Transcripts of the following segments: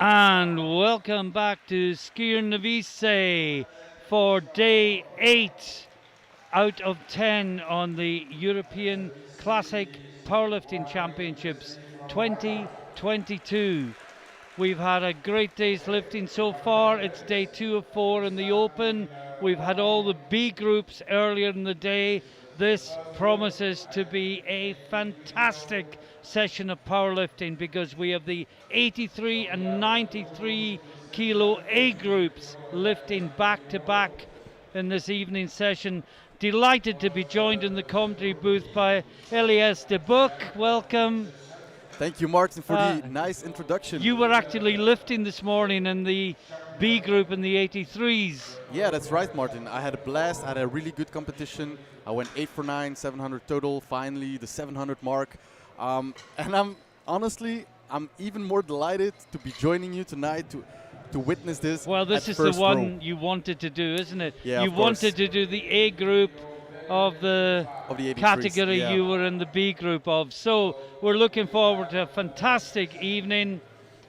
And welcome back to Skierniewice for day 8 out of 10 on the European Classic Powerlifting Championships 2022. We've had a great day's lifting so far. It's day 2 of 4 in the open. We've had all the B groups earlier in the day. This promises to be a fantastic session of powerlifting because we have the 83 and 93 kilo A groups lifting back to back in this evening session. Delighted to be joined in the commentary booth by Elias de Boek. Welcome. Thank you, Martin, for the nice introduction. You were actually lifting this morning in the B group in the 83s. Yeah, that's right, Martin. I had a blast. I had a really good competition. I went 8 for 9, 700 total. Finally, the 700 mark. And I'm even more delighted to be joining you tonight to witness this. Well, this is the one you wanted to do, isn't it? Yeah, you wanted to do the A group of the category you were in the B group of. So we're looking forward to a fantastic evening.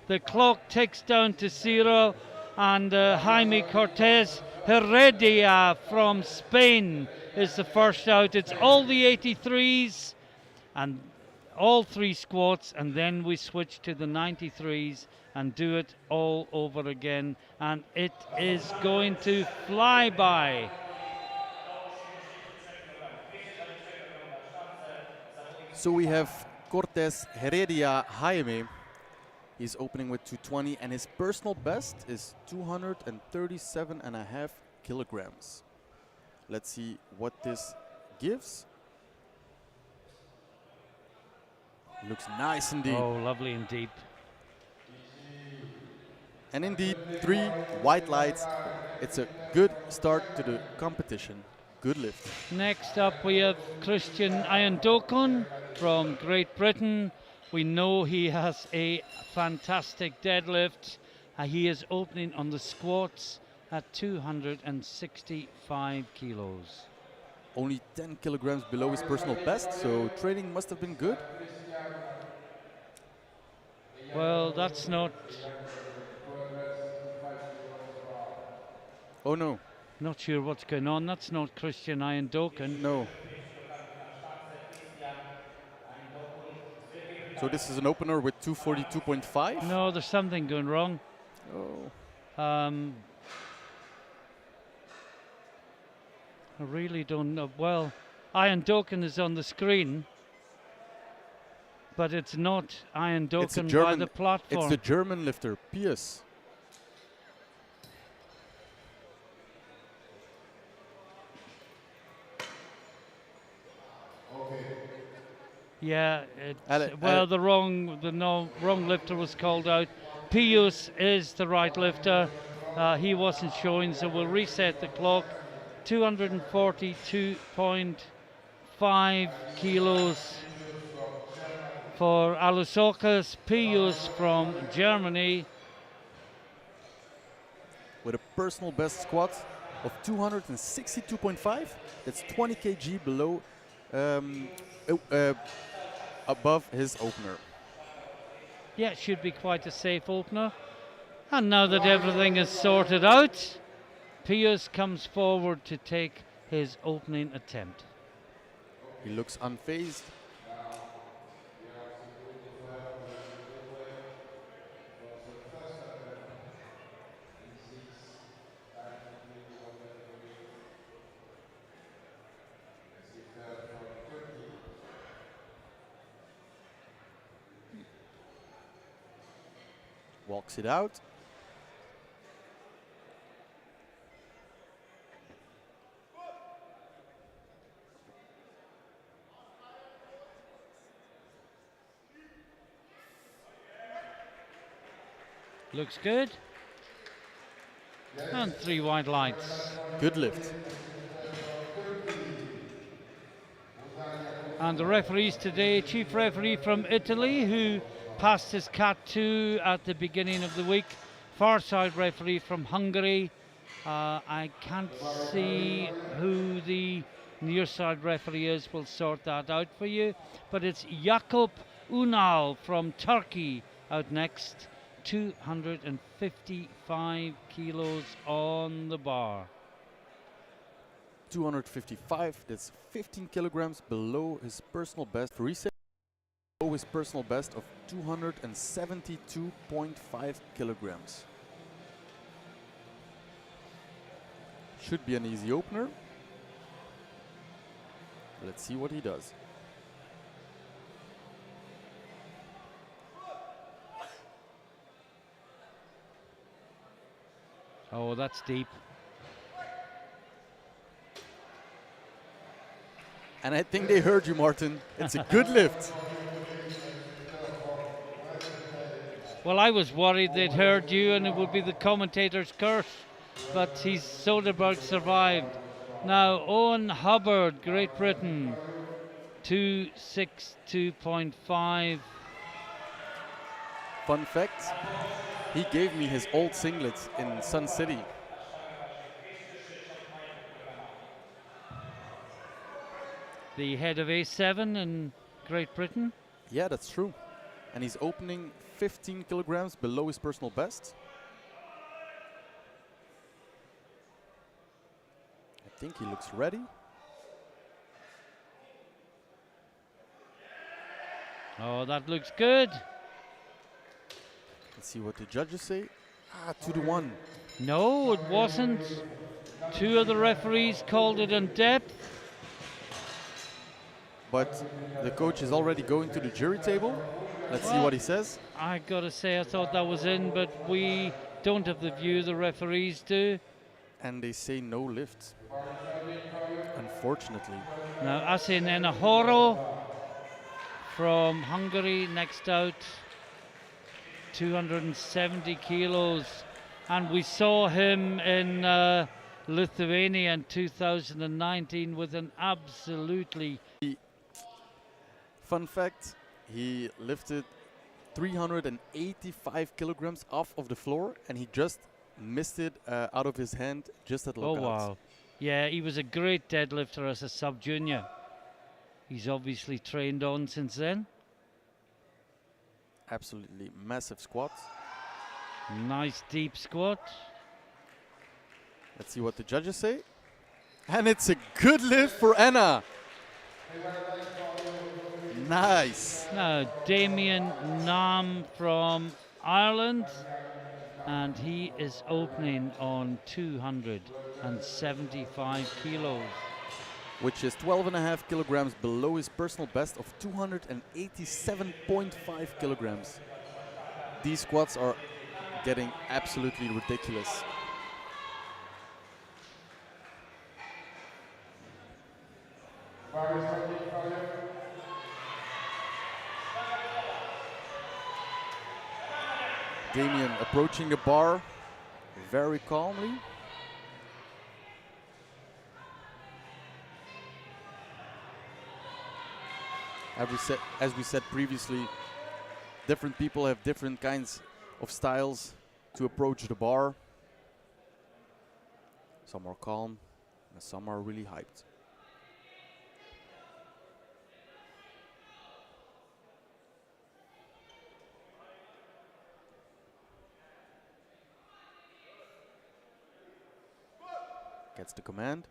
The clock ticks down to 0, and Jaime Cortez Heredia from Spain is the first out. It's all the 83s and all 3 squats, and then we switch to the 93s and do it all over again, and it is going to fly by. So we have Cortez Heredia Jaime. He's opening with 220, and his personal best is 237.5 kilograms. Let's see what this gives. Looks nice indeed. Oh, lovely and deep. And indeed, 3 white lights. It's a good start to the competition. Good lift. Next up we have Christian Ayandokun from Great Britain. We know he has a fantastic deadlift. He is opening on the squats at 265 kilos. Only 10 kilograms below his personal best, so training must have been good. Well, that's not... Oh no. Not sure what's going on. That's not Christian Ayandokun. No. So this is an opener with 242.5? No, there's something going wrong. Oh. I really don't know. Well, Ayandokun is on the screen, but it's not Ayandokun by the platform. It's the German lifter, Pius. Yeah, the wrong lifter was called out. Pius is the right lifter. He wasn't showing, so we'll reset the clock. 242.5 kilos for Alusokas Pius from Germany. With a personal best squat of 262.5. That's 20 kg below, above his opener. Yeah, it should be quite a safe opener. And now that everything is sorted out, Pius comes forward to take his opening attempt. He looks unfazed. Walks it out. Looks good. And 3 white lights. Good lift. And the referees today, chief referee from Italy, who passed his CAT 2 at the beginning of the week. Far side referee from Hungary. I can't see who the near side referee is. We'll sort that out for you. But it's Jakub Unal from Turkey out next. 255 kilos on the bar. 255, that's 15 kilograms below his personal best for reset. Below his personal best of 272.5 kilograms. Should be an easy opener. Let's see what he does. Oh, that's deep. And I think they heard you, Martin. It's a good lift. Well, I was worried they'd heard you and it would be the commentator's curse, but Soderbergh survived. Now, Owen Hubbard, Great Britain, 262.5. Fun fact, he gave me his old singlet in Sun City. The head of A7 in Great Britain. Yeah, that's true. And he's opening 15 kilograms below his personal best. I think he looks ready. Oh, that looks good. Let's see what the judges say. 2-1. No, it wasn't. Two of the referees called it in depth. But the coach is already going to the jury table. Let's see what he says. I gotta say, I thought that was in, but we don't have the view the referees do. And they say no lift, unfortunately. Now, Asin Enahoro from Hungary, next out, 270 kilos. And we saw him in Lithuania in 2019 with an absolutely... Fun fact, he lifted 385 kilograms off of the floor and he just missed it out of his hand just at lockout. Oh, wow. Yeah, he was a great deadlifter as a sub-junior. He's obviously trained on since then. Absolutely massive squat. Nice deep squat. Let's see what the judges say. And it's a good lift for Anna. Nice. Now, Damien Nam from Ireland, and he is opening on 275 kilos. Which is 12.5 kilograms below his personal best of 287.5 kilograms. These squats are getting absolutely ridiculous. Damien approaching the bar very calmly. As we said previously, different people have different kinds of styles to approach the bar. Some are calm and some are really hyped. Gets the command.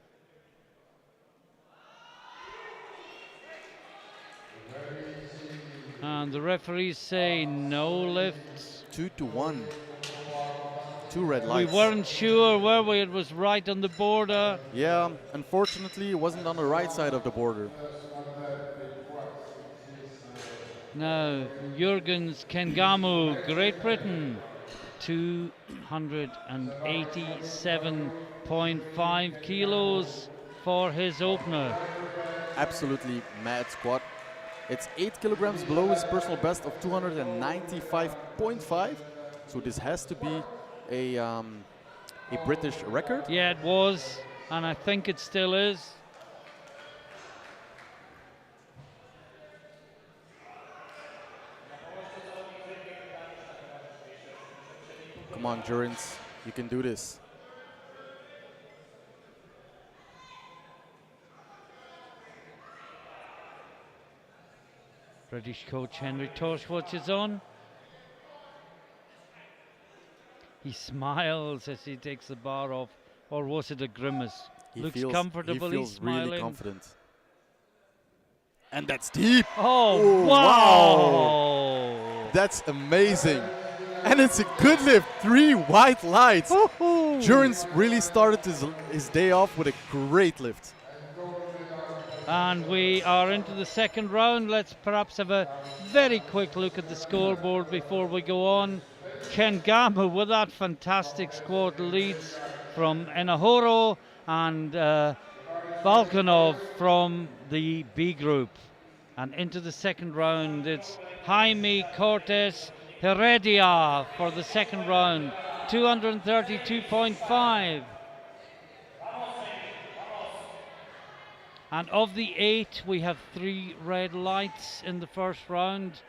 And the referees say no lifts. 2-1. Two red lights. We weren't sure, were we? It was right on the border. Yeah, unfortunately, it wasn't on the right side of the border. Now, Jurgens Kengamu, Great Britain, 287.5 kilos for his opener. Absolutely mad squat. It's 8 kilograms below his personal best of 295.5. So this has to be a British record. Yeah, it was, and I think it still is. Come on, Jurgens, you can do this. British coach Henry Torschwatch is on. He smiles as he takes the bar off, or was it a grimace? Looks He comfortable, feels he's smiling. really confident. And that's deep. Oh, wow! That's amazing. And it's a good lift, 3 white lights. Jurgens really started his day off with a great lift. And we are into the second round. Let's perhaps have a very quick look at the scoreboard before we go on. Kengama with that fantastic squad leads from Enahoro and Balkanov from the B group. And into the second round, it's Jaime Cortes Heredia for the second round, 232.5. And of the 8, we have 3 red lights in the first round.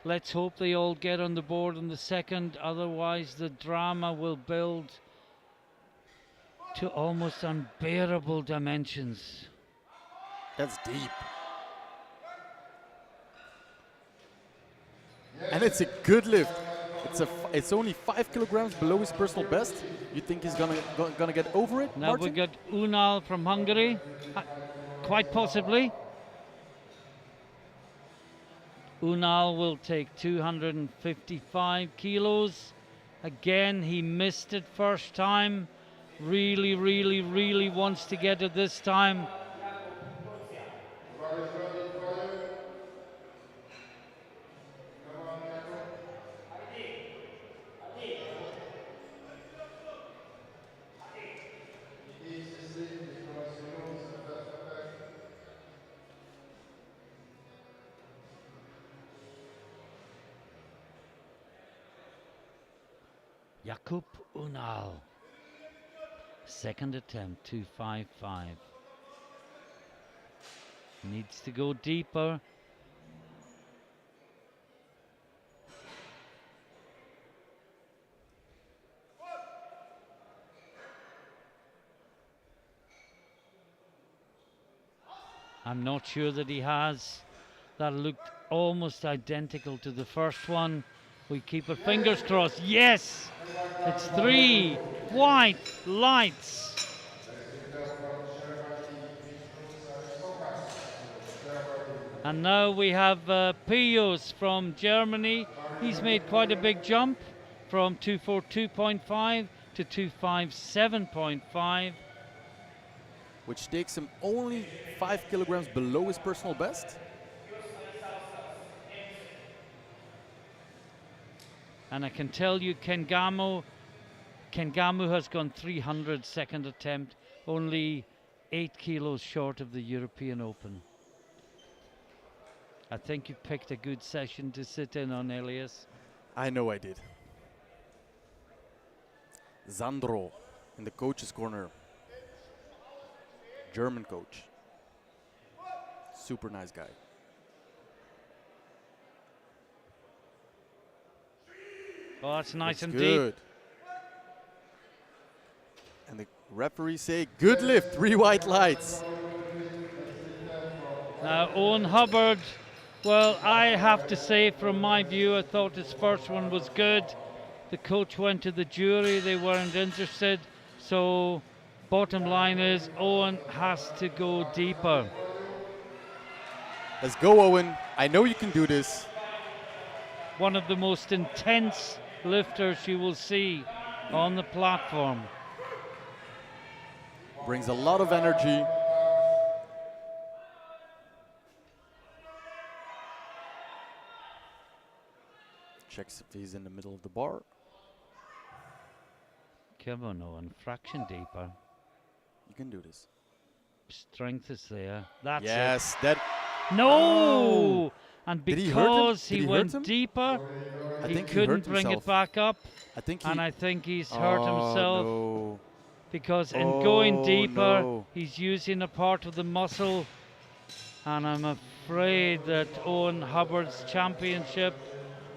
Let's hope they all get on the board in the second, otherwise the drama will build to almost unbearable dimensions. That's deep. And it's a good lift. It's only 5 kilograms below his personal best. You think he's gonna get over it? Now Martin? we got Unal from Hungary, quite possibly. Unal will take 255 kilos. Again, he missed it first time. Really wants to get it this time. Jakub Unal, second attempt, 255. Needs to go deeper. I'm not sure that he has. That looked almost identical to the first one. We keep our fingers crossed. Yes! It's 3 white lights. And now we have Pius from Germany. He's made quite a big jump from 242.5 to 257.5. Which takes him only 5 kilograms below his personal best. And I can tell you, Kengamu has gone 300 second attempt, only 8 kilos short of the European Open. I think you picked a good session to sit in on, Elias. I know I did. Sandro in the coach's corner. German coach. Super nice guy. Oh, that's nice and good. deep. And the referee say, good lift, 3 white lights. Now, Owen Hubbard, well, I have to say, from my view, I thought his first one was good. The coach went to the jury, they weren't interested. So, bottom line is, Owen has to go deeper. Let's go, Owen. I know you can do this. One of the most intense lifters you will see on the platform. Brings a lot of energy. Checks if he's in the middle of the bar. Come on, Owen, fraction deeper. You can do this. Strength is there. That's it. Yes, that. No! Oh. And Did because he he hurt him? went deeper, I he think couldn't he hurt bring it himself. back up. I think And I think he's hurt himself. No. Because in going deeper, no. he's using a part of the muscle. And I'm afraid that Owen Hubbard's championship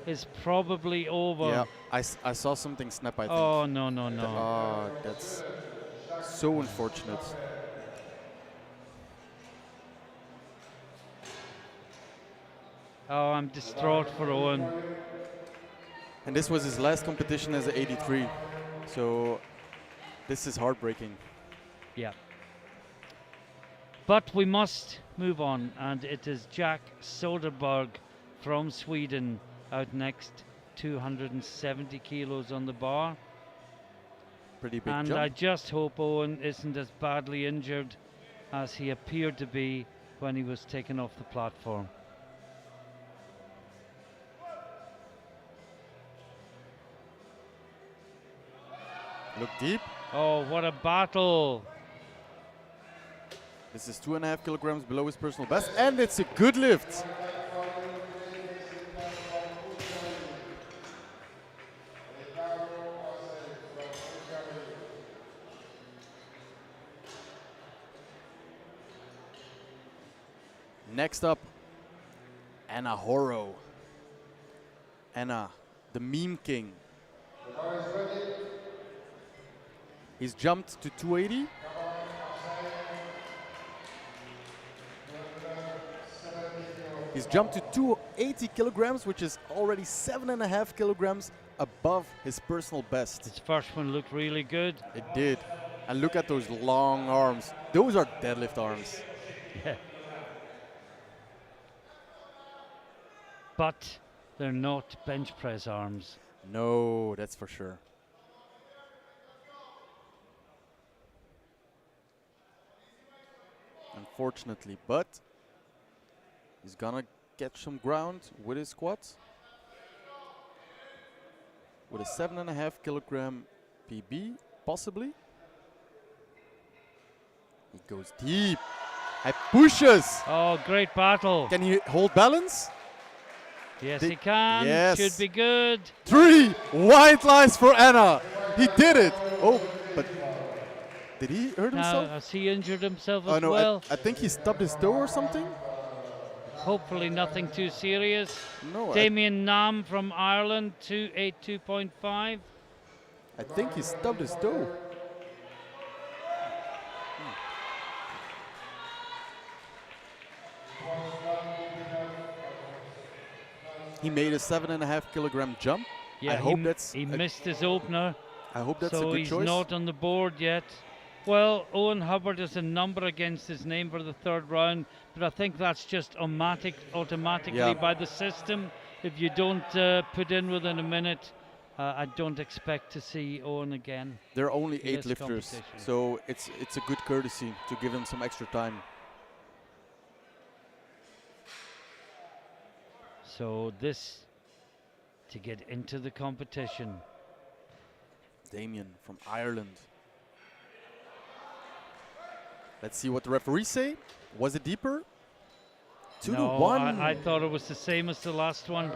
is probably over. Yeah, I saw something snap, I think. Oh, no. Oh, that's so unfortunate. Oh, I'm distraught for Owen. And this was his last competition as an 83. So this is heartbreaking. Yeah. But we must move on, and it is Jack Soderberg from Sweden out next, 270 kilos on the bar. Pretty big and jump. I just hope Owen isn't as badly injured as he appeared to be when he was taken off the platform. Look deep. Oh, what a battle. This is 2.5 kilograms below his personal best, and it's a good lift. Next up, Anna Horo. Anna, the meme king. He's jumped to 280. He's jumped to 280 kilograms, which is already 7.5 kilograms above his personal best. His first one looked really good. It did. And look at those long arms. Those are deadlift arms. Yeah. But they're not bench press arms. No, that's for sure. Unfortunately, but he's gonna get some ground with his squats. With a 7.5 kilogram PB, possibly. He goes deep and pushes. Oh, great battle. Can he hold balance? Yes, he can. Yes. Should be good. 3 white lines for Anna. He did it. Oh, but did he hurt himself? Now, has he injured himself Oh as no, well? I think he stubbed his toe or something. Hopefully nothing too serious. No, Damien Nam from Ireland, 282.5. I think he stubbed his toe. He made a 7.5 kilogram jump. Yeah, I hope that's. he missed his opener, I hope that's a so good he's choice. not on the board yet. Well, Owen Hubbard has a number against his name for the third round, but I think that's just automatically by the system. If you don't put in within a minute, I don't expect to see Owen again. There are only in 8 this lifters, competition. so it's a good courtesy to give him some extra time. So this to get into the competition. Damien from Ireland. Let's see what the referees say. Was it deeper? 2 to 1. I thought it was the same as the last one.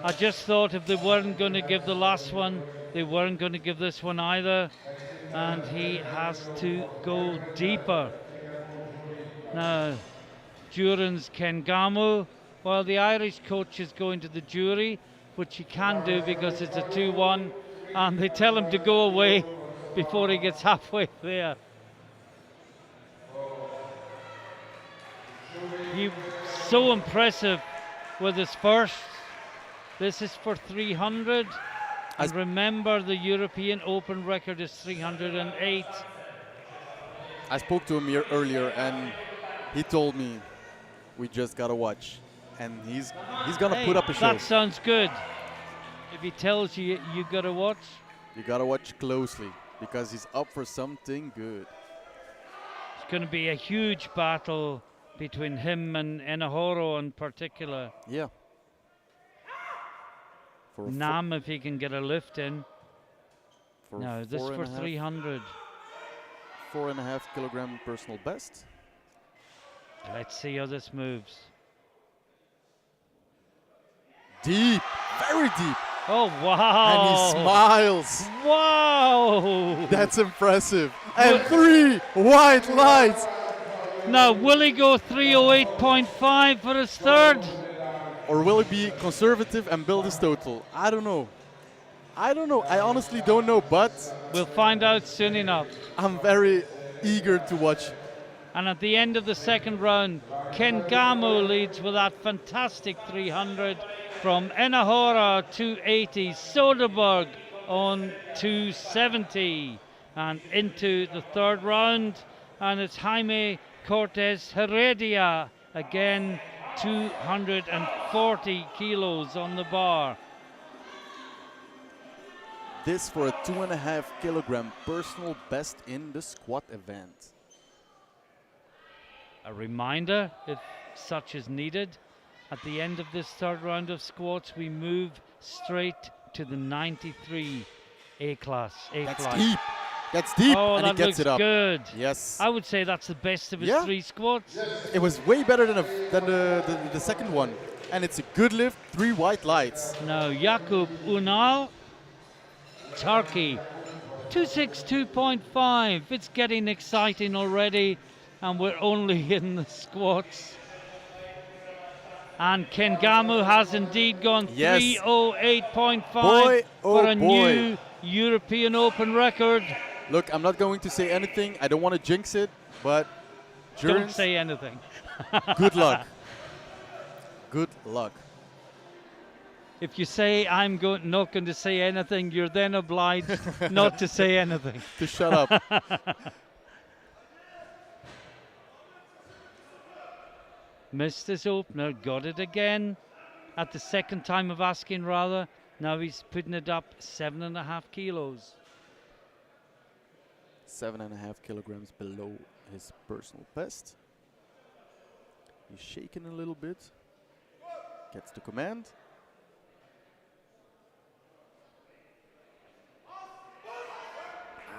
I just thought if they weren't going to give the last one, they weren't going to give this one either. And he has to go deeper. Now, Duran's Kengamu, while the Irish coach is going to the jury, which he can do because it's a 2-1, and they tell him to go away before he gets halfway there. He so impressive with his first. This is for 300. And remember, the European Open record is 308. I spoke to him here earlier, and he told me we just gotta watch, and he's gonna put up a show. That sounds good. If he tells you you gotta watch, you gotta watch closely because he's up for something good. It's going to be a huge battle between him and Enahoro in particular. Yeah. For Nam, if he can get a lift in. For No, this for 300. 4.5 kilogram personal best. Let's see how this moves. Deep, very deep. Oh, wow. And he smiles. Wow. That's impressive. And 3 white lights. Now, will he go 308.5 for his third? Or will he be conservative and build his total? I don't know. I honestly don't know, but we'll find out soon enough. I'm very eager to watch. And at the end of the second round, Ken Gamo leads with that fantastic 300 from Enahora 280. Soderberg on 270. And into the third round, and it's Jaime Cortez Heredia, again 240 kilos on the bar. This for a 2.5 kilogram personal best in the squat event. A reminder, if such is needed, at the end of this third round of squats, we move straight to the 93 A-class. That's deep. That's deep, oh, and that he gets looks it up. Good. Yes. I would say that's the best of his 3 squats. It was way better than the second one. And it's a good lift, 3 white lights. Now, Jakub Unal, Turkey, 262.5. It's getting exciting already, and we're only in the squats. And Kengamu has indeed gone 308.5 for a new European Open record. Look, I'm not going to say anything. I don't want to jinx it, but don't say anything. Good luck. Good luck. If you say I'm not going to say anything, you're then obliged not to say anything. To shut up. Missed his opener, got it again at the second time of asking, rather. Now he's putting it up 7.5 kilos. 7.5 kilograms below his personal best. He's shaking a little bit. Gets the command.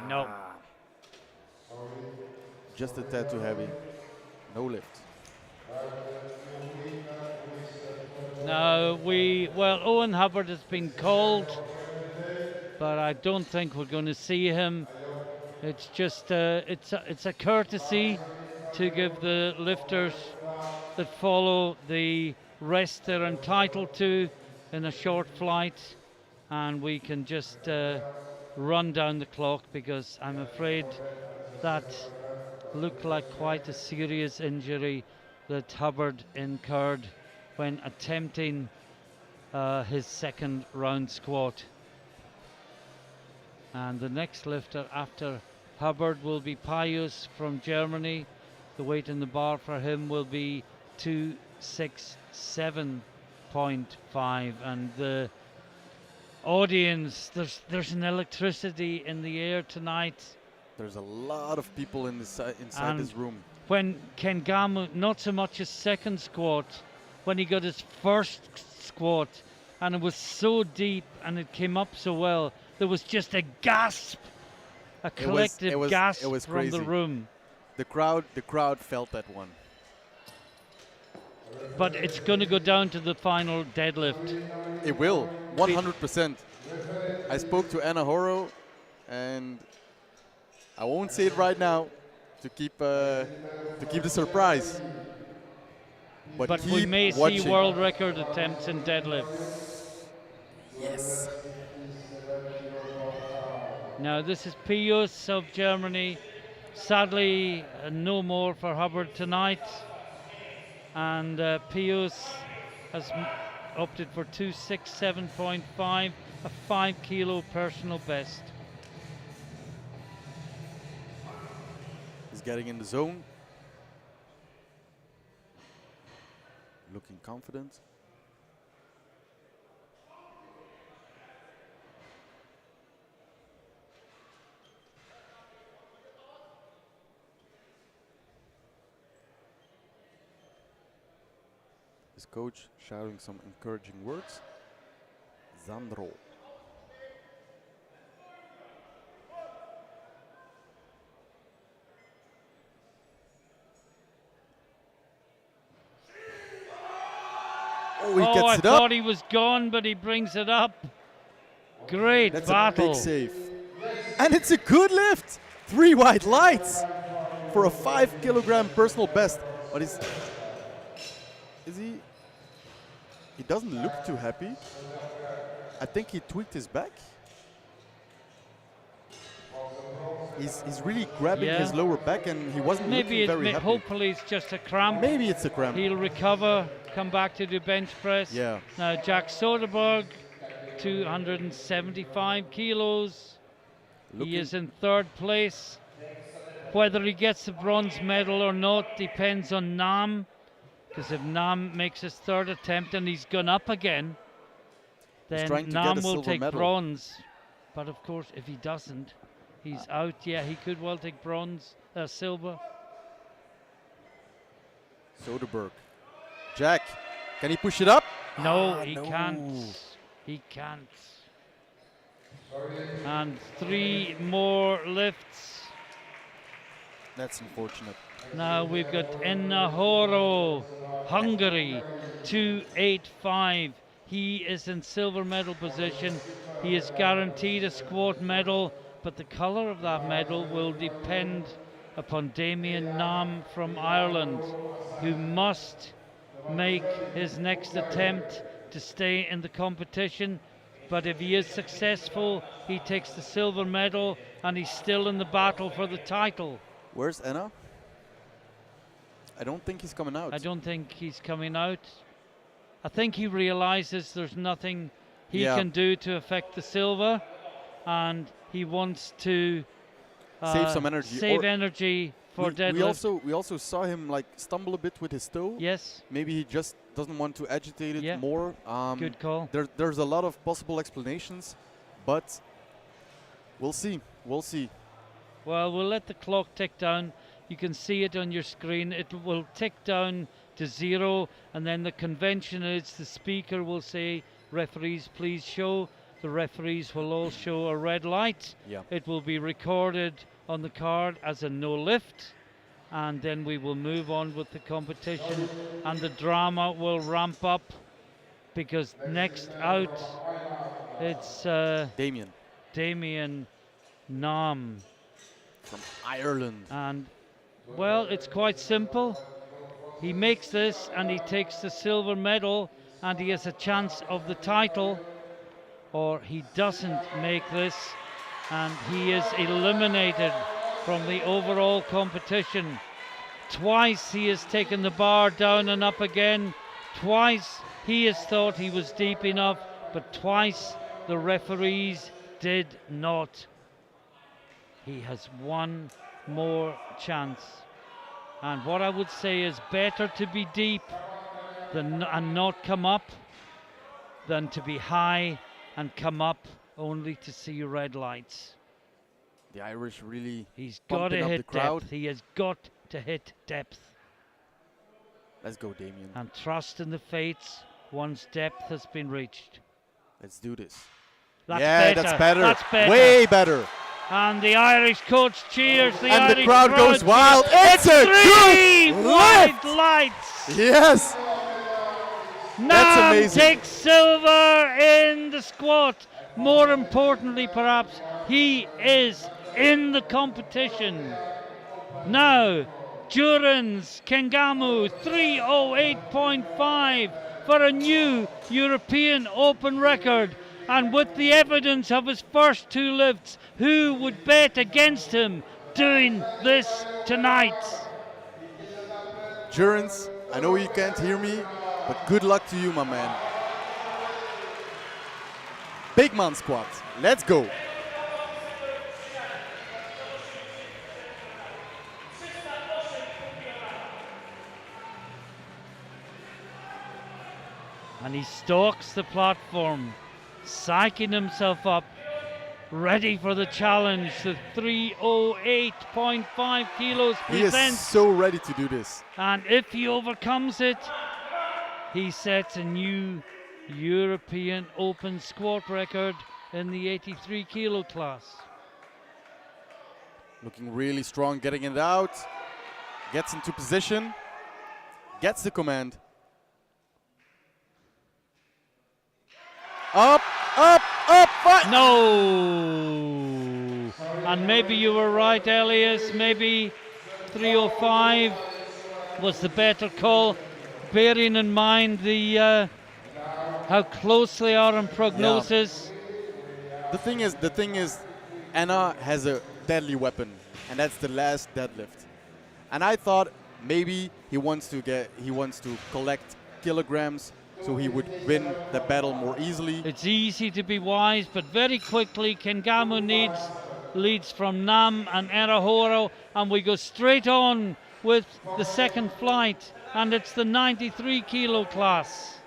No. Just a tad too heavy. No lift. No, well, Owen Hubbard has been called, but I don't think we're going to see him. It's just it's a courtesy to give the lifters that follow the rest they're entitled to in a short flight, and we can just run down the clock, because I'm afraid that looked like quite a serious injury that Hubbard incurred when attempting his second round squat. And the next lifter after Hubbard will be Pius from Germany. The weight in the bar for him will be 267.5, and the audience, there's an electricity in the air tonight. There's a lot of people in this, inside this room. When Kengamu, not so much his second squat, when he got his first squat, and it was so deep and it came up so well, there was just a gasp, a collective gasp from the room. The crowd felt that one. But it's going to go down to the final deadlift. It will, 100%. I spoke to Anna Horo, and I won't say it right now to keep the surprise. But we may see world record attempts in deadlift. Yes. Now this is Pius of Germany. Sadly, no more for Hubbard tonight. And Pius has opted for 267.5, a 5 kilo personal best. He's getting in the zone. Looking confident. His coach shouting some encouraging words. Zandro. Oh, he gets it up. I thought he was gone, but he brings it up. Great battle. That's a big save. And it's a good lift. 3 white lights for a 5 kilogram personal best. But is he? He doesn't look too happy. I think he tweaked his back. He's really grabbing his lower back, and he wasn't looking very happy. Hopefully it's just a cramp. Maybe it's a cramp. He'll recover, come back to the bench press. Yeah. Now Jack Soderberg 275 kilos. He is in third place. Whether he gets the bronze medal or not depends on Nam, because if Nam makes his third attempt and he's gone up again, then Nam will take bronze. But of course, if he doesn't, he's out. Yeah, he could well take bronze, silver. Soderbergh. Jack, can he push it up? No, he can't. He can't. And 3 more lifts. That's unfortunate. Now we've got Ennahoro, Hungary, 285. He is in silver medal position. He is guaranteed a squat medal, but the colour of that medal will depend upon Damien Nam from Ireland, who must make his next attempt to stay in the competition. But if he is successful, he takes the silver medal and he's still in the battle for the title. Where's Enna? I don't think he's coming out. I don't think he's coming out. I think he realizes there's nothing he can do to affect the silver, and he wants to save some energy. Save energy for deadlift. We also saw him like stumble a bit with his toe. Yes. Maybe he just doesn't want to agitate it more. Good call. There's a lot of possible explanations, but we'll see. We'll see. Well, we'll let the clock tick down. You can see it on your screen. It will tick down to 0, and then the convention is the speaker will say, "Referees, please show." The referees will all show a red light. Yeah. It will be recorded on the card as a no lift, and then we will move on with the competition, and the drama will ramp up, because next out it's Damien Nam from Ireland. And well, it's quite simple. He makes this and he takes the silver medal and he has a chance of the title, or he doesn't make this and he is eliminated from the overall competition. Twice he has taken the bar down and up again. Twice he has thought he was deep enough, but twice the referees did not. He has one more chance. And what I would say is better to be deep and not come up than to be high and come up only to see red lights. The Irish really He's got to hit depth. He has got to hit depth. Let's go, Damien. And trust in the fates once depth has been reached. Let's do this. That's better. That's better. That's better. Way better. And the Irish coach cheers. The crowd goes wild. It's a 3 good white lights. Yes. That's amazing. Takes silver in the squat. More importantly, perhaps, he is in the competition. Now, Jurans Kengamu, 3:08.5 for a new European Open record. And with the evidence of his first 2 lifts, who would bet against him doing this tonight? Jurans, I know you can't hear me, but good luck to you, my man. Big man squat. Let's go. And he stalks the platform, psyching himself up, ready for the challenge. The 3:08.5 kilos presents. He is so ready to do this. And if he overcomes it, he sets a new European Open squat record in the 83 kilo class. Looking really strong, getting it out. Gets into position. Gets the command. Up, up, up, No! And maybe you were right, Elias. Maybe 3:05 was the better call, bearing in mind the how close they are in prognosis. Yeah. The thing is, Anna has a deadly weapon, and that's the last deadlift. And I thought maybe he wants to collect kilograms so he would win the battle more easily. It's easy to be wise, but very quickly Kengamu leads from Nam and Erahoro, and we go straight on with the second flight, and it's the 93 kilo class.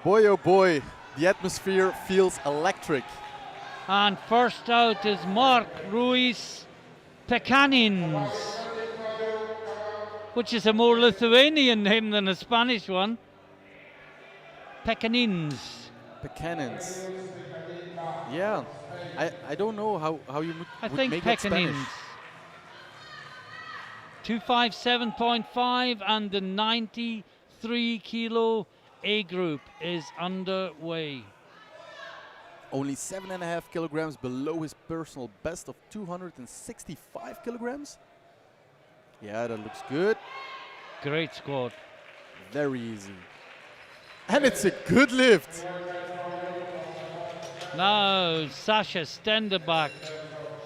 Boy oh boy, the atmosphere feels electric. And first out is Mark Ruiz Pekanins, which is a more Lithuanian name than a Spanish one. Pekanins. Pekanins. Yeah, I don't know how you would make that Spanish. 257.5, and the 93 kilo A group is underway. Only 7.5 kilograms below his personal best of 265 kilograms. Yeah, that looks good. Great squat. Very easy. And it's a good lift. Now Sasha Stenderbach.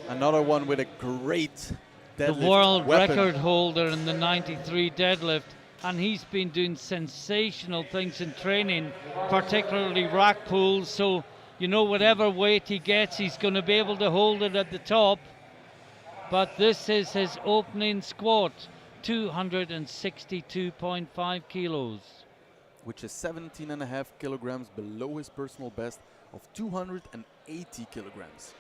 Another one with a great deadlift. The world weapon. record holder in the 93 deadlift. And he's been doing sensational things in training, particularly rack pulls. So, you know, whatever weight he gets, he's going to be able to hold it at the top. But this is his opening squat, 262.5 kilos. Which is 17.5 kilograms below his personal best of 280 kilograms.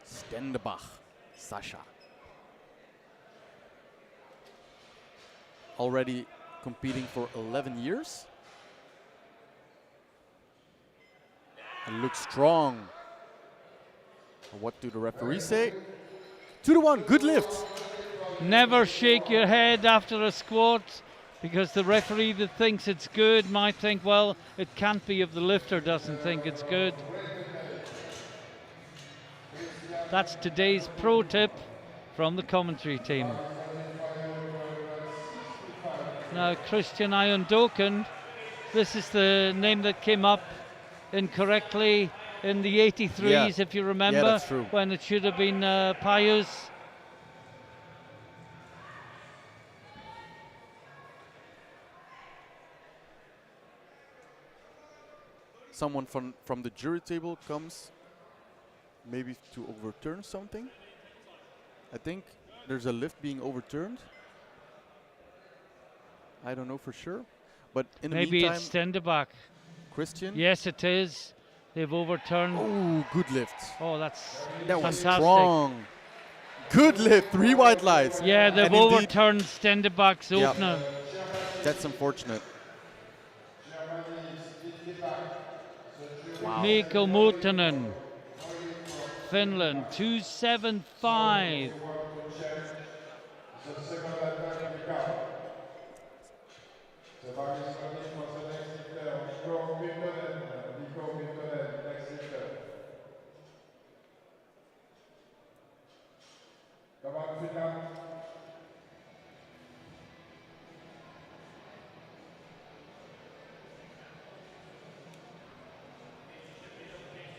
Stenderbach, Sasha. Already competing for 11 years. And looks strong. What do the referees say? 2-1, good lift. Never shake your head after a squat, because the referee that thinks it's good might think, well, it can't be if the lifter doesn't think it's good. That's today's pro tip from the commentary team. Now, Christian Iondoken, this is the name that came up incorrectly in the 83s, if you remember, that's true. When it should have been Pius. Someone from the jury table comes maybe to overturn something. I think there's a lift being overturned. I don't know for sure, but in the maybe meantime, it's Stenderbach. Christian. Yes, it is. They've overturned. Oh, good lift. Oh, that's That was fantastic. strong. Good lift, 3 white lights. Yeah, they've And overturned Stenderbach's opener. That's unfortunate. Wow. Mikko Muutinen, Finland, 275.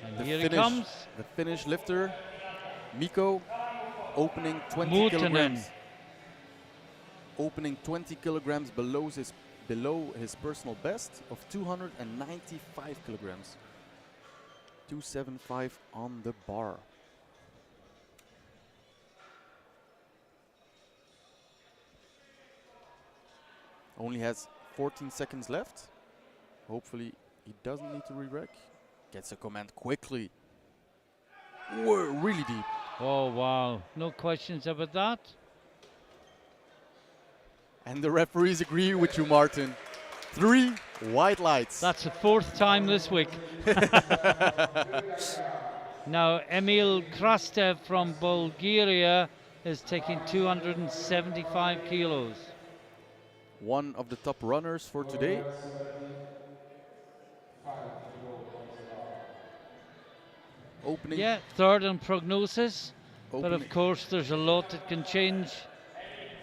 And here he comes. The Finnish lifter, Mikko, opening 20 Muutinen. kilograms. Opening 20 kilograms below his personal best of 295 kilograms. 275 on the bar. Only has 14 seconds left. Hopefully he doesn't need to re-rack. Gets a command quickly. Whoa, really deep. Oh, wow. No questions about that. And the referees agree with you, Martin. 3 white lights. That's the 4th time this week. Now, Emil Krastev from Bulgaria is taking 275 kilos. One of the top runners for today. Opening. Yeah, 3rd in prognosis. But of course, there's a lot that can change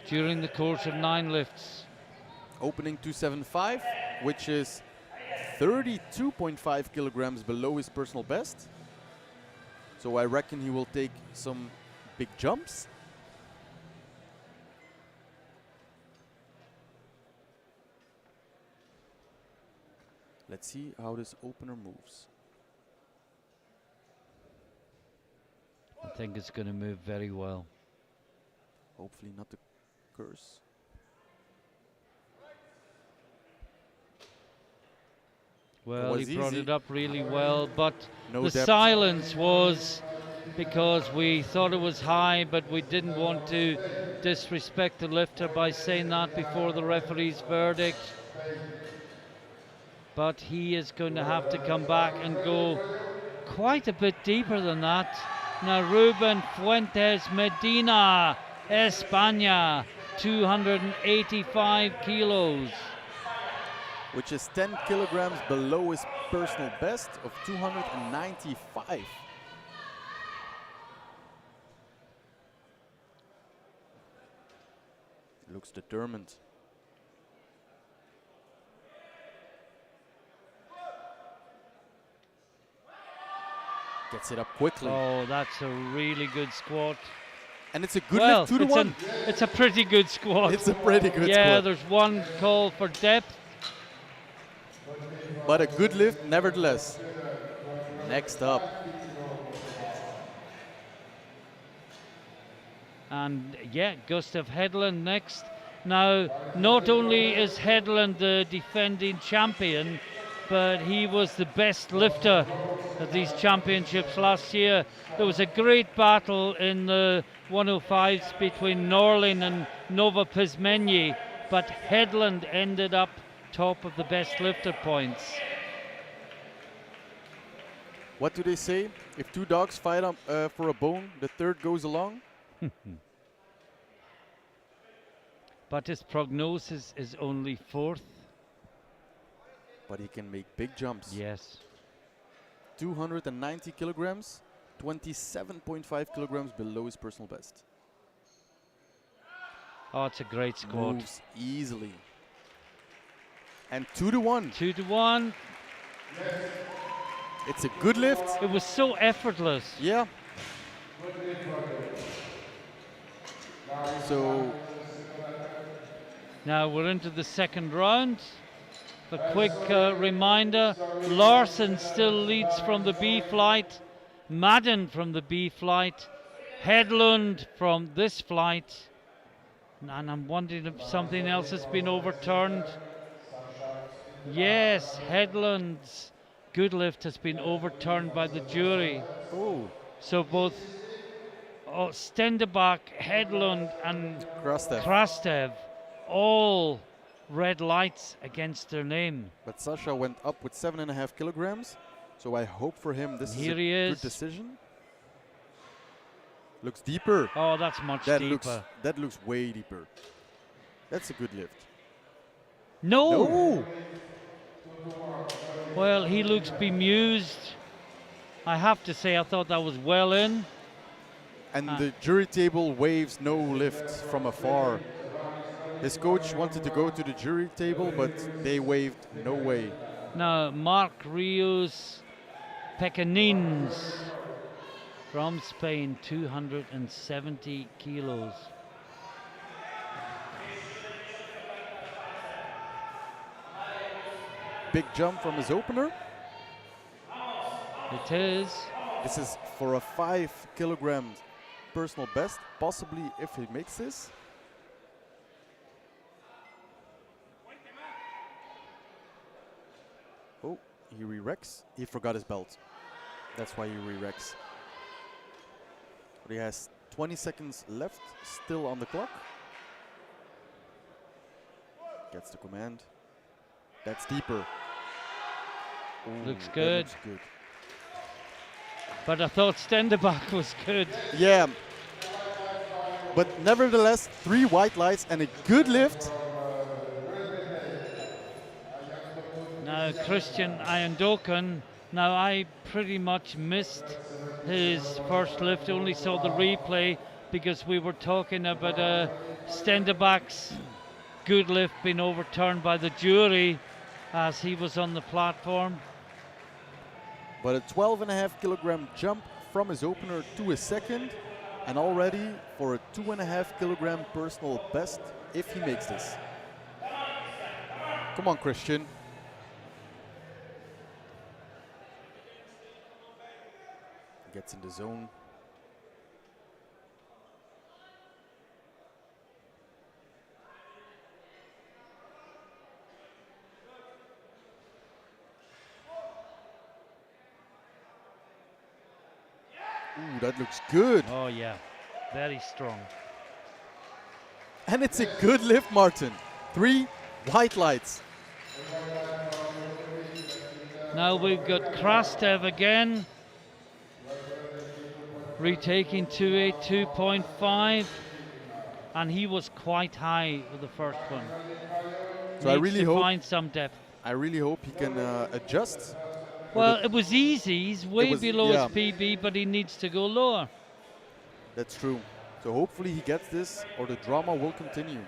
during the course of 9 lifts. Opening 275, which is 32.5 kilograms below his personal best. So I reckon he will take some big jumps. Let's see how this opener moves. I think it's going to move very well. Hopefully not the curse. Well, he brought easy. it up really well, but No the depth. silence was because we thought it was high, but we didn't want to disrespect the lifter by saying that before the referee's verdict. But he is going to have to come back and go quite a bit deeper than that. Now Ruben Fuentes Medina, España, 285 kilos. Which is 10 kilograms below his personal best of 295. Looks determined. Gets it up quickly. Oh, that's a really good squat. And it's a good lift, 2 to 1. It's a pretty good squat. It's a pretty good squat. Yeah, there's one call for depth. But a good lift, nevertheless. Next up. And yeah, Gustav Hedlund next. Now, not only is Hedlund the defending champion, but he was the best lifter at these championships last year. There was a great battle in the 105s between Norlin and Novopizmenyi, but Hedlund ended up top of the best lifter points. What do they say? If two dogs fight for a bone, the third goes along? But his prognosis is only 4th. But he can make big jumps. Yes. 290 kilograms, 27.5 kilograms below his personal best. Oh, it's a great squat. Moves easily. And 2 to 1. 2 to 1. It's a good lift. It was so effortless. Yeah. So now we're into the second round. A quick reminder, Larson still leads from the B flight, Madden from the B flight, Hedlund from this flight, and I'm wondering if something else has been overturned. Yes, Hedlund's good lift has been overturned by the jury. Oh. So both Stenderbach, Hedlund and Krastev all red lights against their name. But Sasha went up with 7.5 kilograms, so I hope for him this is a good decision. Looks deeper. Oh, that's much deeper. That looks way deeper. That's a good lift. No! Well, he looks bemused. I have to say, I thought that was well in. And the jury table waves no lift from afar. His coach wanted to go to the jury table, but they waved no way. Now, Marc Rios Pecanins from Spain, 270 kilos. Big jump from his opener. It is. This is for a 5 kilogram personal best, possibly if he makes this. Oh, he re-recs. He forgot his belt. That's why he re-recs. But he has 20 seconds left, still on the clock. Gets the command. That's deeper. Ooh, looks good. Looks good. But I thought Stenderbach was good. Yeah. But nevertheless, 3 white lights and a good lift. Now Christian Iandokan, now I pretty much missed his first lift, only saw the replay because we were talking about Stenderbach's good lift being overturned by the jury as he was on the platform. But a 12.5 kilogram jump from his opener to his second, and already for a 2.5 kilogram personal best if he makes this. Come on, Christian. Gets in the zone. Ooh, that looks good. Oh yeah, very strong. And it's a good lift, Martin. 3 white lights. Now we've got Krastev again, retaking 282.5, and he was quite high with the first one. So I really hope find some depth. I really hope he can adjust. Well, it was easy. He's way below his PB, but he needs to go lower. That's true. So hopefully he gets this, or the drama will continue.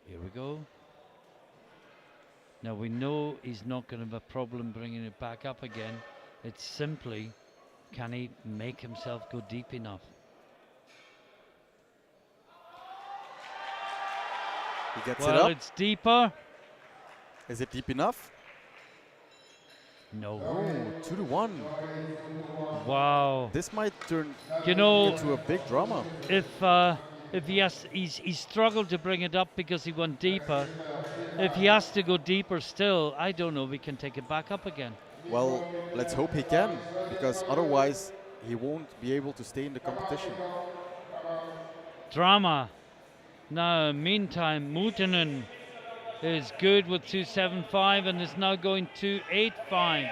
Here we go. Now we know he's not going to have a problem bringing it back up again. It's simply, can he make himself go deep enough? He gets it up. It's deeper. Is it deep enough? No. Oh, 2-1. Wow. This might turn into a big drama. If he struggled to bring it up because he went deeper. If he has to go deeper still, I don't know if he can take it back up again. Well, let's hope he can, because otherwise he won't be able to stay in the competition. Drama. Now, meantime, Mutinen is good with 275 and is now going 285.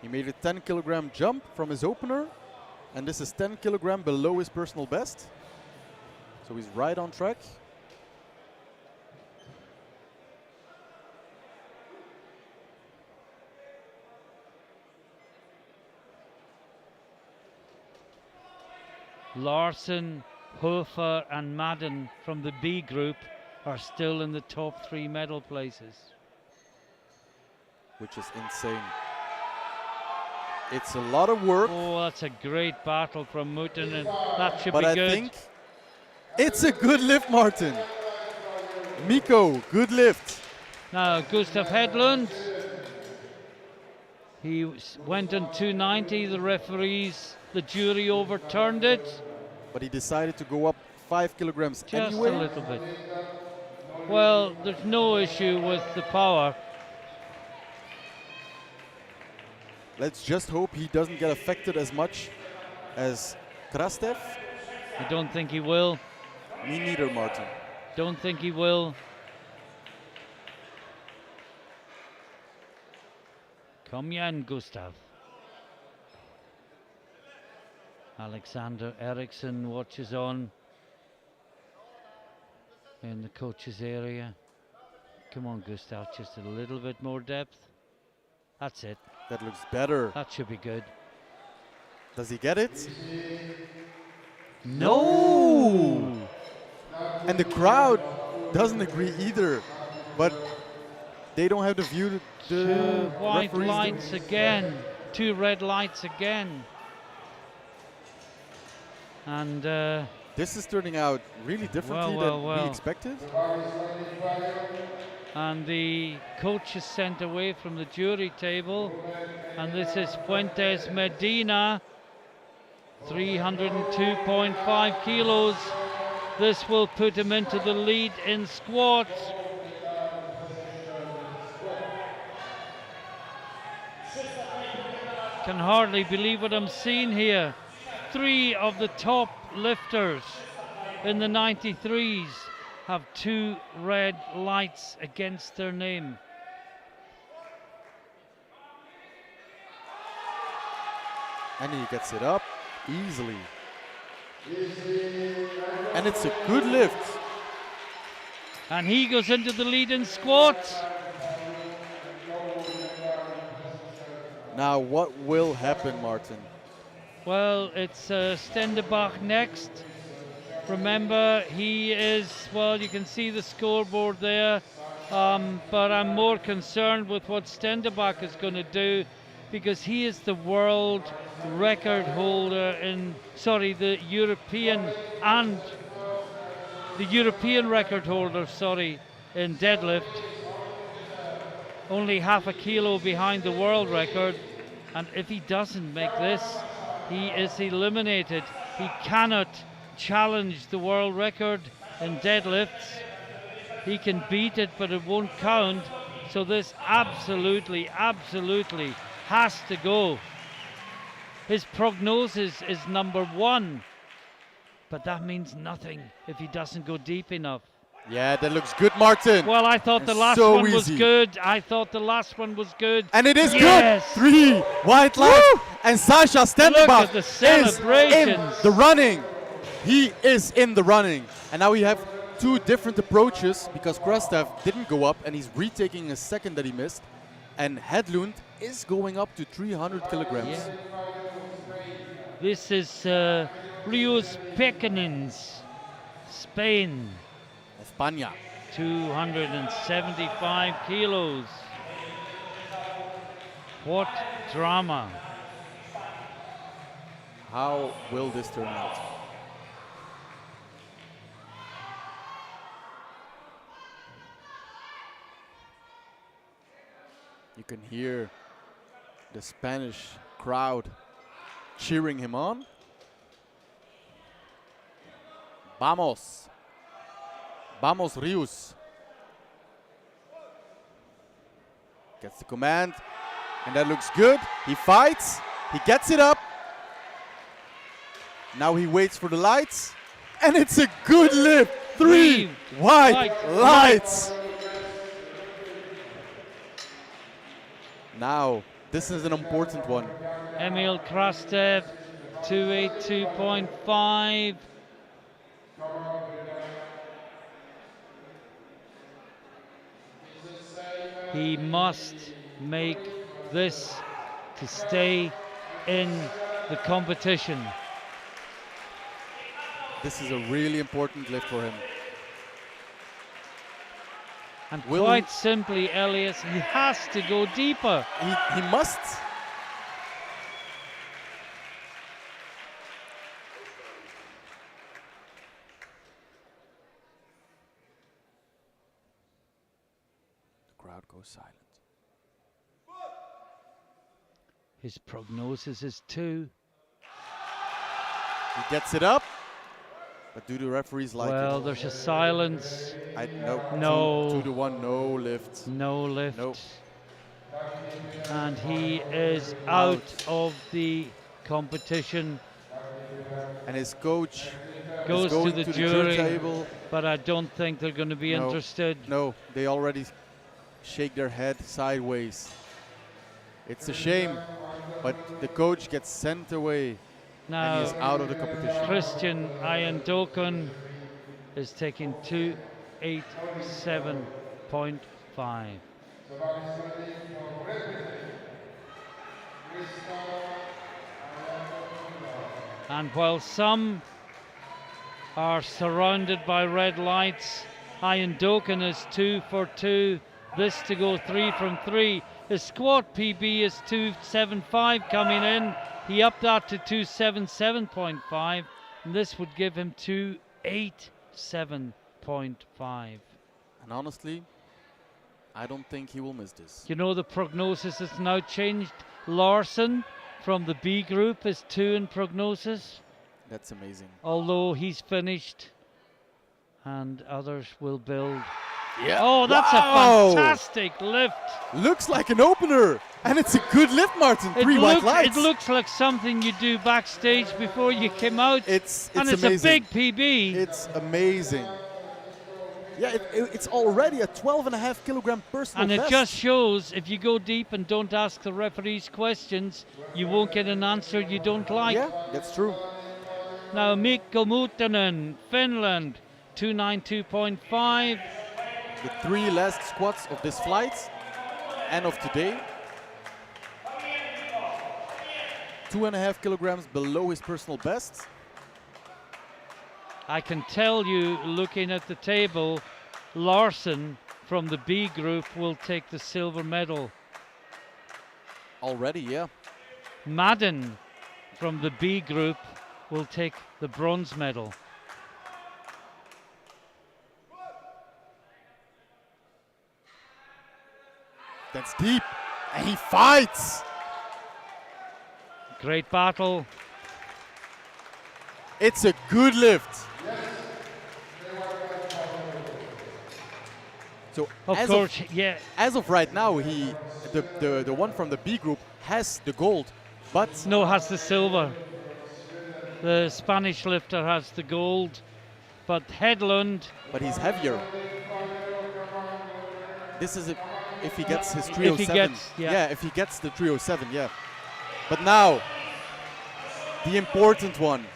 He made a 10 kilogram jump from his opener, and this is 10 kilogram below his personal best. So he's right on track. Larson, Hofer and Madden from the B group are still in the top 3 medal places. Which is insane. It's a lot of work. Oh, that's a great battle from Mutinen. That should be good. But I think it's a good lift, Martin. Mikko, good lift. Now, Gustav Hedlund. He went on 290. The jury overturned it. But he decided to go up 5 kilograms anyway. Just a little bit. Well, there's no issue with the power. Let's just hope he doesn't get affected as much as Krastev. I don't think he will. Me neither, Martin. Don't think he will. Come igen, Gustav. Alexander Eriksson watches on in the coach's area. Come on, Gustav, just a little bit more depth. That's it. That looks better. That should be good. Does he get it? No! And the crowd doesn't agree either. But they don't have the view. Two white lights again. 2 red lights again. And this is turning out really differently than we expected. And the coach is sent away from the jury table. And this is Fuentes Medina, 302.5 kilos. This will put him into the lead in squats. Can hardly believe what I'm seeing here. 3 of the top lifters in the 93s have 2 red lights against their name. And he gets it up easily. And it's a good lift. And he goes into the lead in squats. Now what will happen, Martin? Well, it's Stenderbach next. Remember, he is, well, you can see the scoreboard there, but I'm more concerned with what Stenderbach is going to do, because he is the world record holder in, the European and the European record holder, sorry, in deadlift. Only half a kilo behind the world record. And if he doesn't make this, he is eliminated. He cannot challenge the world record in deadlifts. He can beat it, but it won't count. So this absolutely, absolutely has to go. His prognosis is #1, but that means nothing if he doesn't go deep enough. Yeah, that looks good, Martin. Well, I thought the last one was good. I thought the last one was good. And it is good. 3 white lights. And Sasha Stendenbach is in the running. He is in the running. And now we have 2 different approaches because Krastev didn't go up and he's retaking a second that he missed. And Hedlund is going up to 300 kilograms. Yeah. This is Rios Pecanins, Spain. España. 275 kilos. What drama. How will this turn out? You can hear the Spanish crowd cheering him on. Vamos. Vamos, Rios. Gets the command. And that looks good. He fights. He gets it up. Now he waits for the lights. And it's a good lift. 3 white lights. Now, this is an important one. Emil Krastev, 282.5. He must make this to stay in the competition. This is a really important lift for him. And quite simply, Elias, he has to go deeper. He must. The crowd goes silent. His prognosis is 2. He gets it up. But do the referees like it? Well, there's a silence. No. 2-1, no lift. No lift. Nope. And he is out of the competition. And his coach goes to the jury table. But I don't think they're going to be interested. No, they already shake their head sideways. It's a shame, but the coach gets sent away. Now, and he's out of the competition. Christian Ayandokun is taking 287.5. And while some are surrounded by red lights, Ayandokun is 2 for 2. This to go 3 from 3. His squat PB is 275 coming in. He upped that to 277.5, and this would give him 287.5. And honestly, I don't think he will miss this. You know, the prognosis has now changed. Larson from the B group is 2 in prognosis. That's amazing. Although he's finished, and others will build. Yeah. Oh, that's a fantastic lift. Looks like an opener. And it's a good lift, Martin. 3 white lights. It looks like something you do backstage before you came out. It's amazing. A big PB. It's amazing. Yeah, it's already a 12.5 kilogram personal best. And it just shows if you go deep and don't ask the referees questions, you won't get an answer you don't like. Yeah, that's true. Now, Mikko Muutanen, Finland, 292.5. The 3 last squats of this flight and of today. 2.5 kilograms below his personal best. I can tell you, looking at the table, Larson from the B group will take the silver medal. Already, yeah. Madden from the B group will take the bronze medal. That's deep. And he fights. Great battle. It's a good lift. So as of right now, the one from the B group has the gold, but no, has the silver. The Spanish lifter has the gold, but Hedlund. But he's heavier. This is if he gets his 307. If he gets, if he gets the 307, yeah. But now, the important one.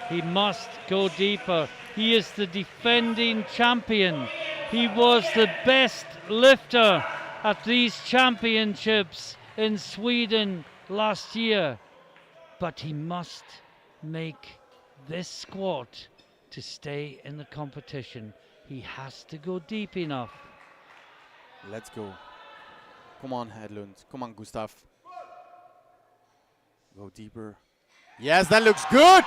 He must go deeper. He is the defending champion. He was the best lifter at these championships in Sweden last year. But he must make this squat to stay in the competition. He has to go deep enough. Let's go. Come on, Hedlund. Come on, Gustav. Go deeper. Yes, that looks good.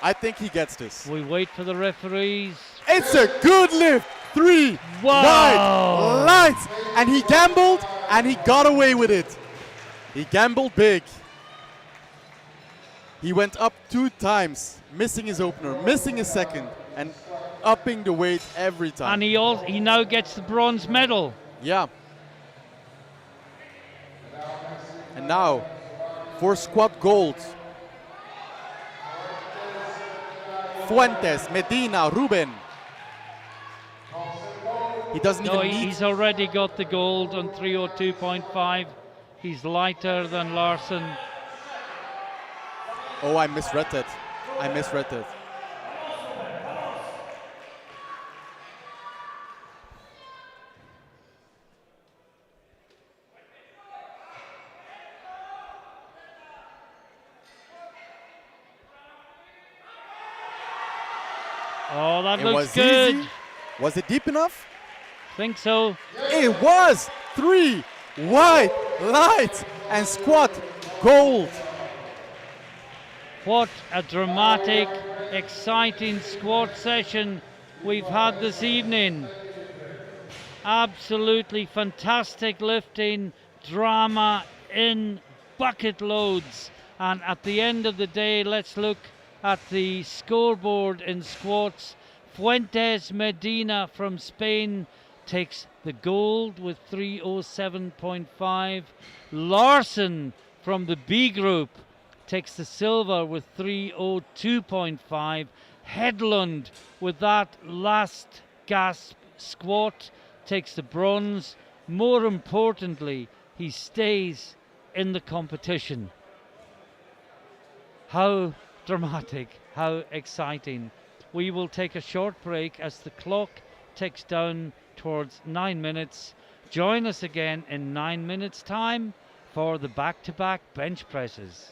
I think he gets this. We wait for the referees. It's a good lift. 3 wide lights. And he gambled and he got away with it. He gambled big. He went up 2 times, missing his opener, missing his second, and upping the weight every time. And he now gets the bronze medal. Yeah. And now, for squat gold, Fuentes, Medina, Ruben. He doesn't even need. He's already got the gold on 302.5. He's lighter than Larson. Oh, I misread it. I misread it. Oh, that looks good. Easy. Was it deep enough? Think so. It was 3 wide lights and squat gold. What a dramatic, exciting squat session we've had this evening. Absolutely fantastic lifting, drama in bucket loads. And at the end of the day, let's look at the scoreboard in squats. Fuentes Medina from Spain takes the gold with 307.5. Larson from the B group takes the silver with 302.5. Hedlund with that last gasp squat takes the bronze. More importantly, he stays in the competition. How dramatic, how exciting. We will take a short break as the clock ticks down towards 9 minutes. Join us again in 9 minutes time for the back-to-back bench presses.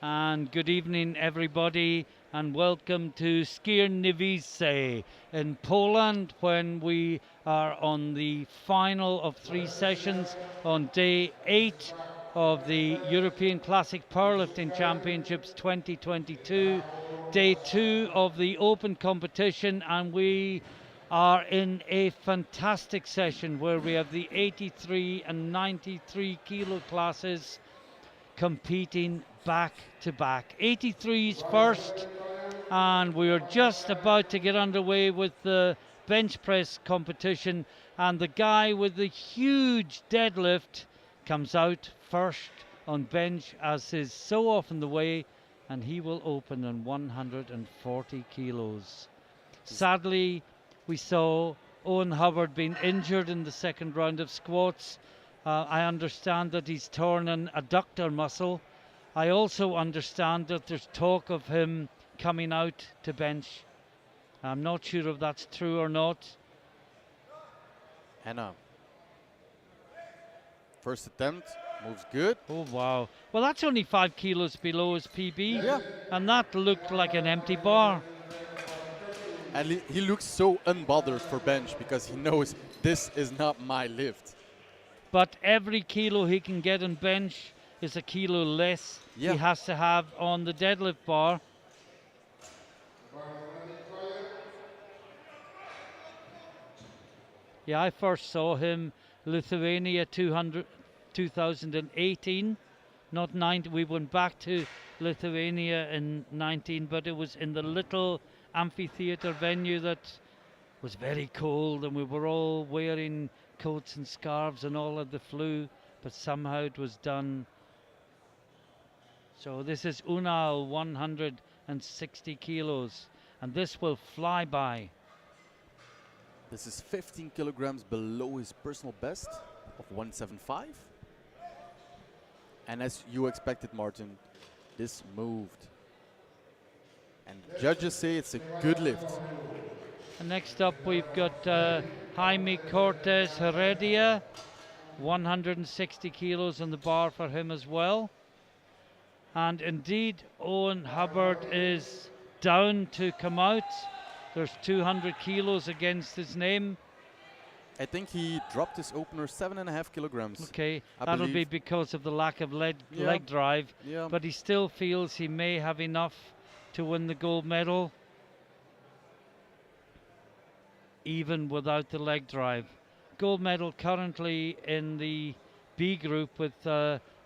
and good evening everybody, and welcome to Skierniewice in Poland, when we are on the final of 3 sessions on day 8 of the European Classic Powerlifting Championships 2022, day 2 of the open competition, and we are in a fantastic session where we have the 83 and 93 kilo classes competing back to back. 83s first, and we are just about to get underway with the bench press competition, and the guy with the huge deadlift comes out first on bench, as is so often the way, and he will open on 140 kilos. Sadly, we saw Owen Hubbard being injured in the second round of squats. I understand that he's torn an adductor muscle. I also understand that there's talk of him coming out to bench. I'm not sure if that's true or not. Anna. First attempt, moves good. Oh, wow. Well, that's only 5 kilos below his PB. Yeah. And that looked like an empty bar. And he looks so unbothered for bench because he knows this is not my lift. But every kilo he can get on bench is a kilo less he has to have on the deadlift bar. Yeah, I first saw him Lithuania 2018, not 19. We went back to Lithuania in 19, but it was in the little amphitheater venue that was very cold, and we were all wearing coats and scarves and all of the flu, but somehow it was done. So this is Unal, 160 kilos, and this will fly by. This is 15 kilograms below his personal best of 175. And as you expected, Martin, this moved. And judges say it's a good lift. And next up we've got Jaime Cortez Heredia, 160 kilos on the bar for him as well. And indeed, Owen Hubbard is down to come out. There's 200 kilos against his name. I think he dropped his opener 7.5 kilograms. Okay, that'll be because of the lack of leg drive. Yeah. But he still feels he may have enough to win the gold medal, even without the leg drive. Gold medal currently in the B group with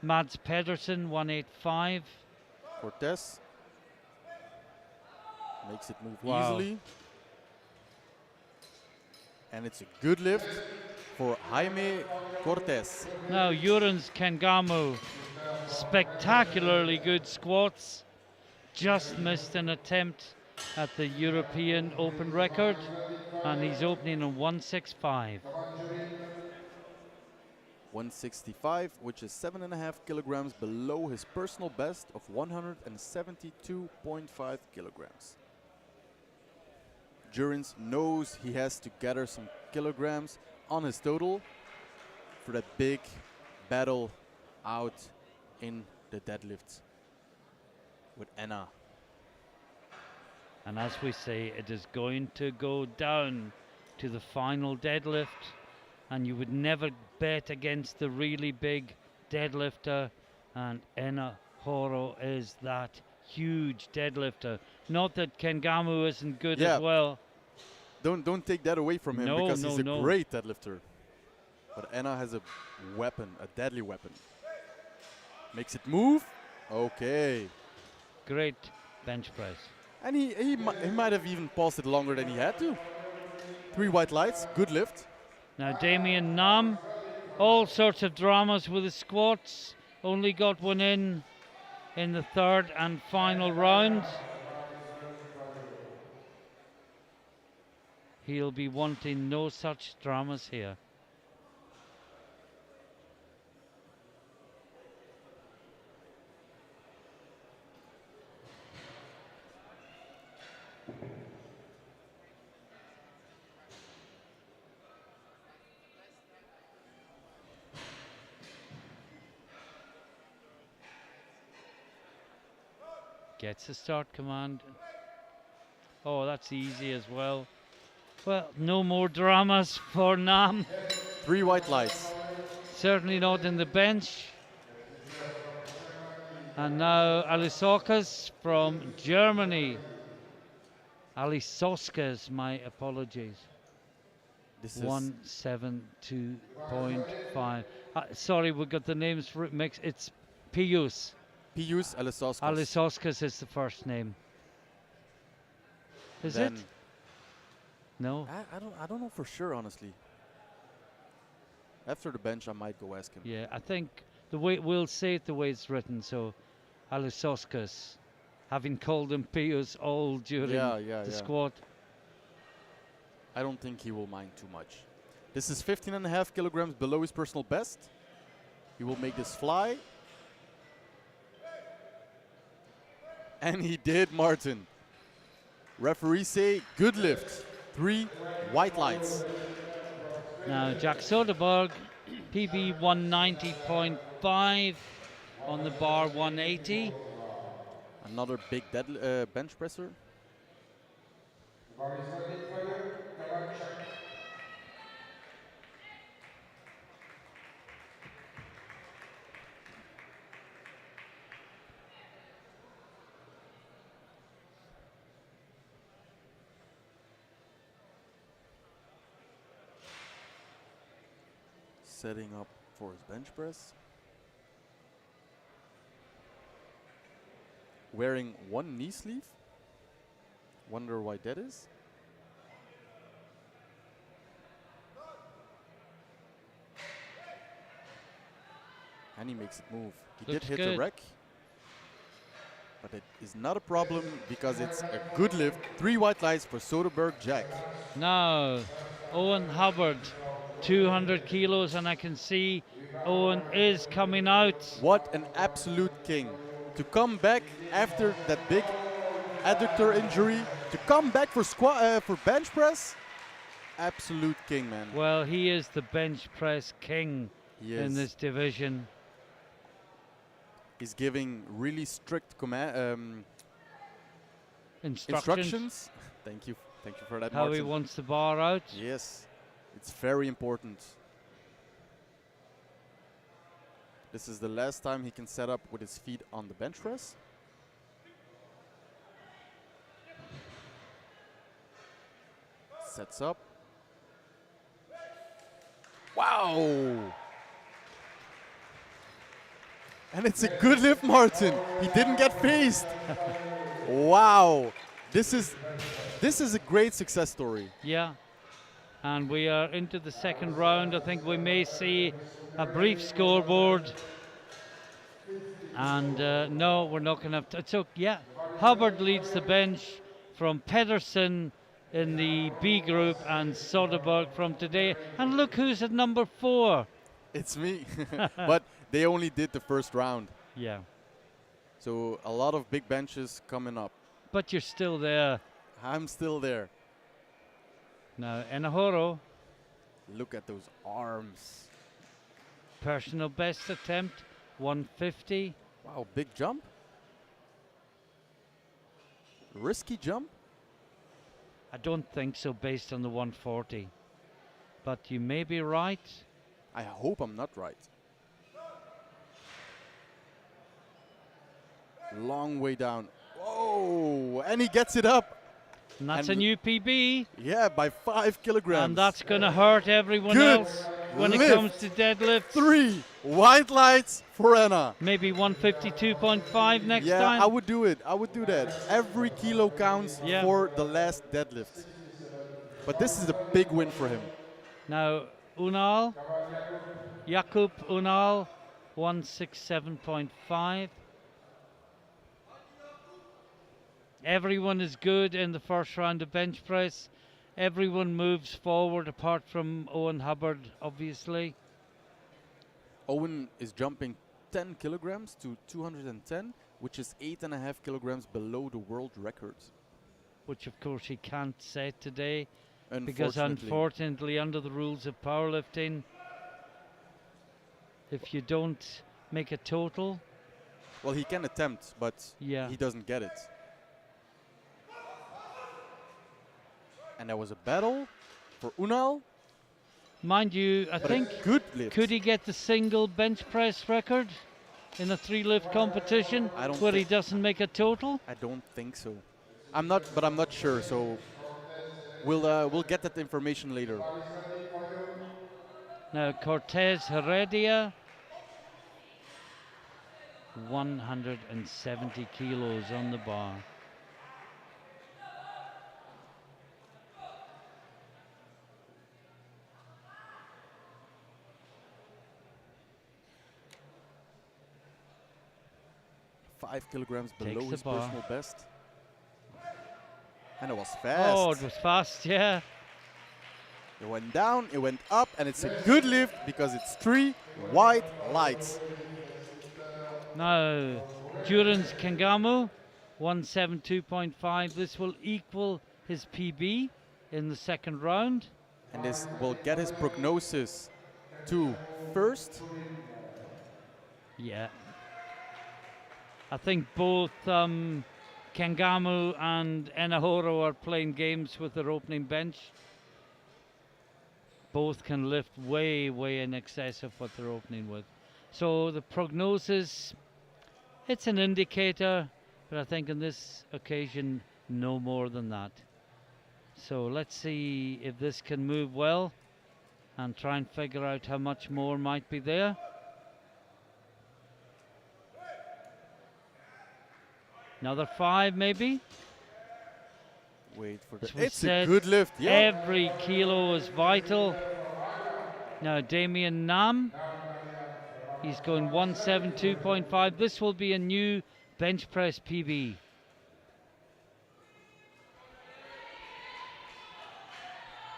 Mads Pedersen, 185. Cortez makes it move easily. And it's a good lift for Jaime Cortez. Now Jurans Kengamo, spectacularly good squats. Just missed an attempt at the European Open record, and he's opening on 165. 165, which is 7.5 kilograms below his personal best of 172.5 kilograms. Jurans knows he has to gather some kilograms on his total for that big battle out in the deadlifts with Anna. And as we say, it is going to go down to the final deadlift, and you would never bet against the really big deadlifter, and Enna Horo is that huge deadlifter. Not that Kengamu isn't good as well. Don't take that away from him, because he's a great deadlifter. But Enna has a weapon, a deadly weapon. Makes it move. Okay. Great bench press. And he might have even paused it longer than he had to. 3 white lights, good lift. Now Damien Nam, all sorts of dramas with the squats. Only got one in the third and final round. He'll be wanting no such dramas here. Gets a start command. Oh, that's easy as well. Well, no more dramas for Nam. 3 white lights. Certainly not in the bench. And now Alisaukas from Germany. Alisaukas, my apologies. This is 172.5. Sorry, we got the names mixed. It's Pius. Pius Alisaukas. Alisaukas is the first name. Is it? No. I don't know for sure, honestly. After the bench, I might go ask him. Yeah, I think the way we'll say it the way it's written. So, Alisaukas, having called him Pius all during the squat. I don't think he will mind too much. This is 15.5 kilograms below his personal best. He will make this fly. And he did, Martin. Referees say good lift. 3 white lights. Now Jack Soderberg, PB 190.5 on the bar 180. Another big bench presser. Setting up for his bench press. Wearing 1 knee sleeve. Wonder why that is. And he makes it move. He Looks did hit good. the rack. But it is not a problem because it's a good lift. 3 white lights for Soderberg Jack. Now, Owen Hubbard, 200 kilos, and I can see Owen is coming out. What an absolute king. To come back after that big adductor injury, to come back for for bench press, absolute king, man. Well, he is the bench press king in this division. He's giving really strict instructions. Thank you for that, How Martin. he wants the bar out. Yes, it's very important. This is the last time he can set up with his feet on the bench press. Sets up. Wow! And it's a good lift, Martin. He didn't get phased. Wow! This is a great success story. Yeah. And we are into the second round. I think we may see a brief scoreboard. And no, we're not going to have to. So, yeah, Hubbard leads the bench from Pedersen in the B group and Soderberg from today. And look who's at number 4. It's me. But they only did the first round. Yeah. So a lot of big benches coming up. But you're still there. I'm still there. Now, Enahoro. Look at those arms. Personal best attempt, 150. Wow, big jump. Risky jump. I don't think so based on the 140. But you may be right. I hope I'm not right. Long way down. Whoa, and he gets it up. And that's a new PB. Yeah, by 5 kilograms. And that's going to hurt everyone else when it comes to deadlift. 3 white lights for Anna. Maybe 152.5 next time. Yeah, I would do it. I would do that. Every kilo counts for the last deadlift. But this is a big win for him. Now, Unal, Jakub Unal, 167.5. Everyone is good in the first round of bench press. Everyone moves forward apart from Owen Hubbard, obviously. Owen is jumping 10 kilograms to 210, which is 8.5 kilograms below the world record. Which, of course, he can't set today. Because, unfortunately, under the rules of powerlifting, if you don't make a total Well, he can attempt, but he doesn't get it. And there was a battle for Unal. Mind you, I think, good lift. Could he get the single bench press record in a 3-lift competition where he doesn't make a total? I don't think so. I'm not sure. So we'll get that information later. Now Cortez Heredia, 170 kilos on the bar. Five kilograms below his personal best. And it was fast. Oh, it was fast, yeah. It went down, it went up, and it's a good lift because it's 3 white lights. Now, Durance Kangamu, 172.5. This will equal his PB in the second round. And this will get his prognosis to first. Yeah. I think both Kangamu and Enahoro are playing games with their opening bench. Both can lift way, way in excess of what they're opening with. So the prognosis, it's an indicator, but I think on this occasion, no more than that. So let's see if this can move well and try and figure out how much more might be there. Another 5 maybe. Wait for the. It's a good lift. Yeah. Every kilo is vital. Now Damien Nam, he's going 172.5. This will be a new bench press PB.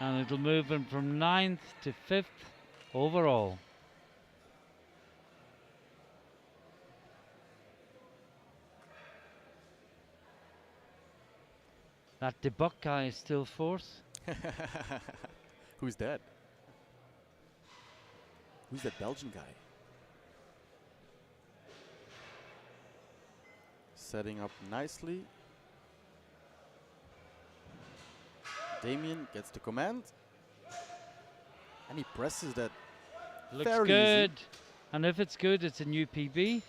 And it'll move him from 9th to 5th overall. That Debuk guy is still 4th. Who's that? Who's that Belgian guy? Setting up nicely. Damien gets the command. And he presses that. Looks good. Easy. And if it's good, it's a new PB.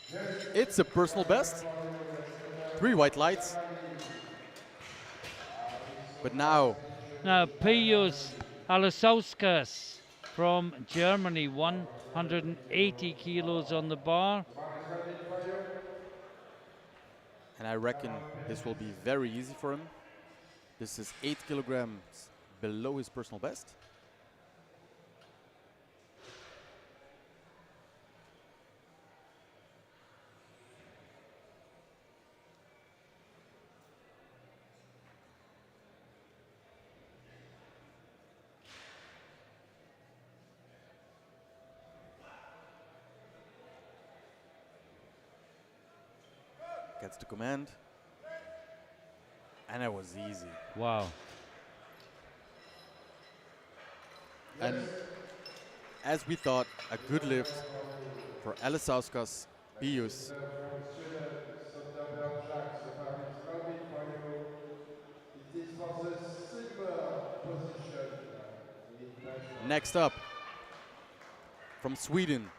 It's a personal best. 3 white lights. But now Pius Alasauskas from Germany, 180 kilos on the bar. And I reckon this will be very easy for him. This is 8 kilograms below his personal best. Gets the command. And it was easy. Wow. And as we thought, a good lift for Alasauskas Pius. Next up, from Sweden,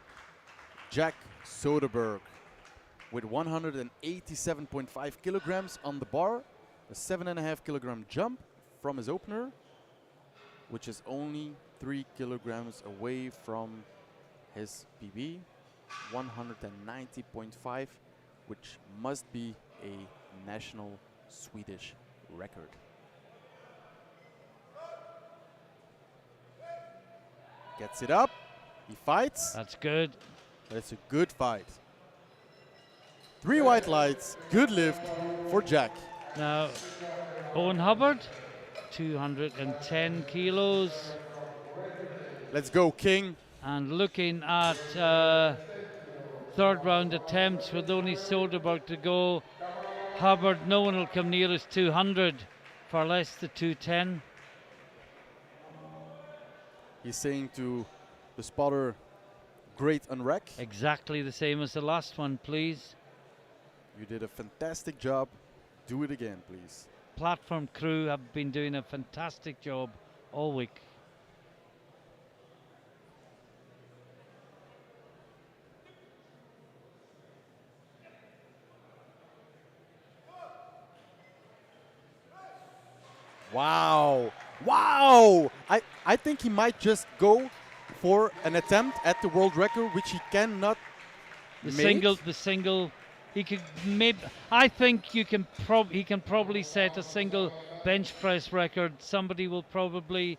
Jack Soderberg with 187.5 kilograms on the bar, a 7.5 kilogram jump from his opener, which is only 3 kilograms away from his PB, 190.5, which must be a national Swedish record. Gets it up, he fights. That's good. That's a good fight. 3 white lights, good lift for Jack. Now, Owen Hubbard, 210 kilos. Let's go, King. And looking at third round attempts with only Soderberg to go, Hubbard, no one will come near his 200, far less the 210. He's saying to the spotter, great unrack. Exactly the same as the last one, please. You did a fantastic job. Do it again, please. Platform crew have been doing a fantastic job all week. Wow. Wow. I think he might just go for an attempt at the world record, which he cannot make. The single, he could maybe. I think he can probably set a single bench press record. Somebody will probably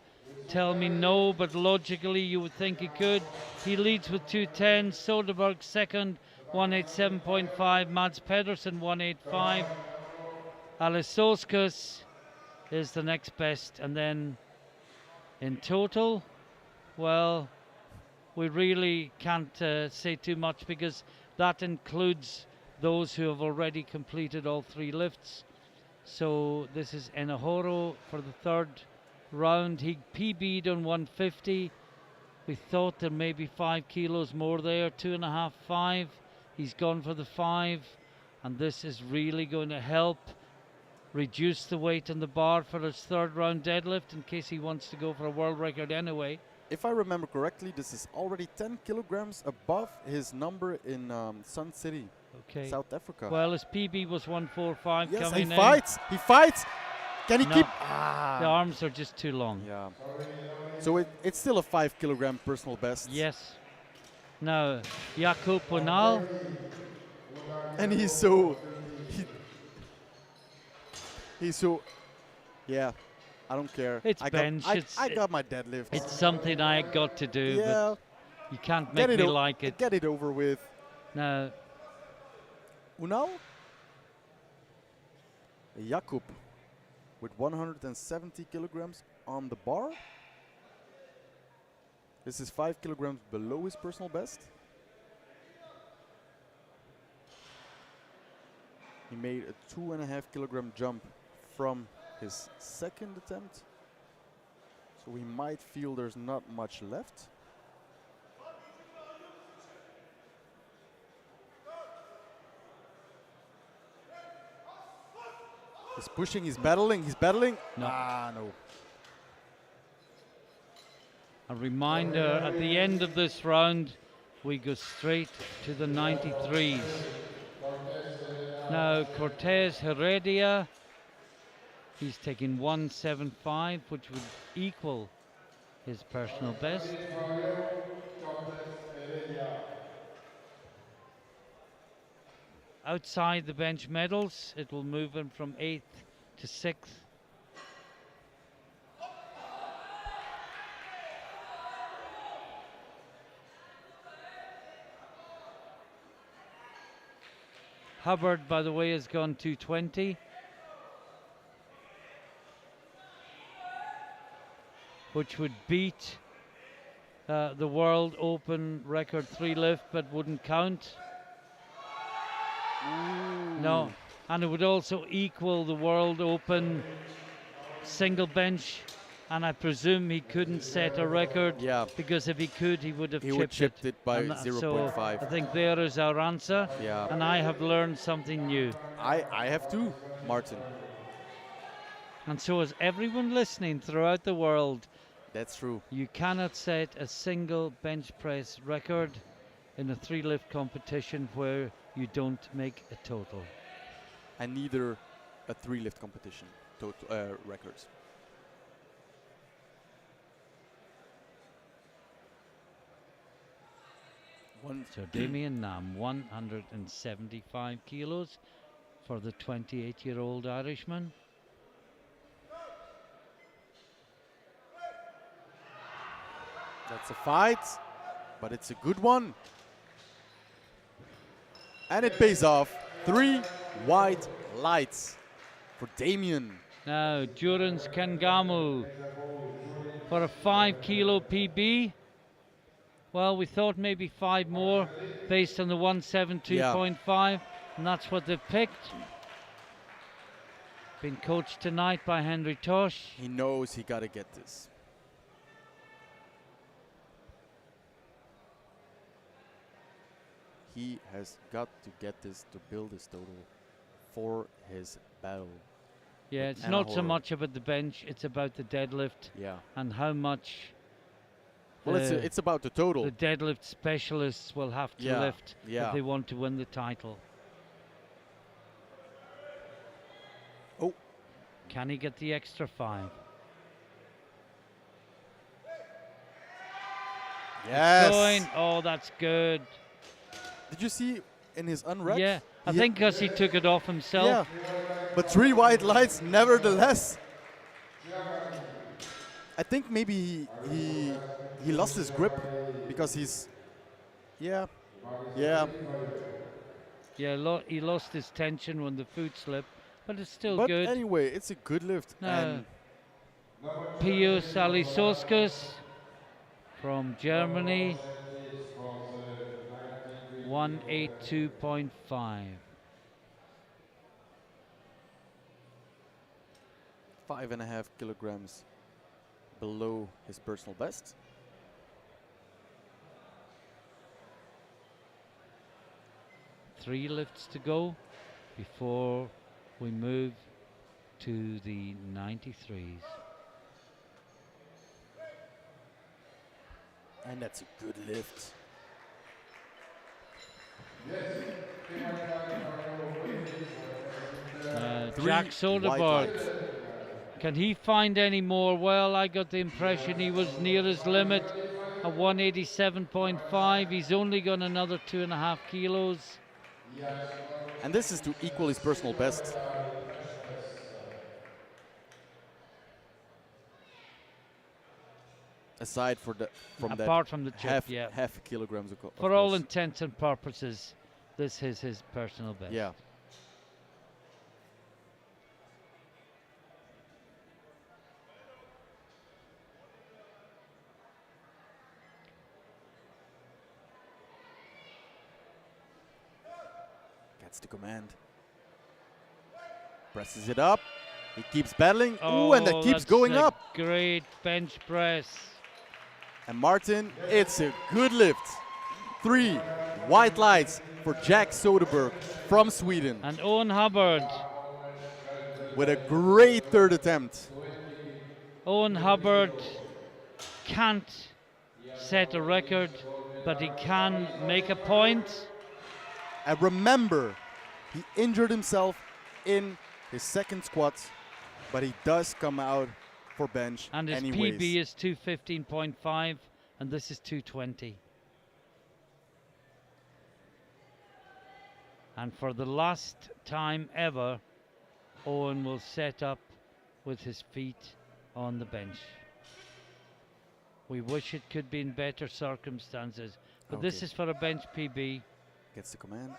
tell me no, but logically you would think he could. He leads with 2:10. Soderberg second, 187.5. Mads Pedersen 185. Alisoskas is the next best, and then in total, well, we really can't say too much because that includes those who have already completed all 3 lifts. So this is Enahoro for the 3rd round. He PB'd on 150. We thought there may be 5 kilos more there, 2.5, 5. He's gone for the 5, and this is really going to help reduce the weight on the bar for his 3rd round deadlift in case he wants to go for a world record anyway. If I remember correctly, this is already 10 kilograms above his number in Sun City, South Africa. Well, his PB was 145 yes, coming in. He fights! He fights! Can he keep? The arms are just too long. Yeah. So it's still a 5 kilogram personal best. Yes. Now, Jakob Ponal. And he's so... He's so... Yeah. I don't care. It's bench. I got my deadlift. It's something I got to do, but you can't make me like it. Get it over with. Now, Unal? Jakub with 170 kilograms on the bar. This is 5 kilograms below his personal best. He made a 2.5 kilogram jump from his 2nd attempt, so we might feel there's not much left. He's pushing, he's battling. No. No. A reminder, at the end of this round, we go straight to the 93s. Now, Cortez Heredia, he's taking 175, which would equal his personal best. Outside the bench medals, it will move him from 8th to 6th. Hubbard, by the way, has gone 220. Which would beat the World Open record 3 lift, but wouldn't count. Ooh. No, and it would also equal the World Open single bench, and I presume he couldn't set a record. Yeah. Because if he could, he would have chipped it by 0.5. So I think there is our answer. Yeah. And I have learned something new. I have too, Martin. And so is everyone listening throughout the world. That's true. You cannot set a single bench press record in a 3 lift competition where you don't make a total. And neither a 3 lift competition records. So Damien Nam, 175 kilos for the 28-year-old Irishman. That's a fight, but it's a good one. And it pays off. 3 white lights for Damien. Now, Durance Kangamu for a 5 kilo PB. Well, we thought maybe 5 more based on the 172.5, and that's what they've picked. Been coached tonight by Henry Tosh. He knows he got to get this. he has got to get this to build his total for his battle. Yeah, it's not so much about the bench, it's about the deadlift. Yeah. And how much. Well, it's about the total. The deadlift specialists will have to lift if they want to win the title. Oh. Can he get the extra 5? Yes. Going. Oh, that's good. Did you see in his unwrap? Yeah, I think because he took it off himself. Yeah, but 3 white lights nevertheless. I think maybe he lost his grip because he's yeah. He lost his tension when the foot slipped, but it's still good. But anyway, it's a good lift. And Pius Alisauskas from Germany, 182.5. 5.5 kilograms below his personal best. Three lifts to go before we move to the 93s. And that's a good lift. Jack Soderberg. Can he find any more? Well, I got the impression he was near his limit at 187.5. He's only got another 2.5 kilos. And this is to equal his personal best. Aside from the chip, half a kilograms of for all intents and purposes, this is his personal best. Yeah. Gets the command. Presses it up. He keeps battling. Oh, and that keeps going up. Great bench press. And Martin, it's a good lift. 3 white lights for Jack Soderberg from Sweden. And Owen Hubbard. With a great third attempt. Owen Hubbard can't set a record, but he can make a point. And remember, he injured himself in his second squat, but he does come out for bench and his anyways. PB is 215.5 and this is 220. And for the last time ever, Owen will set up with his feet on the bench. We wish it could be in better circumstances, but this is for a bench PB. Gets the command.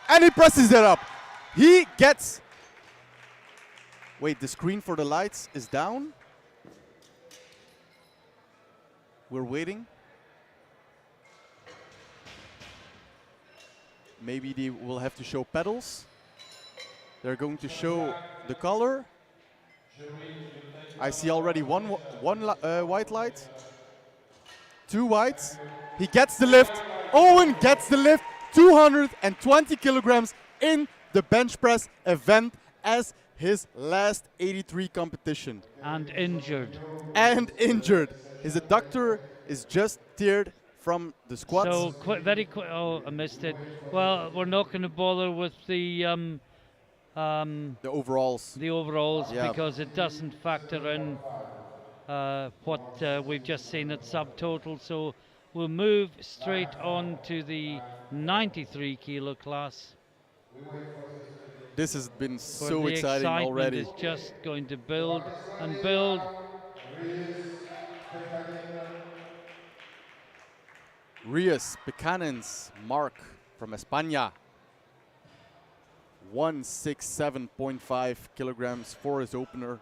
And he presses it up. He gets... Wait, the screen for the lights is down. We're waiting. Maybe they will have to show pedals. They're going to show the color. I see already one white light. 2 whites. He gets the lift. Owen gets the lift. 220 kilograms in the bench press event as his last 83 competition. And injured. And injured. His adductor is just teared from the squats. So very quick. Oh, I missed it. Well, we're not going to bother with the overalls. The overalls, because it doesn't factor in what we've just seen at subtotal. So we'll move straight on to the 93 kilo class. This has been so exciting already. The excitement is just going to build and build. Rias Buchanan's mark from España. 167.5 kilograms for his opener.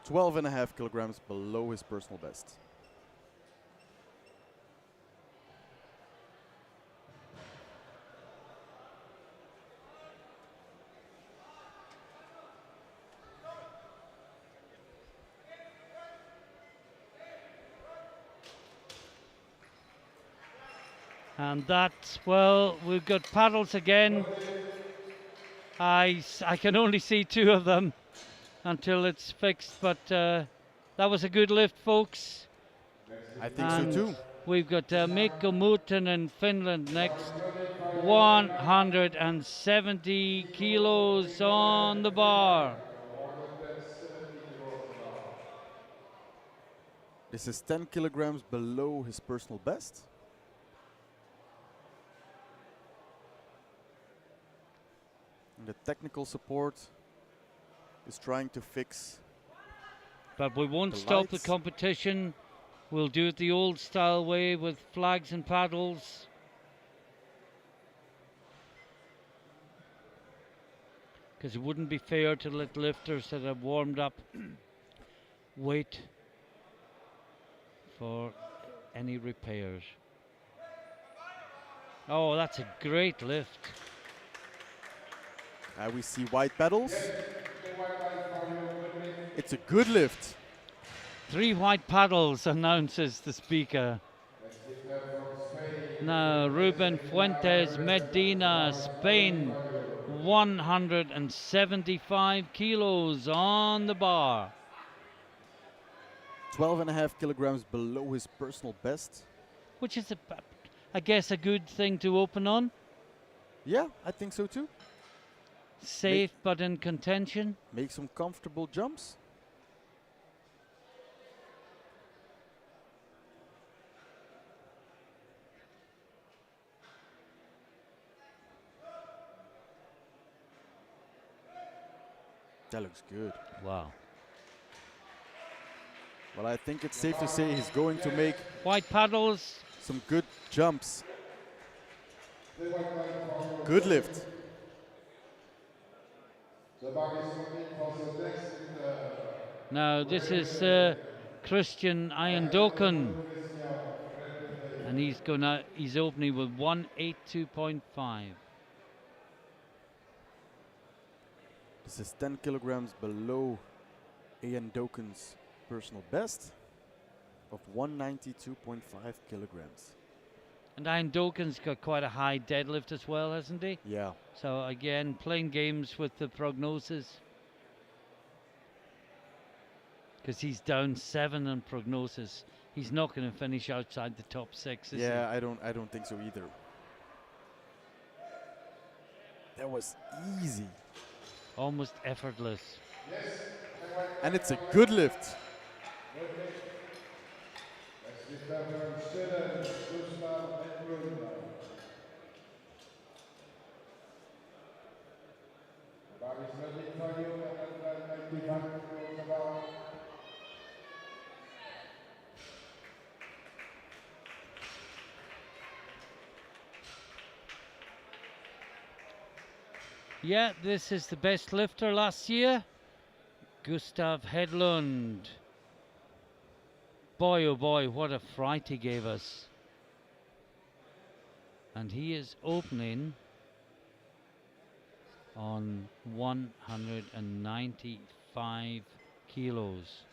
12.5 kilograms below his personal best. And that's, well, we've got paddles again. I can only see 2 of them until it's fixed, but that was a good lift, folks. I think so too. We've got Mikko Muuten in Finland next. 170 kilos on the bar. This is 10 kilograms below his personal best. And the technical support is trying to fix. But we won't stop the competition. We'll do it the old style way with flags and paddles. Because it wouldn't be fair to let lifters that have warmed up wait for any repairs. Oh, that's a great lift. We see white paddles. It's a good lift. 3 white paddles, announces the speaker. Now, Ruben Fuentes Medina, Spain, 175 kilos on the bar. 12.5 kilograms below his personal best. Which is, I guess, a good thing to open on. Yeah, I think so too. Safe but in contention. Make some comfortable jumps. That looks good. Wow. Well, I think it's safe to say he's going to make white paddles. Some good jumps. Good lift. Now this is Christian Iandoken, and he's opening with 182.5. This is 10 kilograms below Iandoken's personal best of 192.5 kilograms. And Iandoken's got quite a high deadlift as well, hasn't he? Yeah. So again, playing games with the prognosis. Because he's down 7 in prognosis. He's not going to finish outside the top 6, is he? Yeah, I don't think so either. That was easy. Almost effortless. And it's a good lift. Yeah, this is the best lifter last year, Gustav Hedlund. Boy, oh boy, what a fright he gave us. And he is opening on 195 kilos.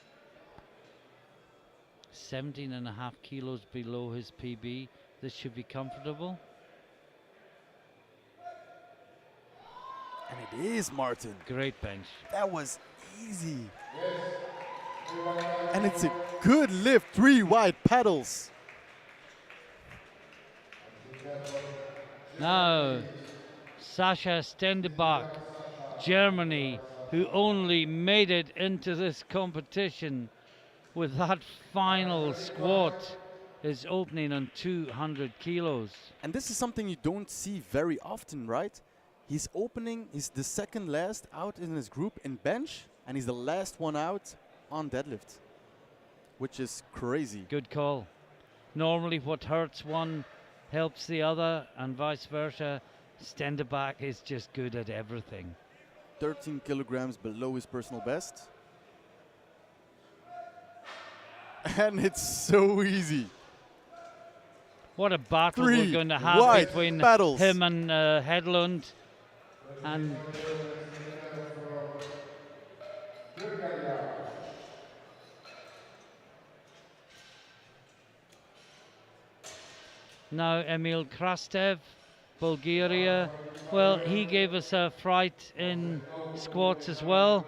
17.5 kilos below his PB. This should be comfortable. And it is, Martin. Great bench. That was easy. And it's a good lift. 3 wide paddles. Now, Sascha Stendebach, Germany, who only made it into this competition with that final squat, is opening on 200 kilos. And this is something you don't see very often, right? He's opening, he's the second last out in his group in bench, and he's the last one out on deadlift, which is crazy. Good call. Normally what hurts one helps the other, and vice versa. Stendebach is just good at everything. 13 kilograms below his personal best. And it's so easy. What a battle 3 we're going to have between paddles. him and Hedlund. And Now Emil Krastev, Bulgaria. Well, he gave us a fright in squats as well.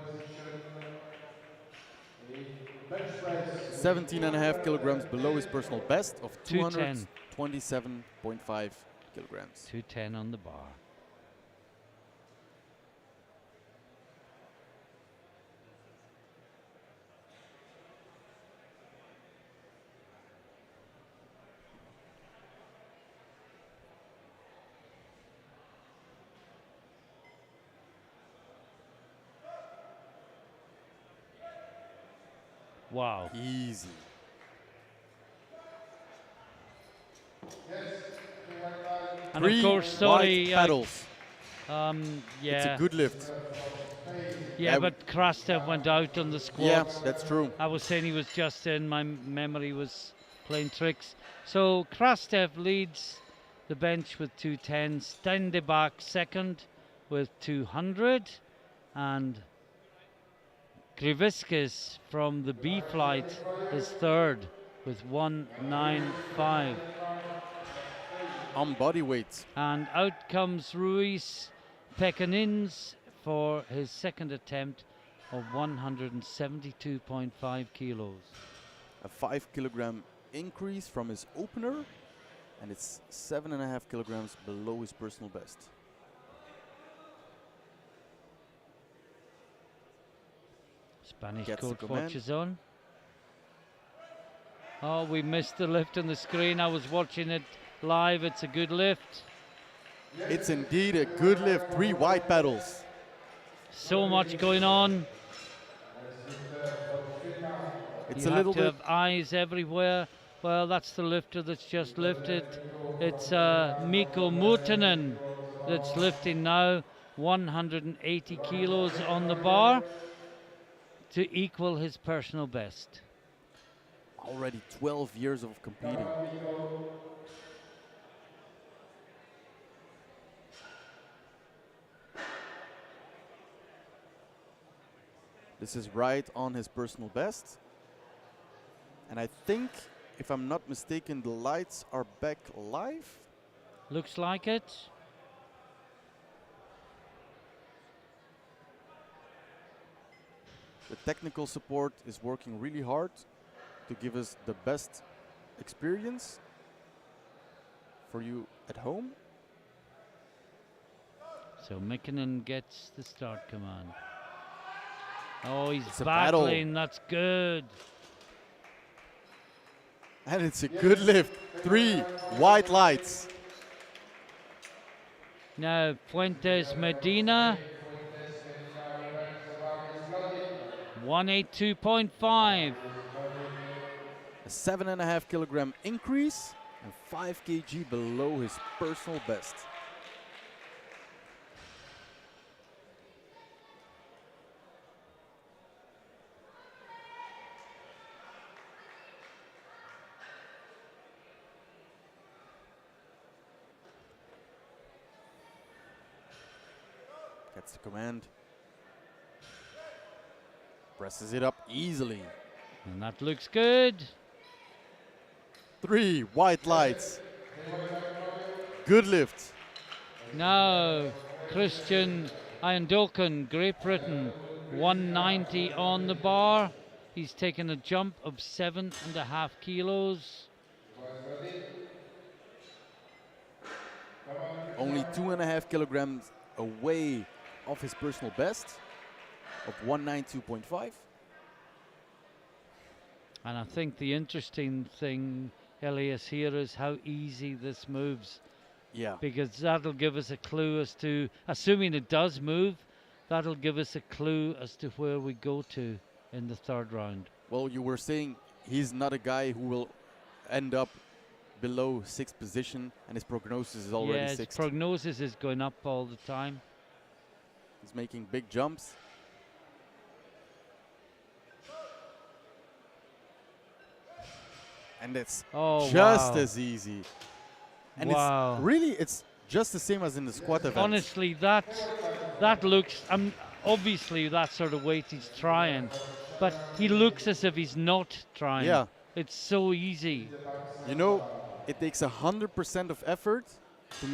17.5 kilograms below his personal best of 210. 227.5 kilograms. 210 on the bar. Wow. Easy. And of course, sorry, paddles. yeah. It's a good lift. Yeah, but Krastev went out on the squats. Yeah, that's true. I was saying he was just in. My memory was playing tricks. So Krastev leads the bench with 210. Stendebach second with 200. And Griviskis from the B flight is third with 195. On body weight. And out comes Ruiz Pekanins for his second attempt of 172.5 kilos. A 5 kilogram increase from his opener, and it's 7.5 kilograms below his personal best. Spanish Gets coach the command. watches on. Oh, we missed the lift on the screen. I was watching it live. It's a good lift. It's indeed a good lift. 3 wide paddles. So much going on. It's You a little have to bit. have eyes everywhere. Well, that's the lifter that's just lifted. It's Mikko Mutinen that's lifting now. 180 kilos on the bar to equal his personal best. Already 12 years of competing. This is right on his personal best. And I think, if I'm not mistaken, the lights are back live. Looks like it. The technical support is working really hard to give us the best experience for you at home. So Mikkonen gets the start command. Oh, he's It's a battling. battle. That's good. And it's a good lift. 3 white lights. Now Fuentes Medina. 182.5. A 7.5 kilogram increase and 5 kg below his personal best. Gets the command. Presses it up easily. And that looks good. 3 white lights. Good lift. Now Christian Eindhoven, Great Britain, 190 on the bar. He's taken a jump of 7.5 kilos. Only 2.5 kilograms away of his personal best of 192.5. And I think the interesting thing, Elias, here is how easy this moves. Yeah. Because that'll give us a clue as to, assuming it does move, that'll give us a clue as to where we go to in the third round. Well, you were saying he's not a guy who will end up below 6th position, and his prognosis is already yeah, 6th. his prognosis is going up all the time. He's making big jumps. And it's just as easy. And it's really, it's just the same as in the squat event. Honestly, that looks, obviously that sort of weight he's trying, but he looks as if he's not trying. Yeah. It's so easy. You know, it takes 100% of effort to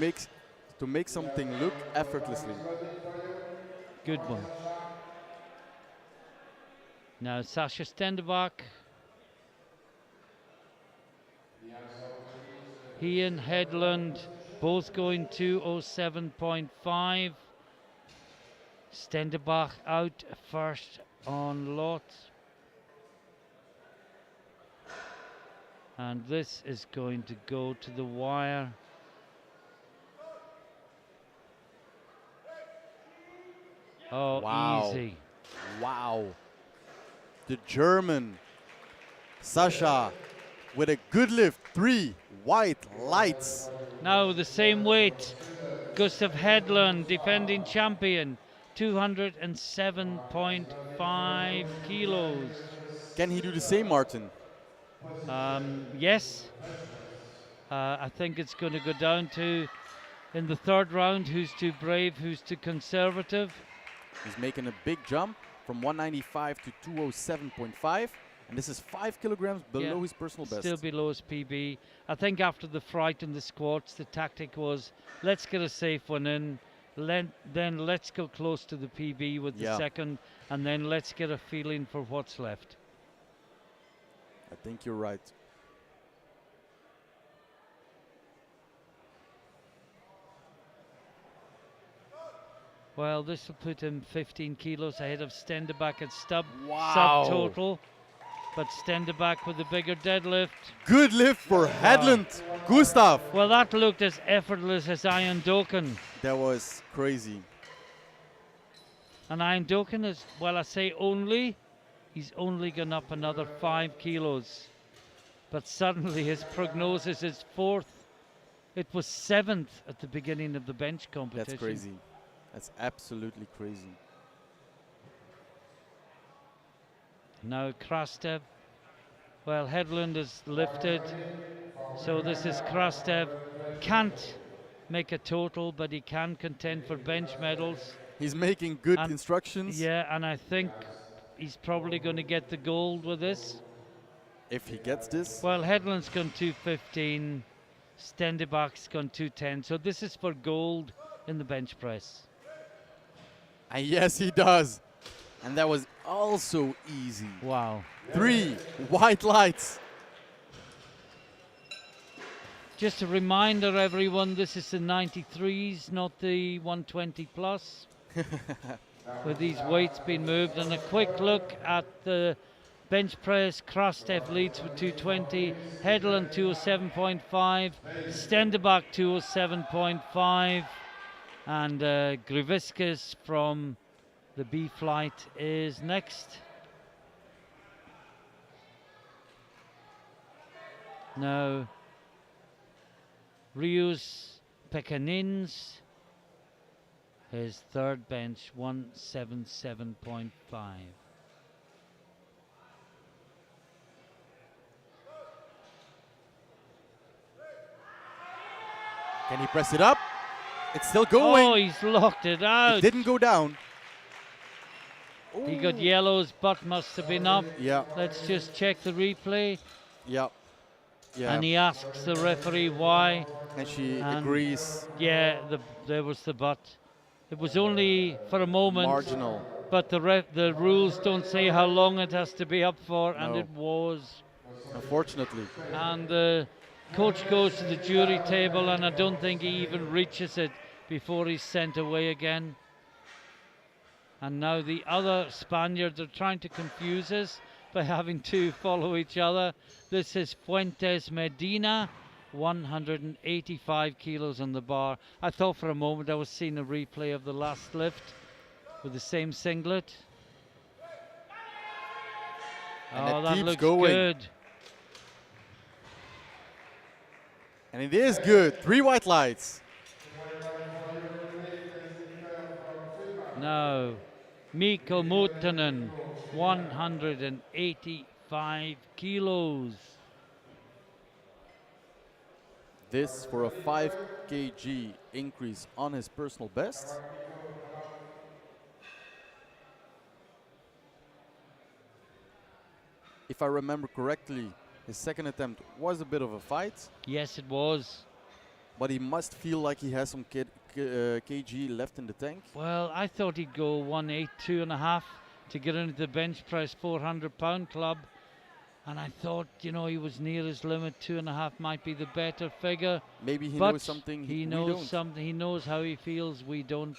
make something look effortlessly. Good one. Now Sasha Stenderbach. He and Headland both going 2:07.5. Stenderbach out first on lot. And this is going to go to the wire. Oh, wow. Easy. Wow. The German, Sasha, with a good lift, 3 white lights. Now the same weight, Gustav Hedlund, defending champion, 207.5 kilos. Can he do the same, Martin? Yes. I think it's going to go down to, in the third round, who's too brave, who's too conservative. He's making a big jump from 195 to 207.5. And this is 5 kilograms below his personal best. Still below his PB. I think after the fright in the squats, the tactic was, let's get a safe one in, then let's go close to the PB with the second, and then let's get a feeling for what's left. I think you're right. Well, this will put him 15 kilos ahead of Stenderbach at sub total. But Stenderbach with the bigger deadlift. Good lift for Hedlund. Gustav. Well, that looked as effortless as Ian Doken. That was crazy. And Ian Doken is, well, I say only, he's only gone up another 5 kilos. But suddenly his prognosis is 4th. It was 7th at the beginning of the bench competition. That's crazy. That's absolutely crazy. Now Krastev. Well, Hedlund is lifted. So this is Krastev. Can't make a total, but he can contend for bench medals. He's making good instructions. Yeah, and I think he's probably going to get the gold with this. If he gets this. Well, Hedlund's gone 2:15. Stenderbach's gone 2:10. So this is for gold in the bench press. And yes, he does. And that was also easy. Wow. 3 white lights. Just a reminder, everyone, this is the 93s, not the 120 plus. With these weights being moved. And a quick look at the bench press. Krastev leads with 220. Hedlund 207.5. Stenderbach 207.5. And Griviscus from the B flight is next. Now, Rius Pekanins, his third bench, 177.5. Can he press it up? It's still going. Oh, he's locked it out. It didn't go down. He got yellows, butt must have been up. Yeah. Let's just check the replay. Yeah. Yeah. And he asks the referee why. And she agrees. Yeah, there was the butt. It was only for a moment. Marginal. But the rules don't say how long it has to be up for, and No. it was. Unfortunately. And the coach goes to the jury table, and I don't think he even reaches it before he's sent away again. And now the other Spaniards are trying to confuse us by having to follow each other. This is Fuentes Medina, 185 kilos on the bar. I thought for a moment I was seeing a replay of the last lift with the same singlet. And that keeps looks going. good. And it is good. 3 white lights. Now, Mikko Muuttonen, 185 kilos. This for a 5 kg increase on his personal best. If I remember correctly, His second attempt was a bit of a fight. Yes, it was. But he must feel like he has some kg left in the tank. Well, I thought he'd go 182.5 to get into the bench press 400-pound club. And I thought, you know, he was near his limit. 2.5 might be the better figure. Maybe he knows something he knows something. He knows how he feels. We don't.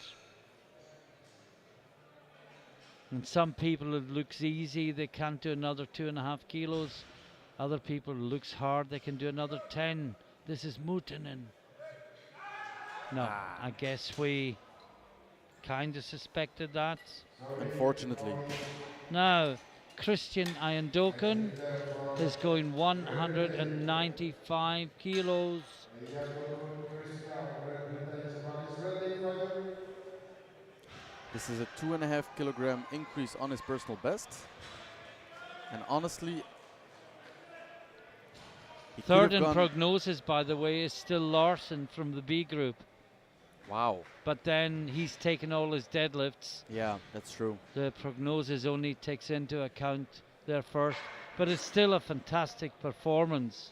And some people, it looks easy. They can't do another 2.5 kilos. Other people, it looks hard. They can do another 10. This is Mutinen. No, I guess we kind of suspected that. Unfortunately. Now, Christian Iandoken is going 195 kilos. This is a 2.5 kilogram increase on his personal best. And honestly, third in prognosis, by the way, is still Larson from the B group. Wow. But then he's taken all his deadlifts. Yeah, that's true. The prognosis only takes into account their first, but it's still a fantastic performance.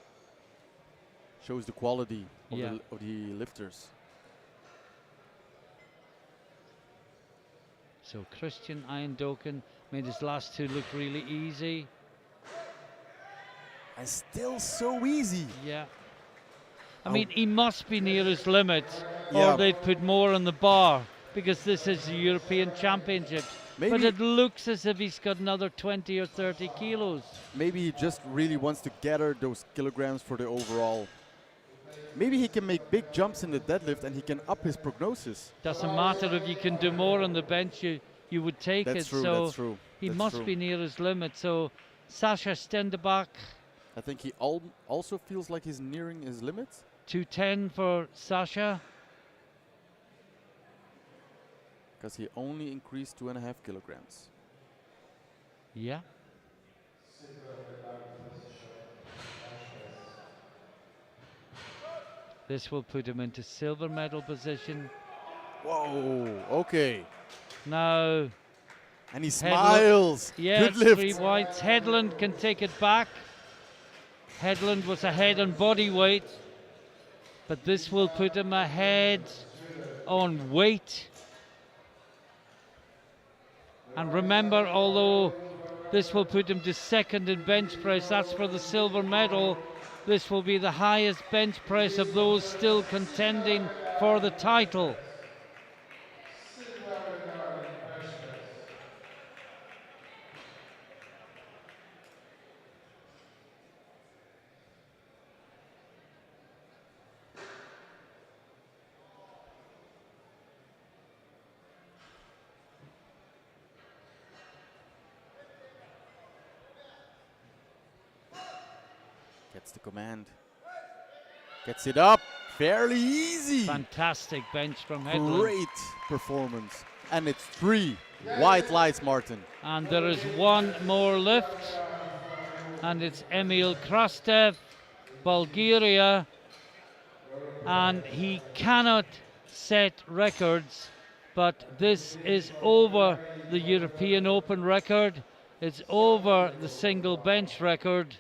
Shows the quality of, of the lifters. So Christian Iandoken made his last two look really easy. And still so easy. Yeah. I mean, he must be near his limit, or they'd put more on the bar, because this is the European Championships. Maybe, but it looks as if he's got another 20 or 30 kilos. Maybe he just really wants to gather those kilograms for the overall. Maybe he can make big jumps in the deadlift and he can up his prognosis. Doesn't matter if you can do more on the bench, you would take it. True, so that's true. He must be near his limit. So Sasha Stenderbach. I think he also feels like he's nearing his limits. 210 for Sasha. Because he only increased 2.5 kilograms. Yeah. This will put him into silver medal position. Whoa, okay. Now. And he smiles. Yeah, good lift. 3 whites. Headland can take it back. Headland was ahead on body weight. But this will put him ahead on weight. And remember, although this will put him to second in bench press, that's for the silver medal. This will be the highest bench press of those still contending for the title. Gets the command. Gets it up. Fairly easy. Fantastic bench from Headland. Great performance. And it's 3 white lights, Martin. And there is one more lift. And it's Emil Krastev, Bulgaria. And he cannot set records, but this is over the European Open record. It's over the single bench record.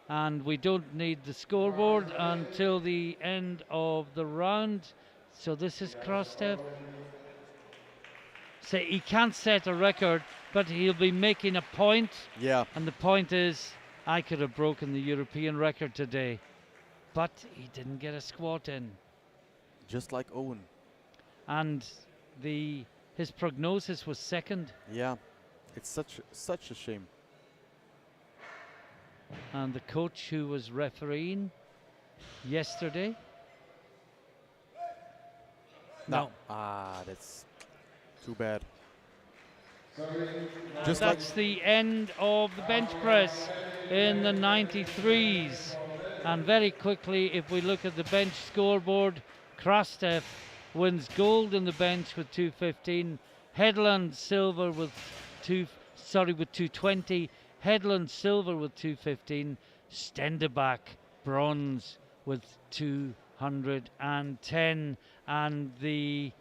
And we don't need the scoreboard until the end of the round. So this is Krastev. So he can't set a record, but he'll be making a point. Yeah. And the point is, I could have broken the European record today, but he didn't get a squat in. Just like Owen. And his prognosis was second. Yeah, it's such a shame. And the coach who was refereeing yesterday. No. Ah, that's too bad. Just that's the end of the bench press in the 93s. And very quickly, if we look at the bench scoreboard, Krastev wins gold in the bench with 215. Headland silver with 220. Headland silver with 215. Stenderbach bronze with 210. And the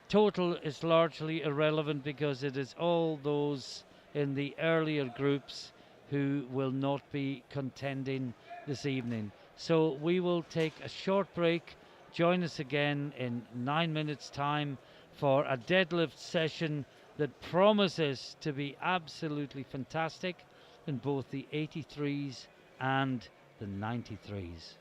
total is largely irrelevant because it is all those in the earlier groups who will not be contending this evening. So we will take a short break. Join us again in 9 minutes time for a deadlift session that promises to be absolutely fantastic in both the 83s and the 93s.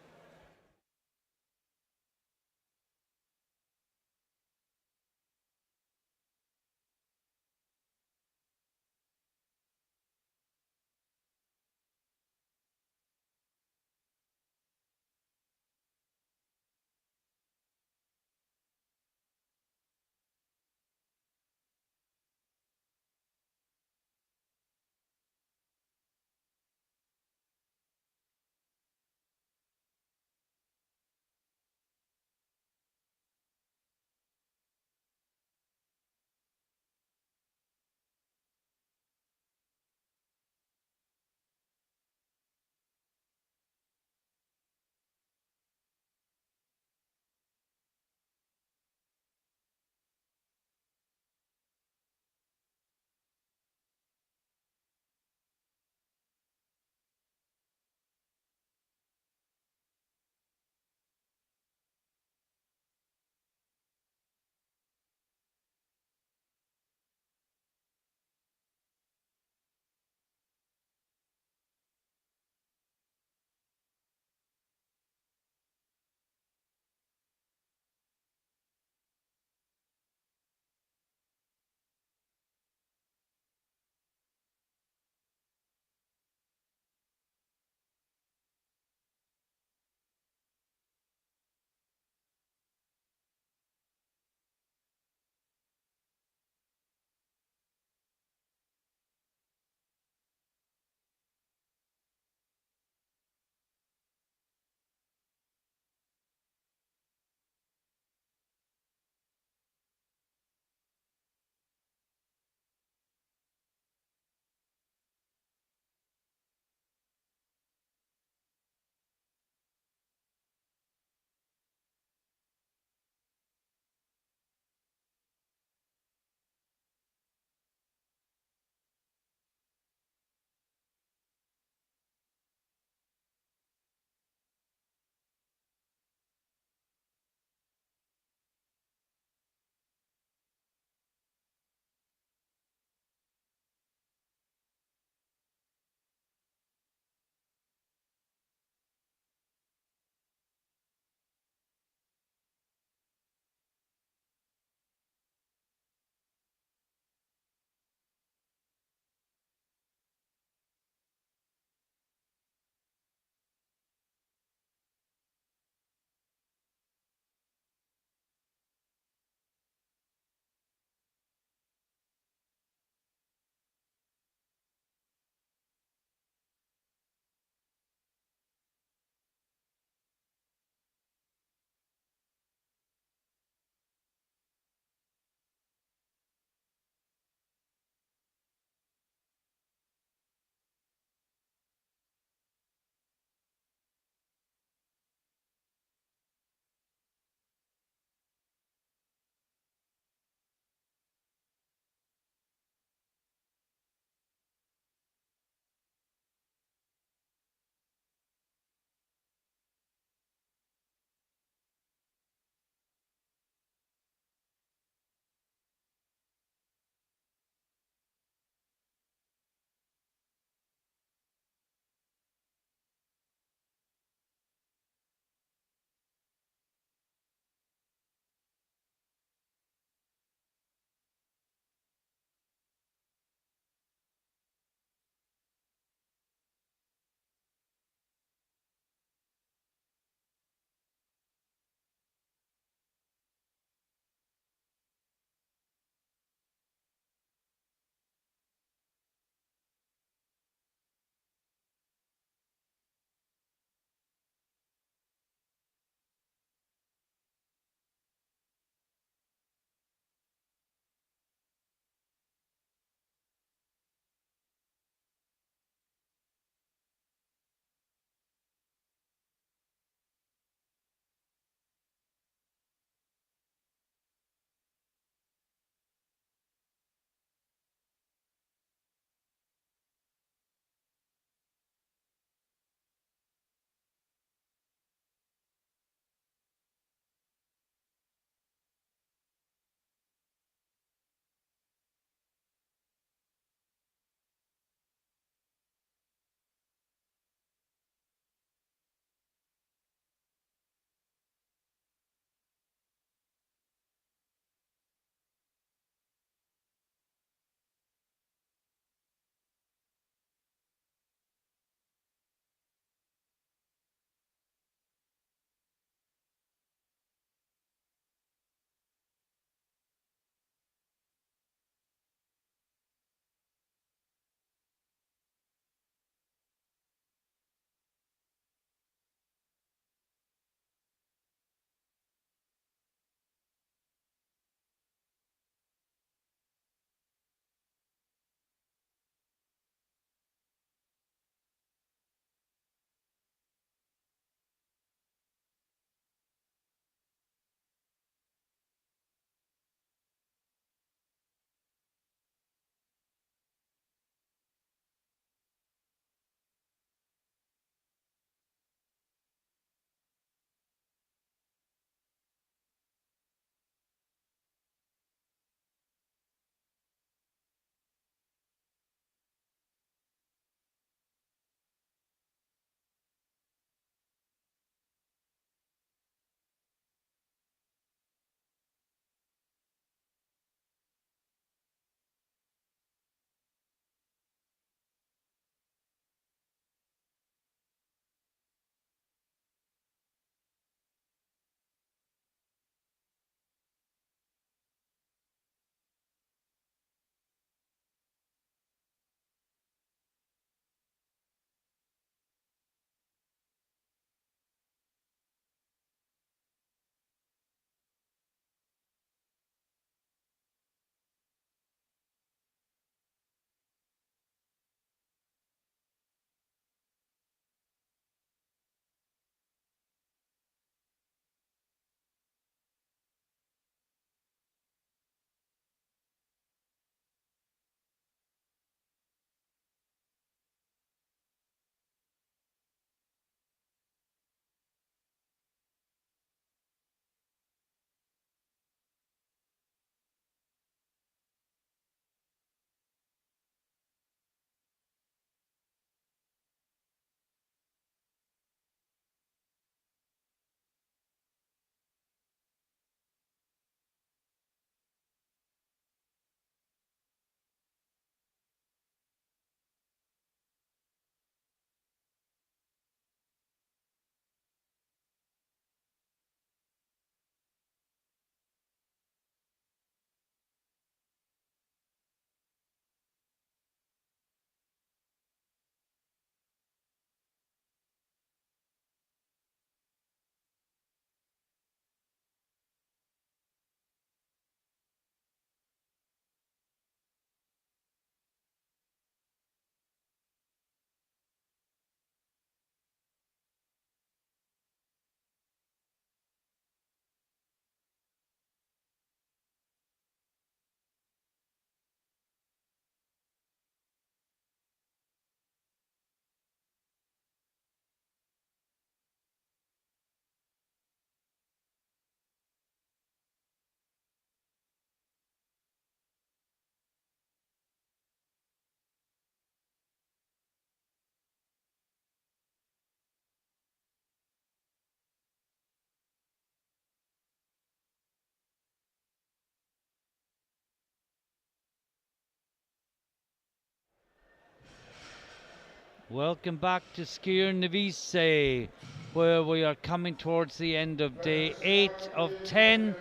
Welcome back to Skier Nevise, where we are coming towards the end of day 8 of 10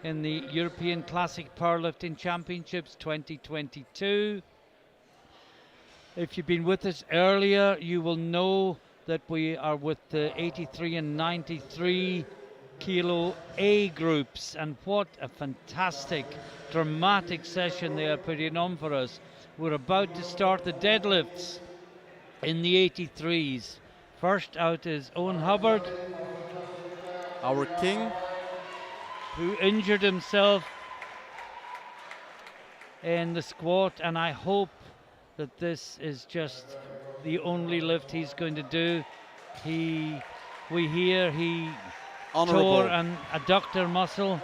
in the European Classic Powerlifting Championships 2022. If you've been with us earlier, you will know that we are with the 83 and 93 kilo A groups, and what a fantastic, dramatic session they are putting on for us. We're about to start the deadlifts in the 83s. First out is Owen Hubbard, our king, who injured himself in the squat, and I hope that this is just the only lift he's going to do. We hear he tore an adductor muscle.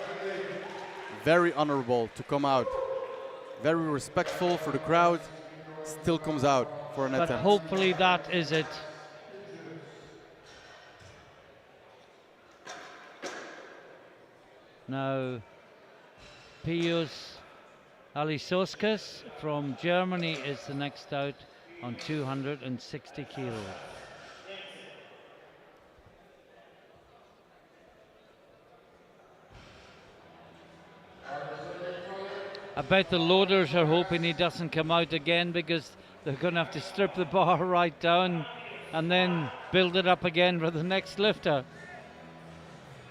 Very honorable to come out. Very respectful for the crowd. Still comes out for an attempt. But hopefully that is it. Now, Pius Alisoskas from Germany is the next out on 260 kilos. I bet the loaders are hoping he doesn't come out again, because they're going to have to strip the bar right down and then build it up again for the next lifter.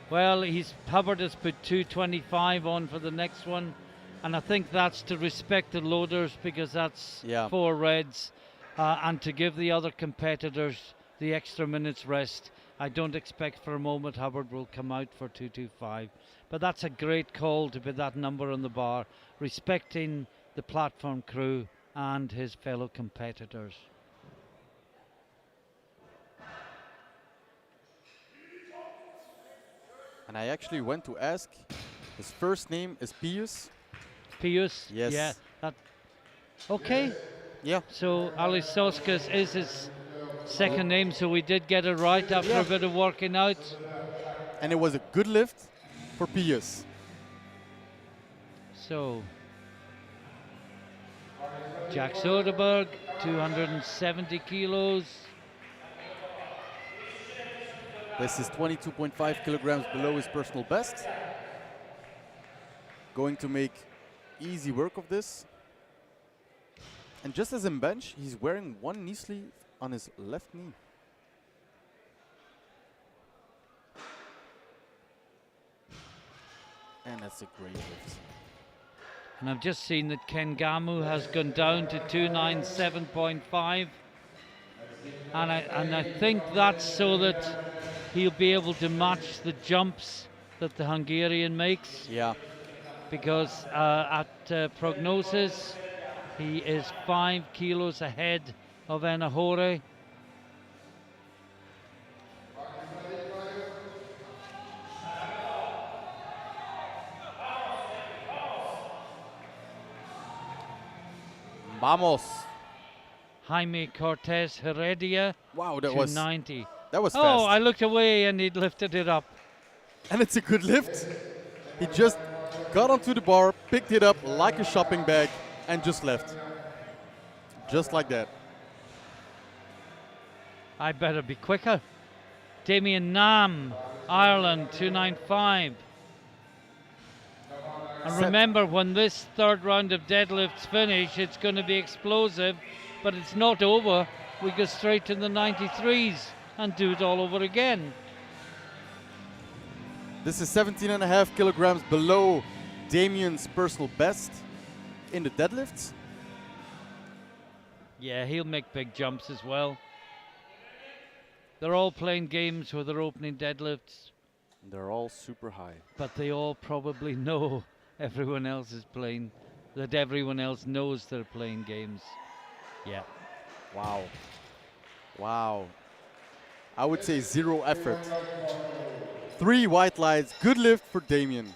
Well, Hubbard has put 225 on for the next one, and I think that's to respect the loaders, because that's 4 reds, and to give the other competitors the extra minutes rest. I don't expect for a moment Hubbard will come out for 225, but that's a great call to put that number on the bar, respecting the platform crew and his fellow competitors. And I actually went to ask, his first name is Pius. Pius? Yes. Yeah. Okay. Yeah. So Alisoskas is his second name, so we did get it right after a bit of working out. And it was a good lift for Pius. So, Jack Soderberg, 270 kilos. This is 22.5 kilograms below his personal best. Going to make easy work of this. And just as in bench, he's wearing one knee sleeve on his left knee. And that's a great lift. And I've just seen that Ken Gamu has gone down to 297.5. And I think that's so that he'll be able to match the jumps that the Hungarian makes. Yeah. Because at prognosis, he is 5 kilos ahead of Enahore. Vamos. Jaime Cortez Heredia. Wow, that 290. That was fast. Oh, I looked away and he'd lifted it up. And it's a good lift. He just got onto the bar, picked it up like a shopping bag, and just left. Just like that. I better be quicker. Damien Nam, Ireland, 295. And remember, when this third round of deadlifts finish, it's going to be explosive, but it's not over. We go straight to the 93s and do it all over again. This is 17.5 kilograms below Damien's personal best in the deadlifts. Yeah, he'll make big jumps as well. They're all playing games with their opening deadlifts. They're all super high. But they all probably know everyone else is playing, that everyone else knows they're playing games. Yeah. Wow. Wow. I would say zero effort. 3 white lights. Good lift for Damien.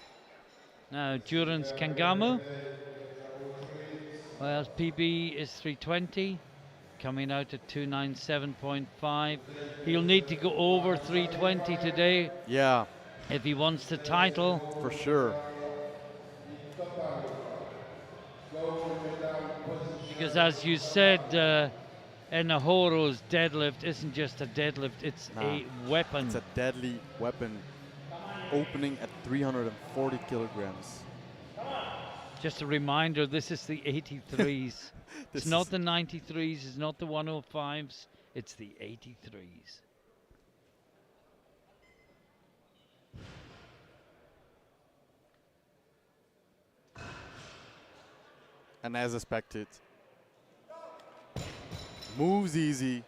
Now, Durance Kangamu. Well, PB is 320, coming out at 297.5. He'll need to go over 320 today. Yeah. If he wants the title. For sure. Because as you said, Enahoro's deadlift isn't just a deadlift, it's a weapon. It's a deadly weapon, opening at 340 kilograms. Just a reminder, this is the 83s. It's not the 93s, it's not the 105s, it's the 83s. And as expected, moves easy.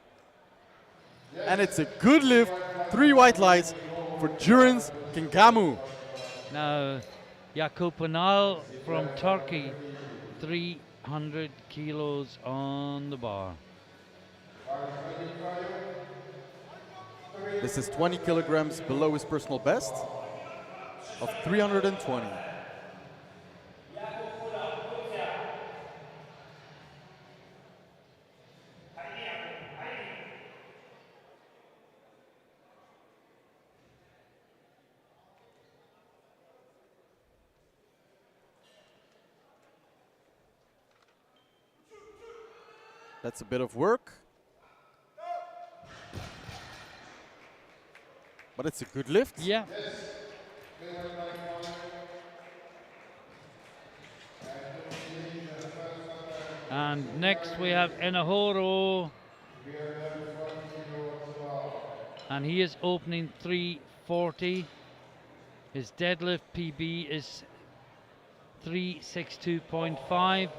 And it's a good lift, 3 white lights for Jurins Kingamu. Now, Yakupunal from Turkey, 300 kilos on the bar. This is 20 kilograms below his personal best of 320. That's a bit of work. But it's a good lift. Yeah. And next we have Enahoro. And he is opening 340. His deadlift PB is 362.5,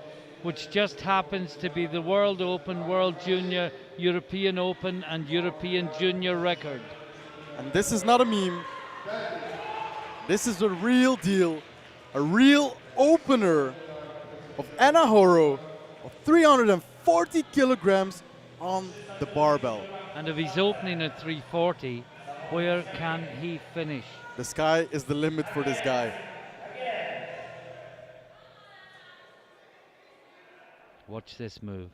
which just happens to be the World Open, World Junior, European Open and European Junior record. And this is not a meme. This is the real deal. A real opener of Enahoro of 340 kilograms on the barbell. And if he's opening at 340, where can he finish? The sky is the limit for this guy. Watch this move.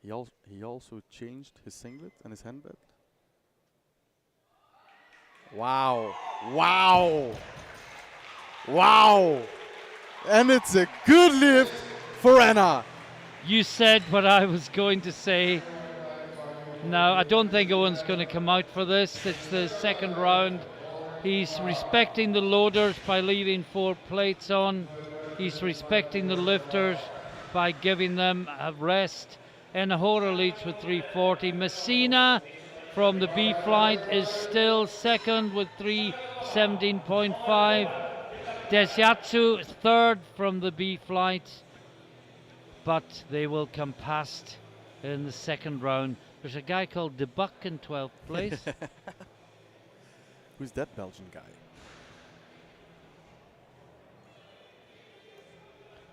He also changed his singlet and his handbag. Wow. Wow. Wow. And it's a good lift for Anna. You said what I was going to say. No, I don't think Owen's going to come out for this. It's the second round. He's respecting the loaders by leaving 4 plates on. He's respecting the lifters by giving them a rest. Enahoro leads with 340. Messina from the B flight is still second with 317.5. Desyatsu third from the B flight, but they will come past in the second round. There's a guy called De Buck in 12th place. Who's that Belgian guy?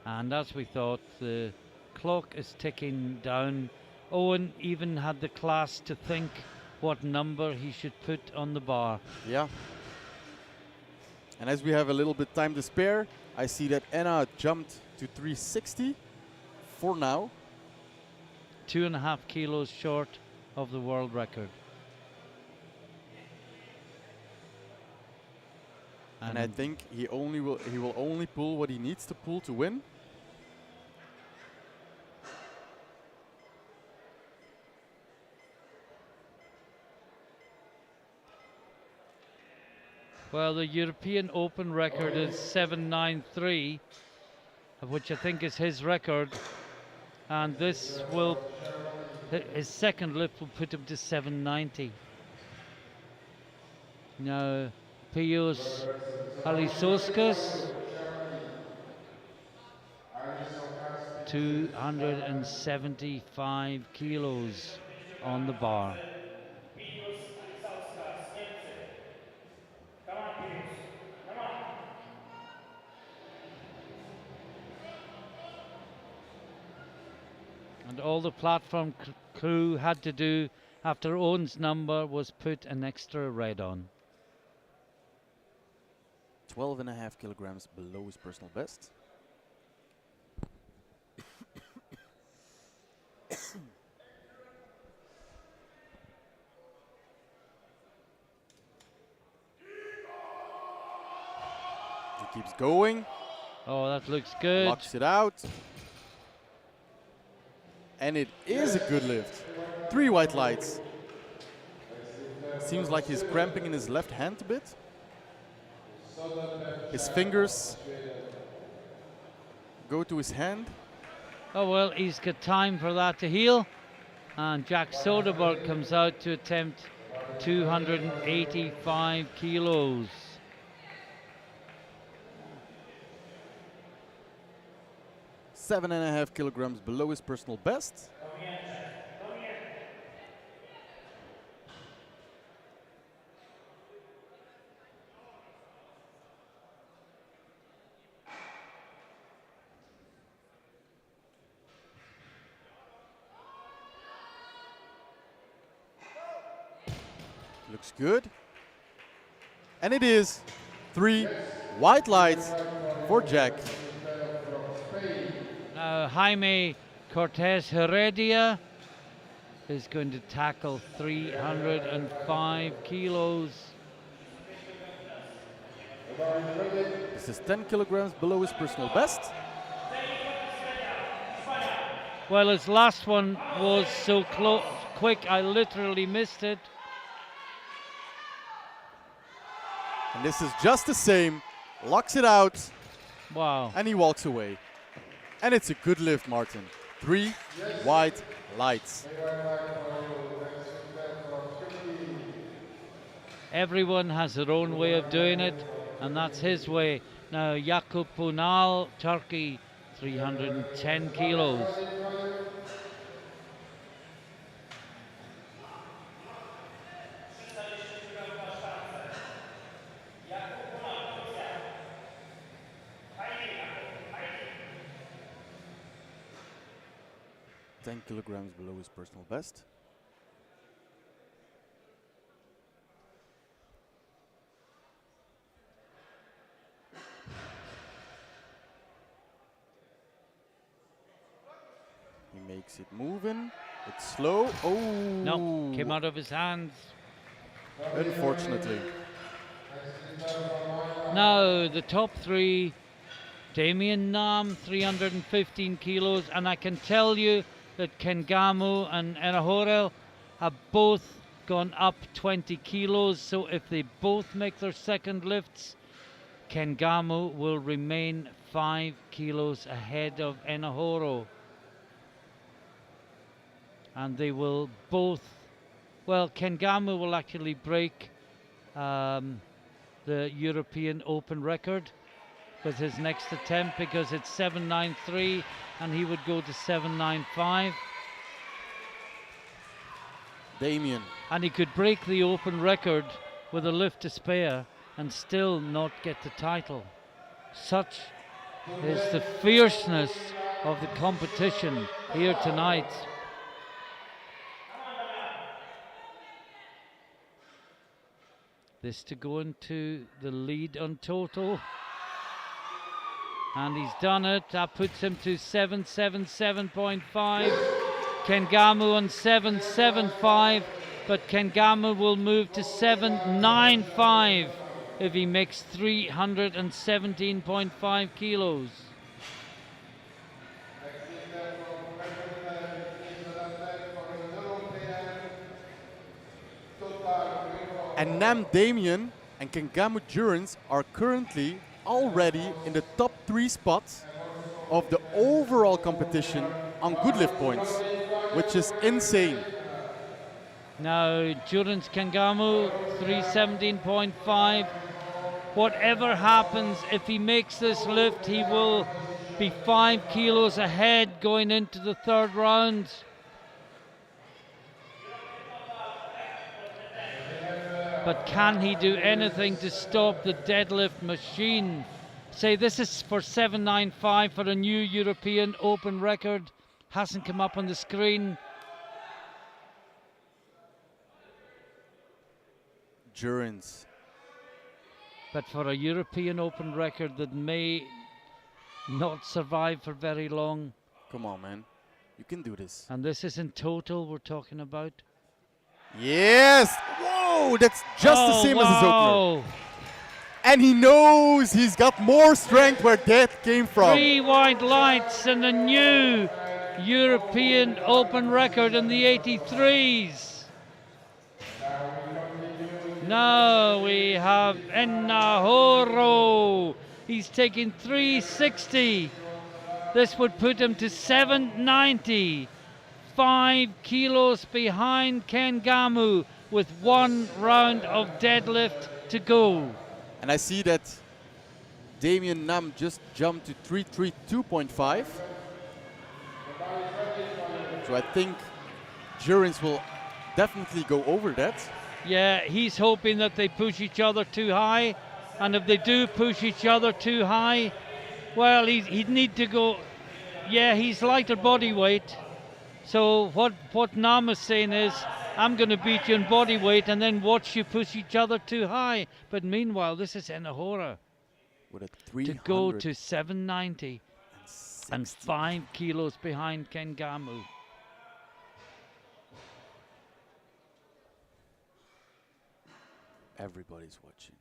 And as we thought, the clock is ticking down. Owen even had the class to think what number he should put on the bar. Yeah. And as we have a little bit time to spare, I see that Anna jumped to 360 for now. 2.5 kilos short of the world record. And I think he will only pull what he needs to pull to win. Well, the European Open record is 793, which I think is his record. And this will, his second lift will put him to 790. Now, Pius Halisauskas, 275 kilos on the bar. And all the platform crew had to do after Owen's number was put an extra red on. 12.5 kilograms below his personal best. He keeps going. Oh, that looks good. Locks it out. And it is a good lift. 3 white lights. Seems like he's cramping in his left hand a bit. His fingers go to his hand. Oh well, he's got time for that to heal. And Jack Soderberg comes out to attempt 285 kilos. Seven and a half kilograms below his personal best. Looks good. And it is 3 white lights for Jack. Now Jaime Cortez Heredia is going to tackle 305 kilos. This is 10 kilograms below his personal best. Well, his last one was so quick, I literally missed it. And this is just the same. Locks it out. Wow. And he walks away. And it's a good lift, Martin. 3 white lights. Everyone has their own way of doing it, and that's his way. Now, Jakub Punal, Turkey, 310 kilos. Kilograms below his personal best. He makes it moving. It's slow. Oh! No, came out of his hands. Unfortunately. Now, the top 3, Damien Nam, 315 kilos, and I can tell you that Kengamu and Enahorel have both gone up 20 kilos, so if they both make their second lifts, Kengamu will remain 5 kilos ahead of Enahoro. And they will both, well, Kengamu will actually break the European Open record with his next attempt, because it's 793 and he would go to 795. Damien. And he could break the open record with a lift to spare and still not get the title. Such is the fierceness of the competition here tonight. This to go into the lead on total. And he's done it. That puts him to 777.5. Kengamu on 775, but Kengamu will move to 795 if he makes 317.5 kilos. And Nam Damien and Kengamu Durance are currently already in the top 3 spots of the overall competition on good lift points, which is insane. Now, Durance Kengamu, 317.5. Whatever happens, if he makes this lift, he will be 5 kilos ahead going into the third round. But can he do anything to stop the deadlift machine? Say this is for 795 for a new European Open record. Hasn't come up on the screen. Durance. But for a European Open record that may not survive for very long. Come on, man. You can do this. And this is in total we're talking about. Yes! Whoa! That's just the same as his opener. Wow. And he knows he's got more strength where that came from. 3 white lights and a new European Open record in the 83s. Now we have Enahoro. He's taking 360. This would put him to 790. 5 kilos behind Ken Gamu with 1 round of deadlift to go. And I see that Damien Nam just jumped to 332.5. So I think Jurins will definitely go over that. Yeah, he's hoping that they push each other too high. And if they do push each other too high, well, he'd need to go. Yeah, he's lighter body weight. So what Nam is saying is, I'm going to beat you in body weight and then watch you push each other too high. But meanwhile, this is Enahora with a to go to 790 and 5 kilos behind Ken Gamu. Everybody's watching.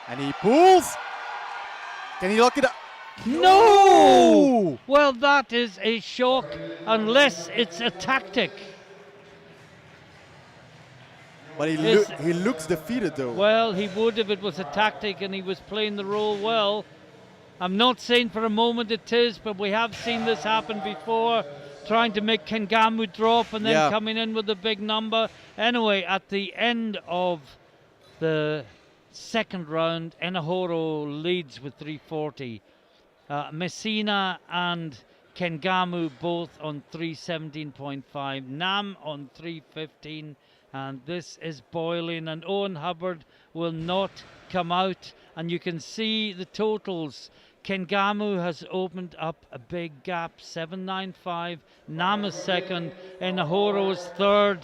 And he pulls. Can he lock it up? No! Well, that is a shock, unless it's a tactic. But he looks defeated, though. Well, he would if it was a tactic and he was playing the role well. I'm not saying for a moment it is, but we have seen this happen before, trying to make Kengamu drop and then coming in with a big number. Anyway, at the end of the second round, Enahoro leads with 340. Messina and Kengamu both on 317.5. Nam on 315. And this is boiling, and Owen Hubbard will not come out. And you can see the totals. Kengamu has opened up a big gap, 795. Nam is second, Enahoro is third.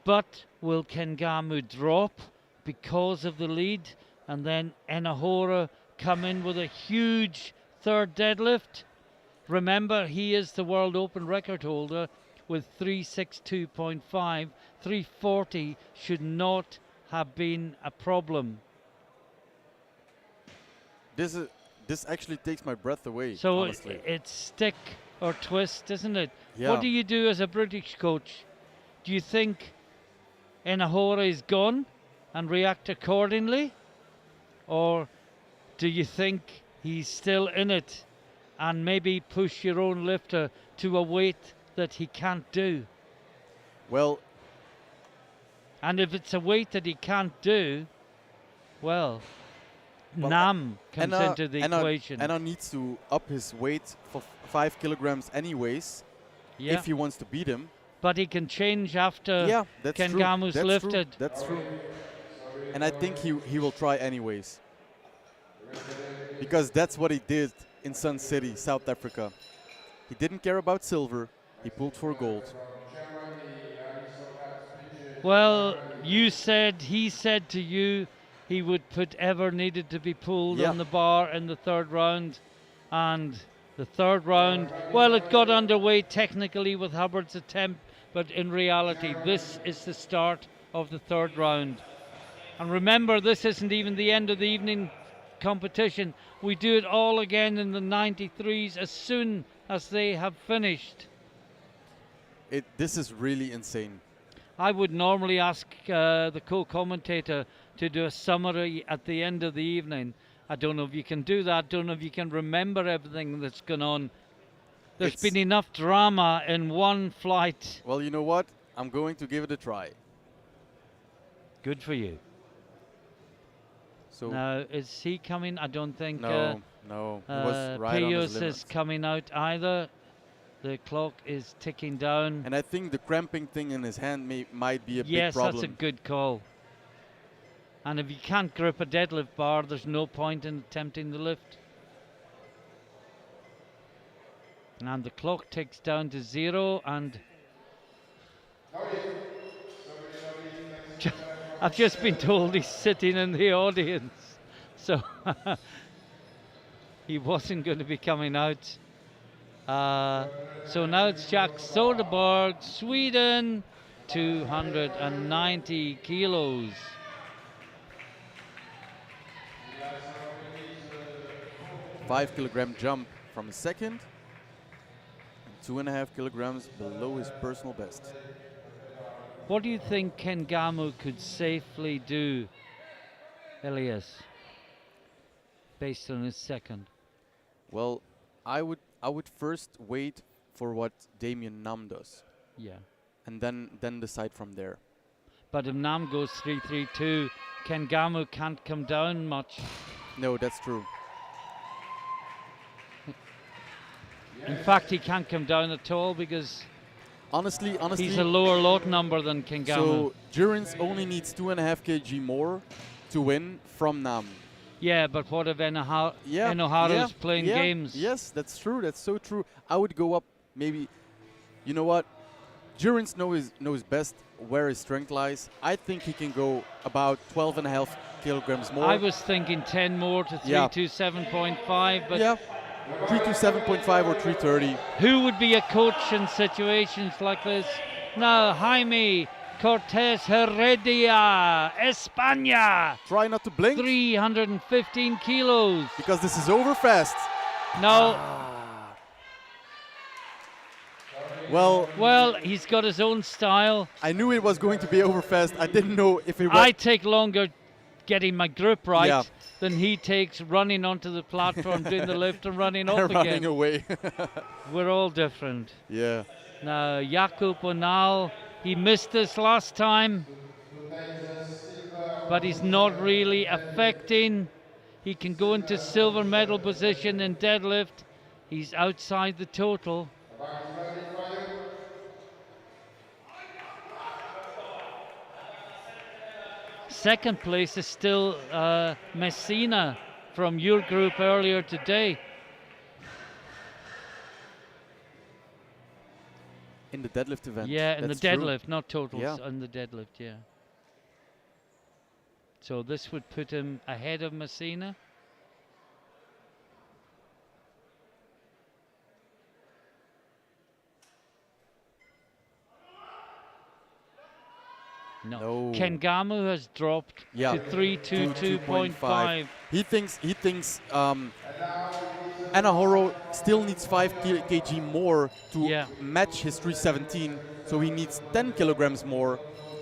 But will Kengamu drop because of the lead? And then Enahoro come in with a huge third deadlift. Remember, he is the World Open record holder with 362.5. 340 should not have been a problem. This actually takes my breath away. So honestly. It's stick or twist, isn't it? Yeah. What do you do as a British coach? Do you think Enahora is gone and react accordingly? Or do you think he's still in it and maybe push your own lifter to a weight that he can't do? Well, and if it's a weight that he can't do, well Nam comes into the equation. Enna needs to up his weight for 5 kilograms anyways, if he wants to beat him. But he can change after Kengamu's lifted. That's true. And I think he will try anyways. Because that's what he did in Sun City, South Africa. He didn't care about silver. He pulled for gold. Well, he said to you he would put ever needed to be pulled on the bar in the third round. And the third round, well, it got underway technically with Hubbard's attempt, but in reality, this is the start of the third round. And remember, this isn't even the end of the evening competition. We do it all again in the 93s as soon as they have finished. This is really insane. I would normally ask the co-commentator to do a summary at the end of the evening. I don't know if you can do that. Don't know if you can remember everything that's gone on. There's been enough drama in one flight. Well, you know what? I'm going to give it a try. Good for you. So now, is he coming? I don't think. No. He was right on his limits. is coming out either. The clock is ticking down. And I think the cramping thing in his hand might be a big problem. Yes, that's a good call. And if you can't grip a deadlift bar, there's no point in attempting the lift. And the clock ticks down to 0, and I've just been told he's sitting in the audience. So he wasn't going to be coming out. So now it's Jack Soderberg, Sweden, 290 kilos. $5 kilogram jump from second. 2.5 kilograms below his personal best. What do you think Kengamu could safely do, Elias, based on his second? Well, I would first wait for what Damien Nam does. Yeah. And then decide from there. But if Nam goes 3-3-2, Kengamu can't come down much. No, that's true. In fact, he can't come down at all because honestly, he's a lower lot number than Kengamu. So Durance only needs 2.5 kg more to win from Nam. Yeah, but what if Enohara's playing games? Yes, that's true. That's so true. I would go up maybe. You know what? Durance knows best where his strength lies. I think he can go about 12.5 kilograms more. I was thinking 10 more to 327.5, but yeah, 327.5 or 330. Who would be a coach in situations like this? Now, Jaime Cortez Heredia, España. Try not to blink. 315 kilos. Because this is over fast. No. Well, he's got his own style. I knew it was going to be over fast. I didn't know if it was. I take longer getting my grip right than he takes running onto the platform, doing the lift and running up again. Running away. We're all different. Yeah. Now, Jakub Onal, he missed this last time, but he's not really affecting. He can go into silver medal position in deadlift. He's outside the total. Second place is still Messina from your group earlier today. In the deadlift event. Yeah, in the deadlift, true. not totals, on the deadlift, yeah. So this would put him ahead of Messina. No. Kengamu has dropped to 322.5. He thinks Anahoro still needs 5 kg more to match his 317, so he needs 10 kilograms more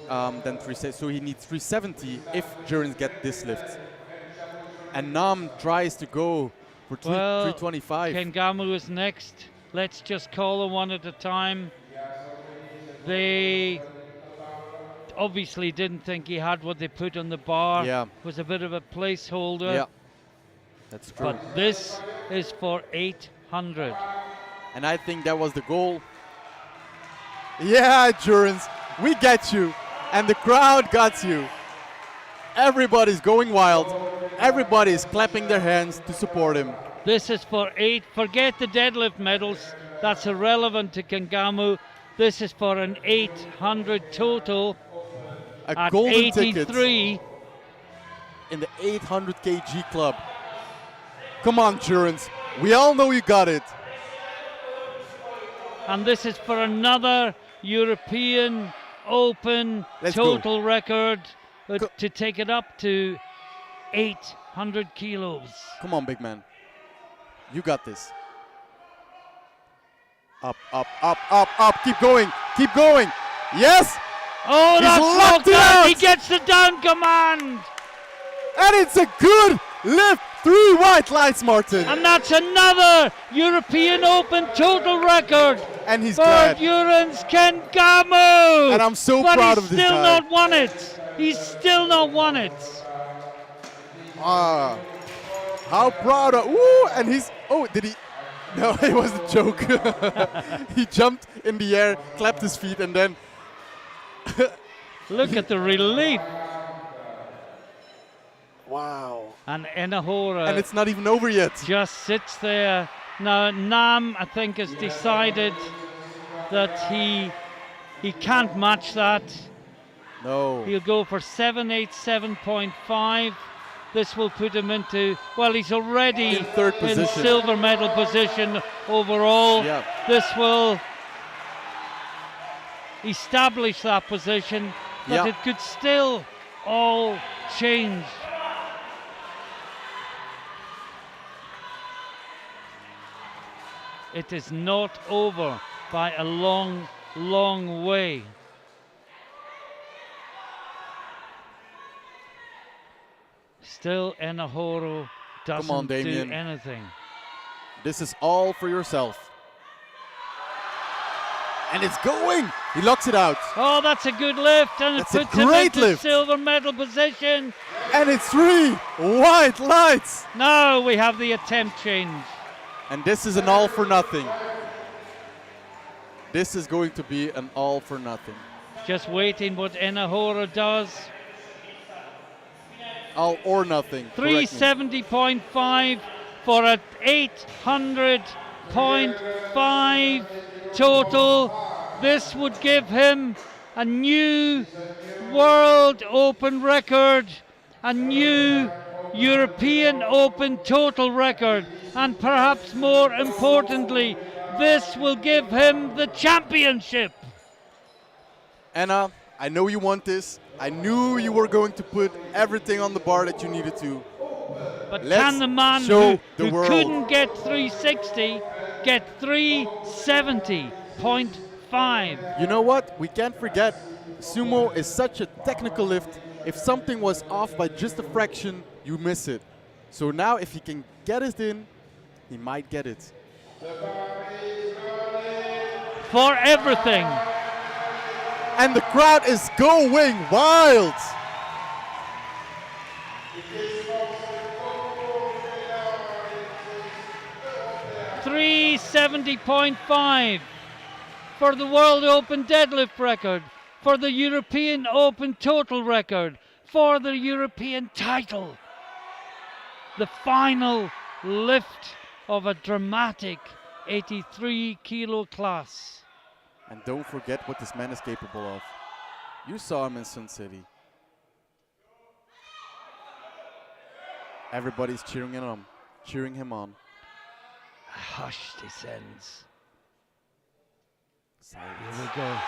than 370. So he needs 370 if Durance get this lift. And Nam tries to go for 325. Kengamu is next. Let's just call them one at a time. They obviously didn't think he had what they put on the bar. Yeah. Was a bit of a placeholder. Yeah, that's true. But this is for 800. And I think that was the goal. Yeah, Durance, we get you. And the crowd got you. Everybody's going wild. Everybody's clapping their hands to support him. This is for 8. Forget the deadlift medals. That's irrelevant to Kengamu. This is for an 800 total. A golden 83 ticket in the 800 kg club. Come on, Durance. We all know you got it. And this is for another European Open total record to take it up to 800 kilos. Come on, big man. You got this. Up, up, up, up, up. Keep going. Keep going. Yes. Oh, he's that's locked it out. out. He gets the down command. And it's a good lift. 3 white lights, Martin. And that's another European Open total record. And he's for glad. Durance Kengamu. And I'm so proud of this guy. But he's still not won it. He's still not won it. How proud of. Ooh, and he's. Oh, did he? No, it was a joke. He jumped in the air, clapped his feet, and then. Look at the relief. Wow. And Enahora. And it's not even over yet. Just sits there. Now, Nam, I think, has decided that he can't match that. No. He'll go for 787.5. This will put him into, well, he's already in third position. In silver medal position overall. Yeah. This will establish that position, but it could still all change. It is not over by a long, long way. Still, Enahoro doesn't do anything. This is all for yourself. And it's going! He locks it out. Oh, that's a good lift, and it puts him into silver medal position. And it's 3 white lights. Now we have the attempt change. And this is an all for nothing. This is going to be an all for nothing. Just waiting what Enahoro does. All or nothing. 370.5 for an 800.5 total. This would give him a new World Open record, a new European Open total record, and perhaps more importantly, this will give him the championship. Anna, I know you want this. I knew you were going to put everything on the bar that you needed to. But can the man who couldn't get 360 get 370.5? You know what? We can't forget, sumo is such a technical lift. If something was off by just a fraction, you miss it. So now if he can get it in, he might get it. For everything. And the crowd is going wild. $370.5 for the World Open deadlift record, for the European Open total record, for the European title. The final lift of a dramatic 83 kilo class. And don't forget what this man is capable of. You saw him in Sun City. Everybody's cheering him on. A hush descends. Silence. Here we go.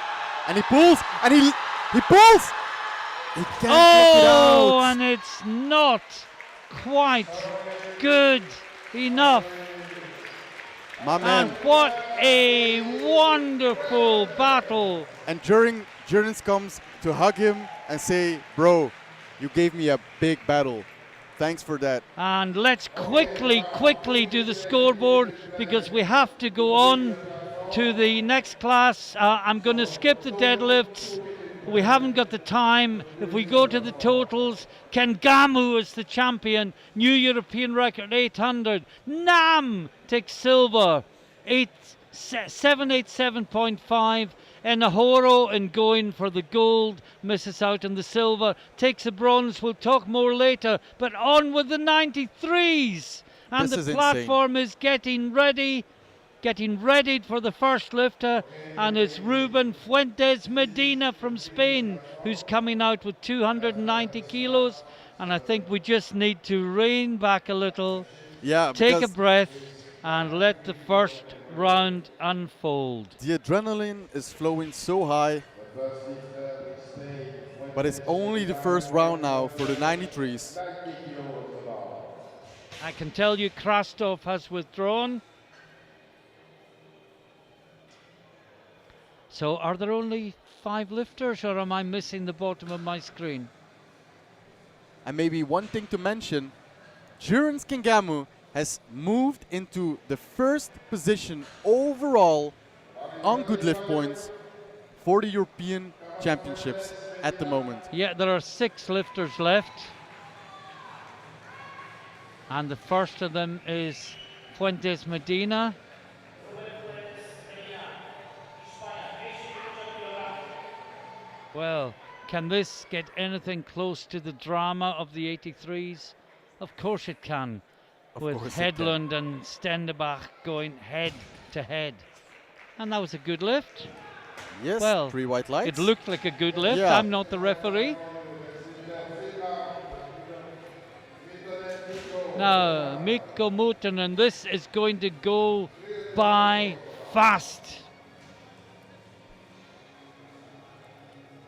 And he pulls, and he pulls! He can't get it out. Oh, and it's not quite good enough. My man. And what a wonderful battle. And Jurgens comes to hug him and say, bro, you gave me a big battle. Thanks for that. And let's quickly do the scoreboard because we have to go on to the next class. I'm going to skip the deadlifts. We haven't got the time. If we go to the totals, Kengamu is the champion. New European record, 800. Nam takes silver, 787.5. Enahoro in going for the gold, misses out on the silver, takes a bronze. We'll talk more later, but on with the 93s. And the platform is getting ready for the first lifter, and it's Ruben Fuentes Medina from Spain who's coming out with 290 kilos. And I think we just need to rein back a little, take a breath, and let the first round unfold. The adrenaline is flowing so high, but it's only the first round now for the 93s. I can tell you Krastov has withdrawn. So are there only 5 lifters, or am I missing the bottom of my screen? And maybe one thing to mention, Jurgens Kengamu has moved into the first position overall on good lift points for the European Championships at the moment. Yeah, there are 6 lifters left. And the first of them is Fuentes Medina. Well, can this get anything close to the drama of the 83s? Of course it can. With Hedlund and Stenderbach going head to head. And that was a good lift. Yes, well, 3 white lights. It looked like a good lift. Yeah. I'm not the referee. Now, Mikko Muten, and this is going to go by fast.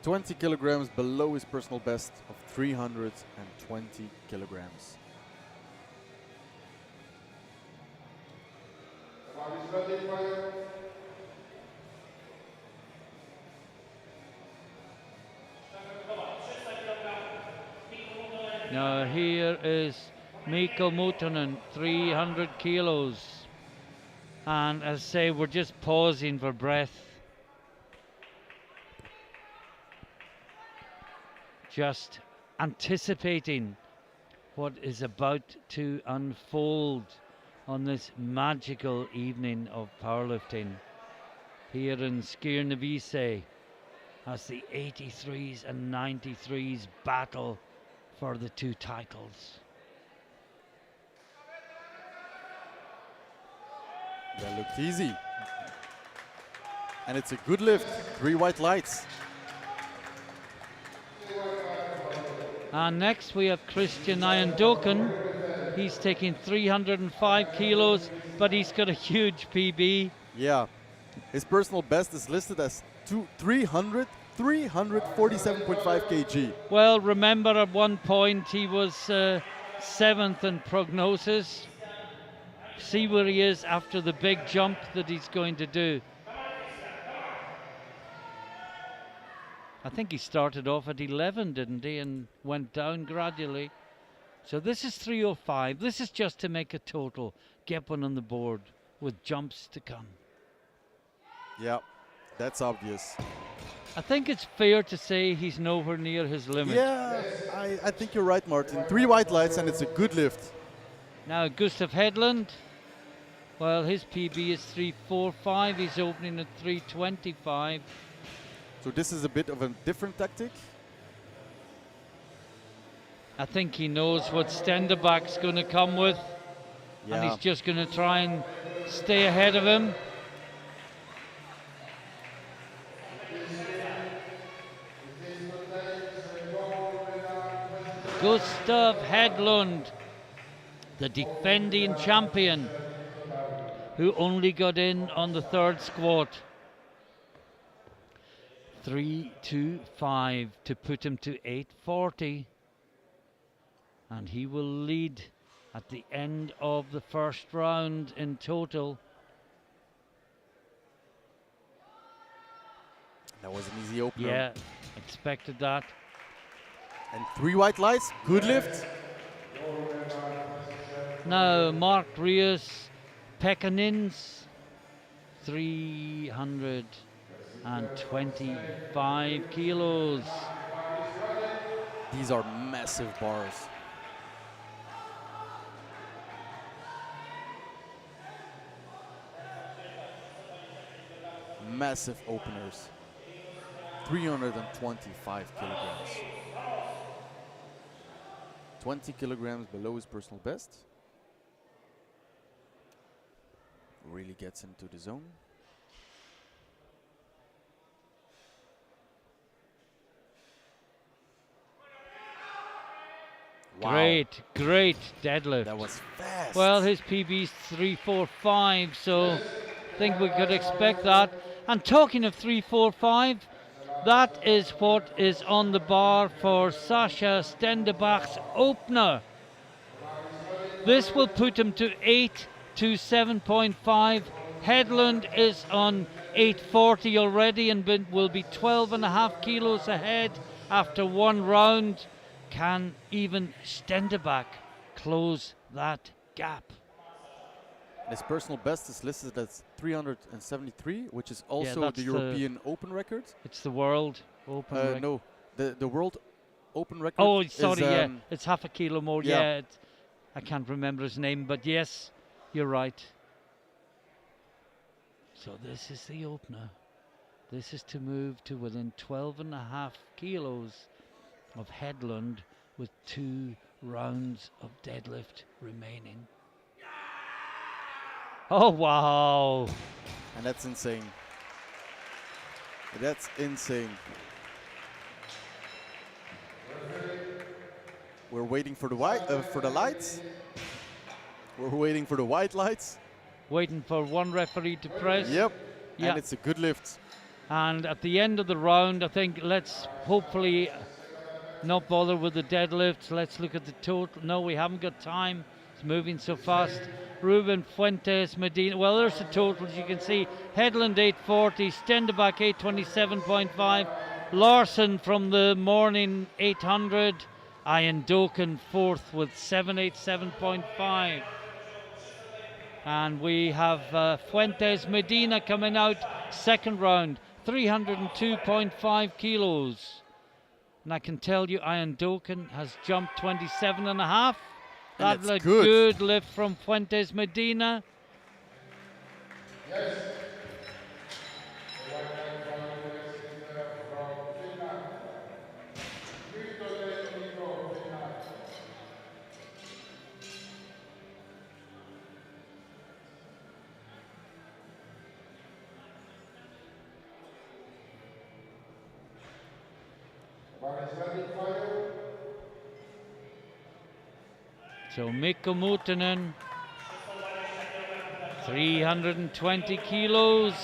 20 kilograms below his personal best of 320 kilograms. Now here is Mikko Mutonen, 300 kilos. And as I say, we're just pausing for breath. Just anticipating what is about to unfold on this magical evening of powerlifting here in Skierniewice as the 83s and 93s battle for the 2 titles. That looked easy. And it's a good lift, 3 white lights. And next we have Christian Iandoken. He's taking 305 kilos, but he's got a huge PB. Yeah, his personal best is listed as 347.5 kg. Well, remember at one point he was 7th in prognosis. See where he is after the big jump that he's going to do. I think he started off at 11, didn't he, and went down gradually. So this is 305. This is just to make a total, get one on the board with jumps to come. Yeah, that's obvious. I think it's fair to say he's nowhere near his limit. Yeah, I think you're right, Martin. 3 white lights and it's a good lift. Now Gustav Hedlund, well, his PB is 345. He's opening at 325. So this is a bit of a different tactic. I think he knows what Stenderbach's going to come with. Yeah. And he's just going to try and stay ahead of him. Gustav Hedlund, the defending champion, who only got in on the 3rd squat. 325 to put him to 840. And he will lead at the end of the 1st round in total. That was an easy opener. Yeah, expected that. And 3 white lights, good lift. Now Mark Rios Pekanins, 325 kilos. These are massive bars. Massive openers. 325 kilograms. 20 kilograms below his personal best. Really gets into the zone. Wow. Great deadlift. That was fast. Well, his PB's 345, so I think we could expect that. And talking of 345, that is what is on the bar for Sascha Stenderbach's opener. This will put him to 827.5. Hedlund is on 840 already and will be 12.5 kilos ahead after 1 round. Can even Stenderbach close that gap? His personal best is listed as 373, which is also the European Open record. It's the World Open record. No, the World Open record. Oh, sorry, is, yeah. It's half a kilo more. Yeah, I can't remember his name, but yes, you're right. So this is the opener. This is to move to within 12.5 kilos of Hedlund with 2 rounds of deadlift remaining. Oh, wow. And that's insane. That's insane. We're waiting for the lights. We're waiting for the white lights. Waiting for one referee to press. Yep. And it's a good lift. And at the end of the round, I think let's hopefully not bother with the deadlifts. Let's look at the total. No, we haven't got time. It's moving so fast. Ruben Fuentes, Medina. Well, there's the totals. You can see Hedlund 840, Stenderbach 827.5, Larson from the morning 800, Ian Doken fourth with 787.5. And we have Fuentes Medina coming out second round, 302.5 kilos. And I can tell you Ian Doken has jumped 27.5. That's a good lift from Fuentes Medina. Yes. So Mikko Muutinen, 320 kilos.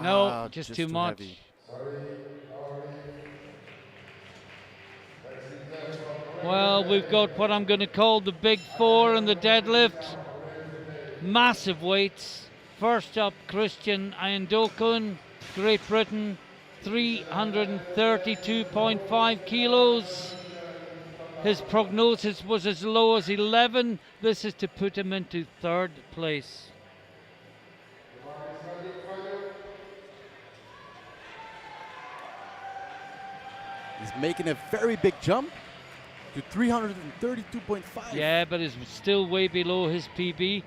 No, just too much. Well, we've got what I'm going to call the big four in the deadlift. Massive weights. First up, Christian Ayandokun, Great Britain, 332.5 kilos. His prognosis was as low as 11. This is to put him into third place. He's making a very big jump to 332.5. Yeah, but it's still way below his PB.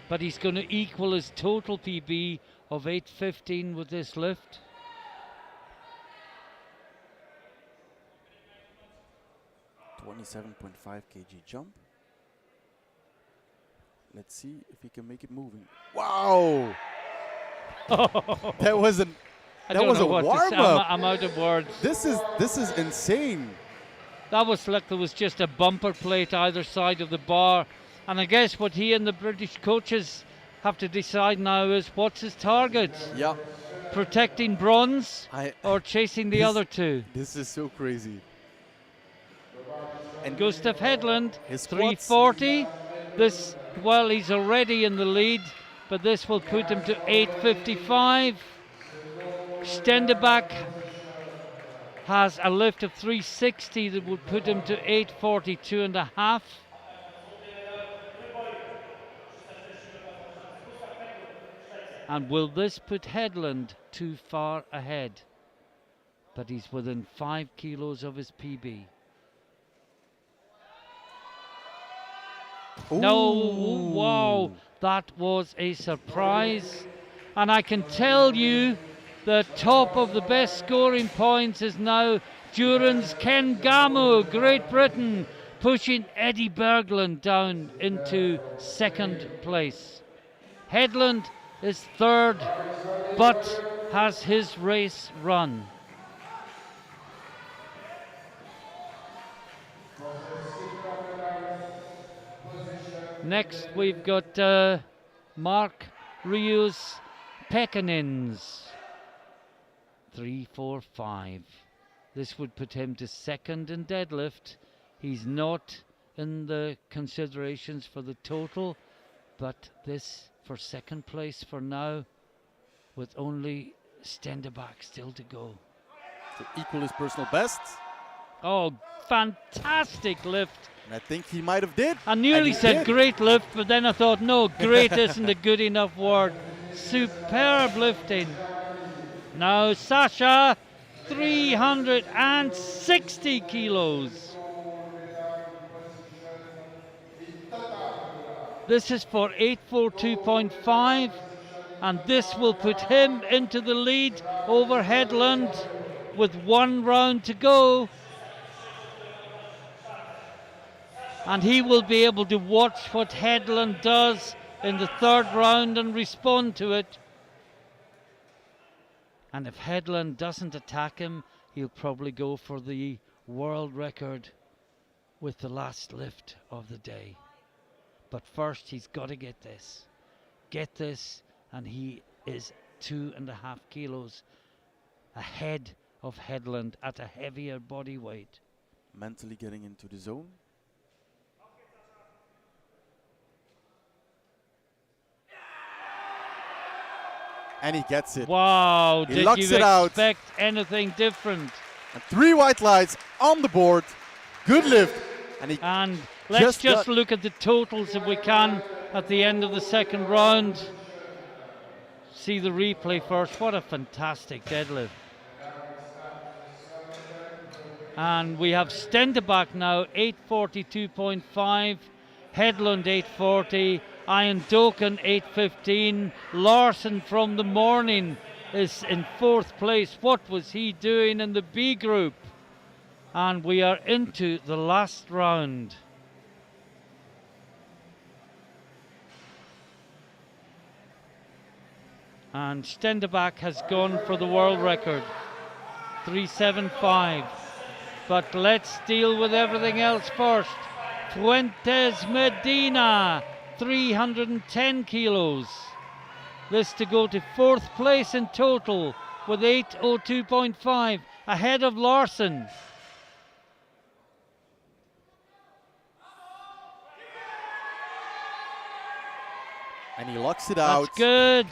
But he's going to equal his total PB of 8:15 with this lift. .5 kg jump. Let's see if he can make it moving. Wow! That was a warm-up. I'm out of words. This is insane. That was like there was just a bumper plate either side of the bar. And I guess what he and the British coaches have to decide now is what's his target? Yeah. Protecting bronze or chasing the other two? This is so crazy. And Gustav Hedlund, 340. This, well, he's already in the lead, but this will put him to 8:55. Stenderbach has a lift of 360 that would put him to 8:42.5. And will this put Hedlund too far ahead? But he's within 5 kilos of his PB. Ooh. No, wow, that was a surprise. And I can tell you the top of the best scoring points is now Durans Kengamu, Great Britain, pushing Eddie Berglund down into second place. Hedlund is third, but has his race run. Next, we've got Mark Rios Pekanins, 345. This would put him to second in deadlift. He's not in the considerations for the total, but this for second place for now, with only Stenderbach still to go. To equal his personal best. Oh, fantastic lift. And I think he might have did. I nearly said great lift, but then I thought, no, great isn't a good enough word. Superb lifting. Now Sasha, 360 kilos. This is for 842.5, and this will put him into the lead over Hedlund with 1 round to go. And he will be able to watch what Hedlund does in the third round and respond to it. And if Headland doesn't attack him, he'll probably go for the world record with the last lift of the day. But first, he's got to get this. Get this, and he is 2.5 kilos ahead of Headland at a heavier body weight. Mentally getting into the zone. And he gets it. Wow, he did locks you it out. expect anything different? And 3 white lights on the board. Good lift. And let's just look at the totals if we can at the end of the second round. See the replay first. What a fantastic deadlift. And we have Stenderbach now 842.5, Headland 840, Ian Doken 815, Larson from the morning is in 4th place. What was he doing in the B group? And we are into the last round. And Stenderbach has gone for the world record, 375. But let's deal with everything else first. Fuentes Medina, 310 kilos. This to go to 4th place in total with 802.5, ahead of Larson. And he locks it out. That's good.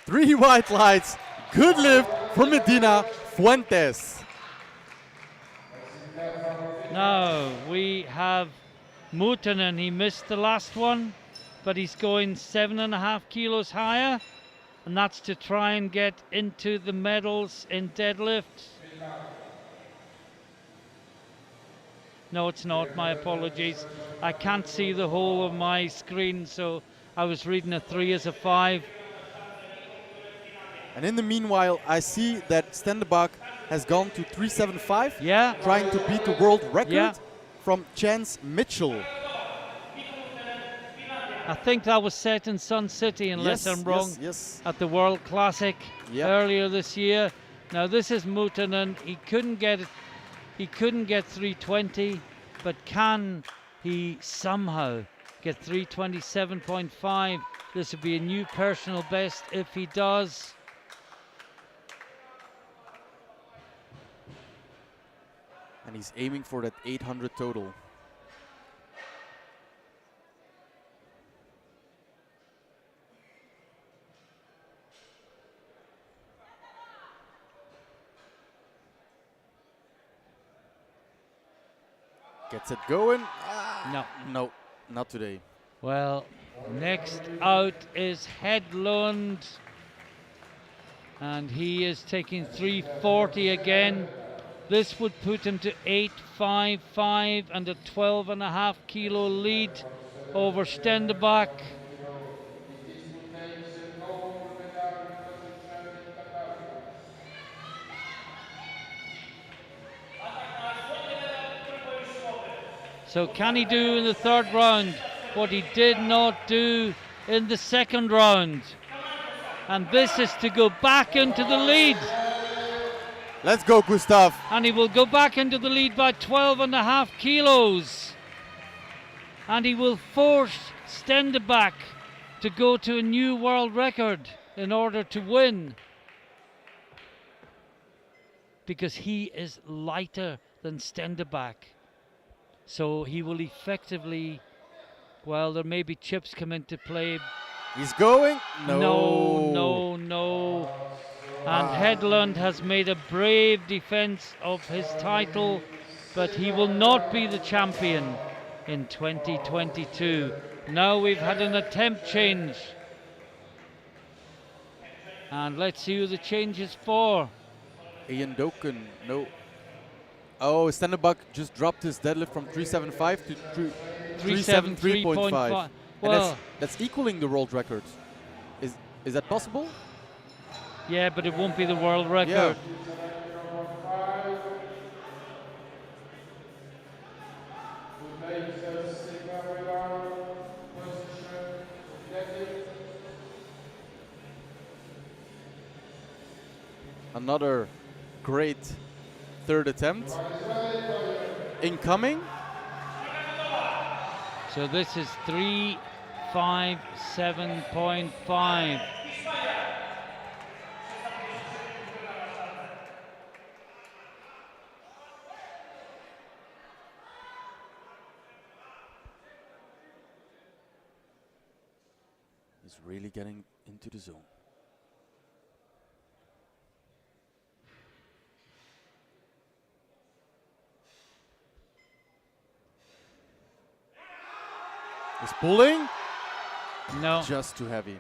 3 white lights. Good lift for Medina Fuentes. Now we have Mutanen. He missed the last one, but he's going 7.5 kilos higher, and that's to try and get into the medals in deadlift. No, it's not. My apologies. I can't see the whole of my screen, so I was reading a 3 as a 5. And in the meanwhile, I see that Stenderbach has gone to 375, trying to beat the world record from Chance Mitchell. I think that was set in Sun City, unless I'm wrong, at the World Classic earlier this year. Now this is Mutanen. He couldn't get it. He couldn't get 320, but can he somehow get 327.5? This would be a new personal best if he does. And he's aiming for that 800 total. Gets it going. No, not today. Well, next out is Headland. And he is taking 340 again. This would put him to 855 and a 12.5 kilo lead over Stenderbach. So can he do in the third round what he did not do in the second round? And this is to go back into the lead. Let's go, Gustav. And he will go back into the lead by 12.5 kilos. And he will force Stenderbach to go to a new world record in order to win. Because he is lighter than Stenderbach. So he will effectively, well, there may be chips come into play. He's going? No. And Headland has made a brave defense of his title, but he will not be the champion in 2022. Now we've had an attempt change. And let's see who the change is for. Ian Doken, no. Oh, Stenderbach just dropped his deadlift from 375 to 373.5. Well, that's equaling the world record. Is that possible? Yeah, but it won't be the world record. Another great third attempt. Incoming. So this is 357.5. He's really getting into the zone. He's pulling. No. Just too heavy.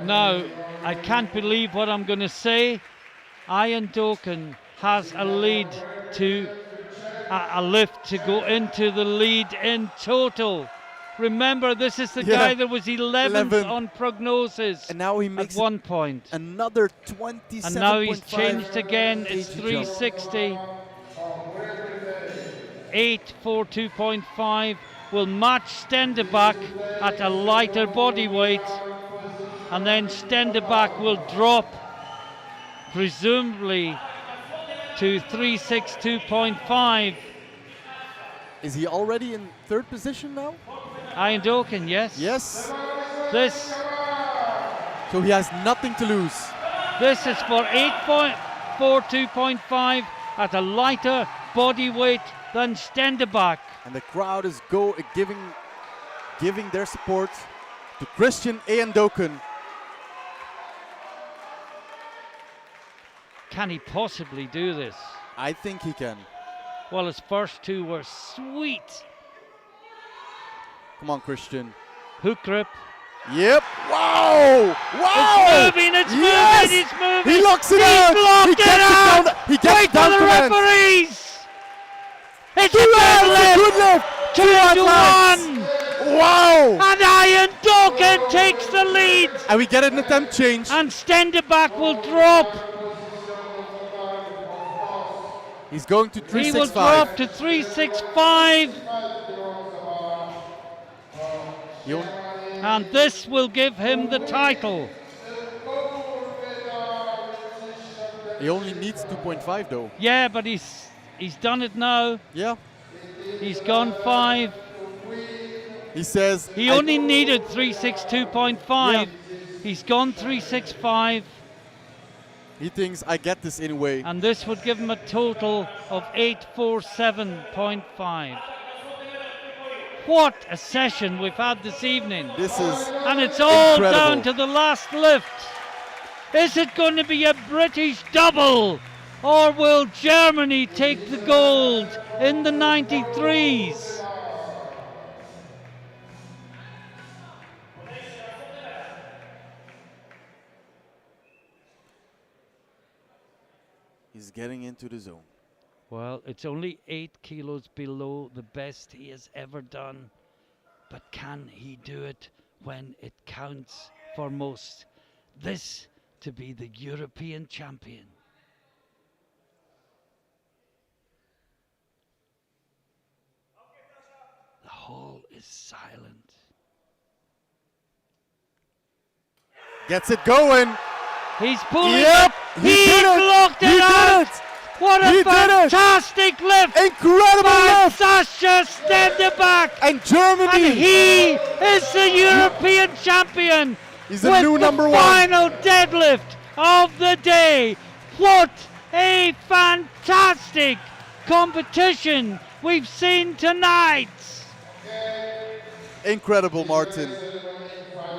No, I can't believe what I'm going to say. Ian Doken has a lead to a lift to go into the lead in total. Remember, this is the guy that was 11th on prognosis, and now he makes at one point. Another 27.5. And now he's changed again. It's 360. 842.5 will match Stenderbach at a lighter body weight, and then Stenderbach will drop presumably to 362.5. Is he already in third position now? Ian Doken, yes. Yes. So he has nothing to lose. This is for 842.5 at a lighter body weight than Stenderbach. And the crowd is giving their support to Christian Ian Doken. Can he possibly do this? I think he can. Well, his first two were sweet. Come on, Christian. Hook grip. Yep. Wow! Wow! It's moving, it's moving, it's moving. He locks it out. He gets it down. He gets Wait it down for the referees. It's a good lift. 2 to 1. Wow! And Ian Doken takes the lead. And we get an attempt change. And Stenderbach will drop. He's going to 365. He will drop to 365. And this will give him the title. He only needs 2.5 though. Yeah, but he's done it now. Yeah. He's gone 5. He says he only needed 362.5. Yeah. He's gone 365. He thinks I get this anyway. And this would give him a total of 847.5. What a session we've had this evening. This is And it's all incredible. down to the last lift. Is it going to be a British double? Or will Germany take the gold in the 93s? He's getting into the zone. Well, it's only 8 kilos below the best he has ever done. But can he do it when it counts for most? This to be the European champion. The hall is silent. Gets it going. He's pulling Yep, it. He blocked it out. What a fantastic lift. Incredible by lift. Sascha Stenderbach. And Germany. And he is the European champion. He's the new number one. Final deadlift of the day. What a fantastic competition we've seen tonight. Incredible, Martin.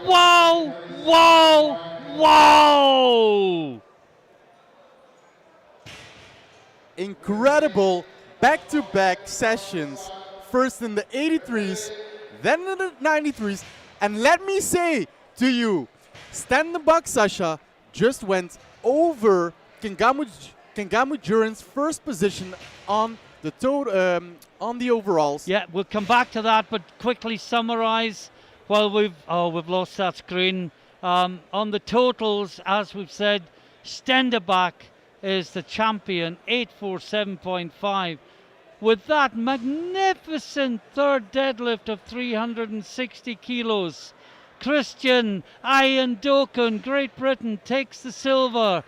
Wow, wow, wow. Incredible back-to-back sessions. First in the 83s, then in the 93s. And let me say to you, Stenderbach Sascha just went over Kengamu Duran's first position on the on the overalls. Yeah, we'll come back to that, but quickly summarize while we've lost that screen. On the totals, as we've said, Stenderbach is the champion, 847.5. With that magnificent third deadlift of 360 kilos, Christian Ian Doken, Great Britain, takes the silver.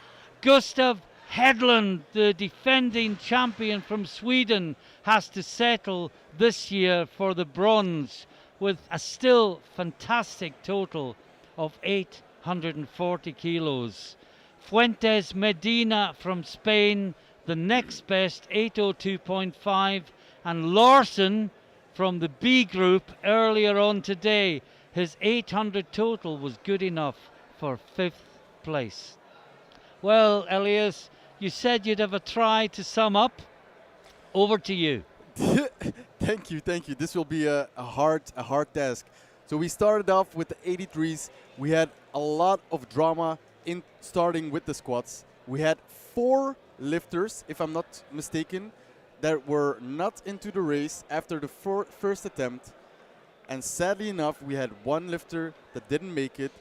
Gustav Hedlund, the defending champion from Sweden, has to settle this year for the bronze with a still fantastic total of 840 kilos. Fuentes Medina from Spain, the next best, 802.5, and Larson from the B group earlier on today, his 800 total was good enough for 5th place. Well, Elias, you said you'd have a try to sum up. Over to you. Thank you. This will be a hard task. So we started off with the 83s. We had a lot of drama in starting with the squats. We had 4 lifters, if I'm not mistaken, that were not into the race after the first attempt. And sadly enough, we had 1 lifter that didn't make it.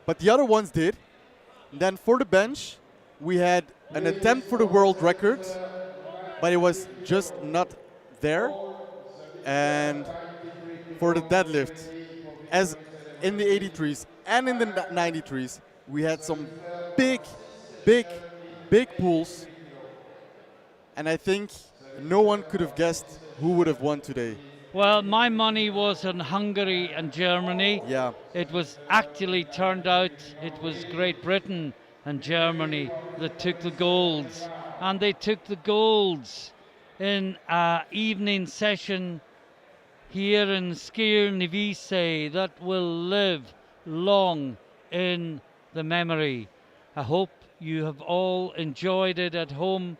But the other ones did. And then for the bench, we had an attempt for the world record, but it was just not there. And for the deadlift, as in the 83s and in the 93s, we had some big pulls. And I think no one could have guessed who would have won today. Well, my money was on Hungary and Germany. Yeah. It was actually turned out it was Great Britain and Germany that took the golds. And they took the golds in an evening session here in Skierniewice that will live long in the memory. I hope you have all enjoyed it at home.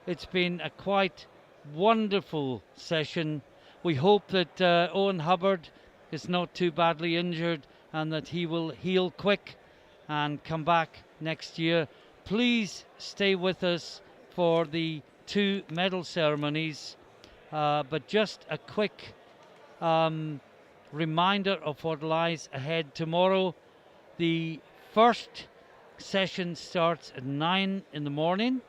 It's been a quite wonderful session. We hope that Owen Hubbard is not too badly injured and that he will heal quick and come back next year. Please stay with us for the 2 medal ceremonies. But just a quick reminder of what lies ahead tomorrow. The first session starts at 9 in the morning,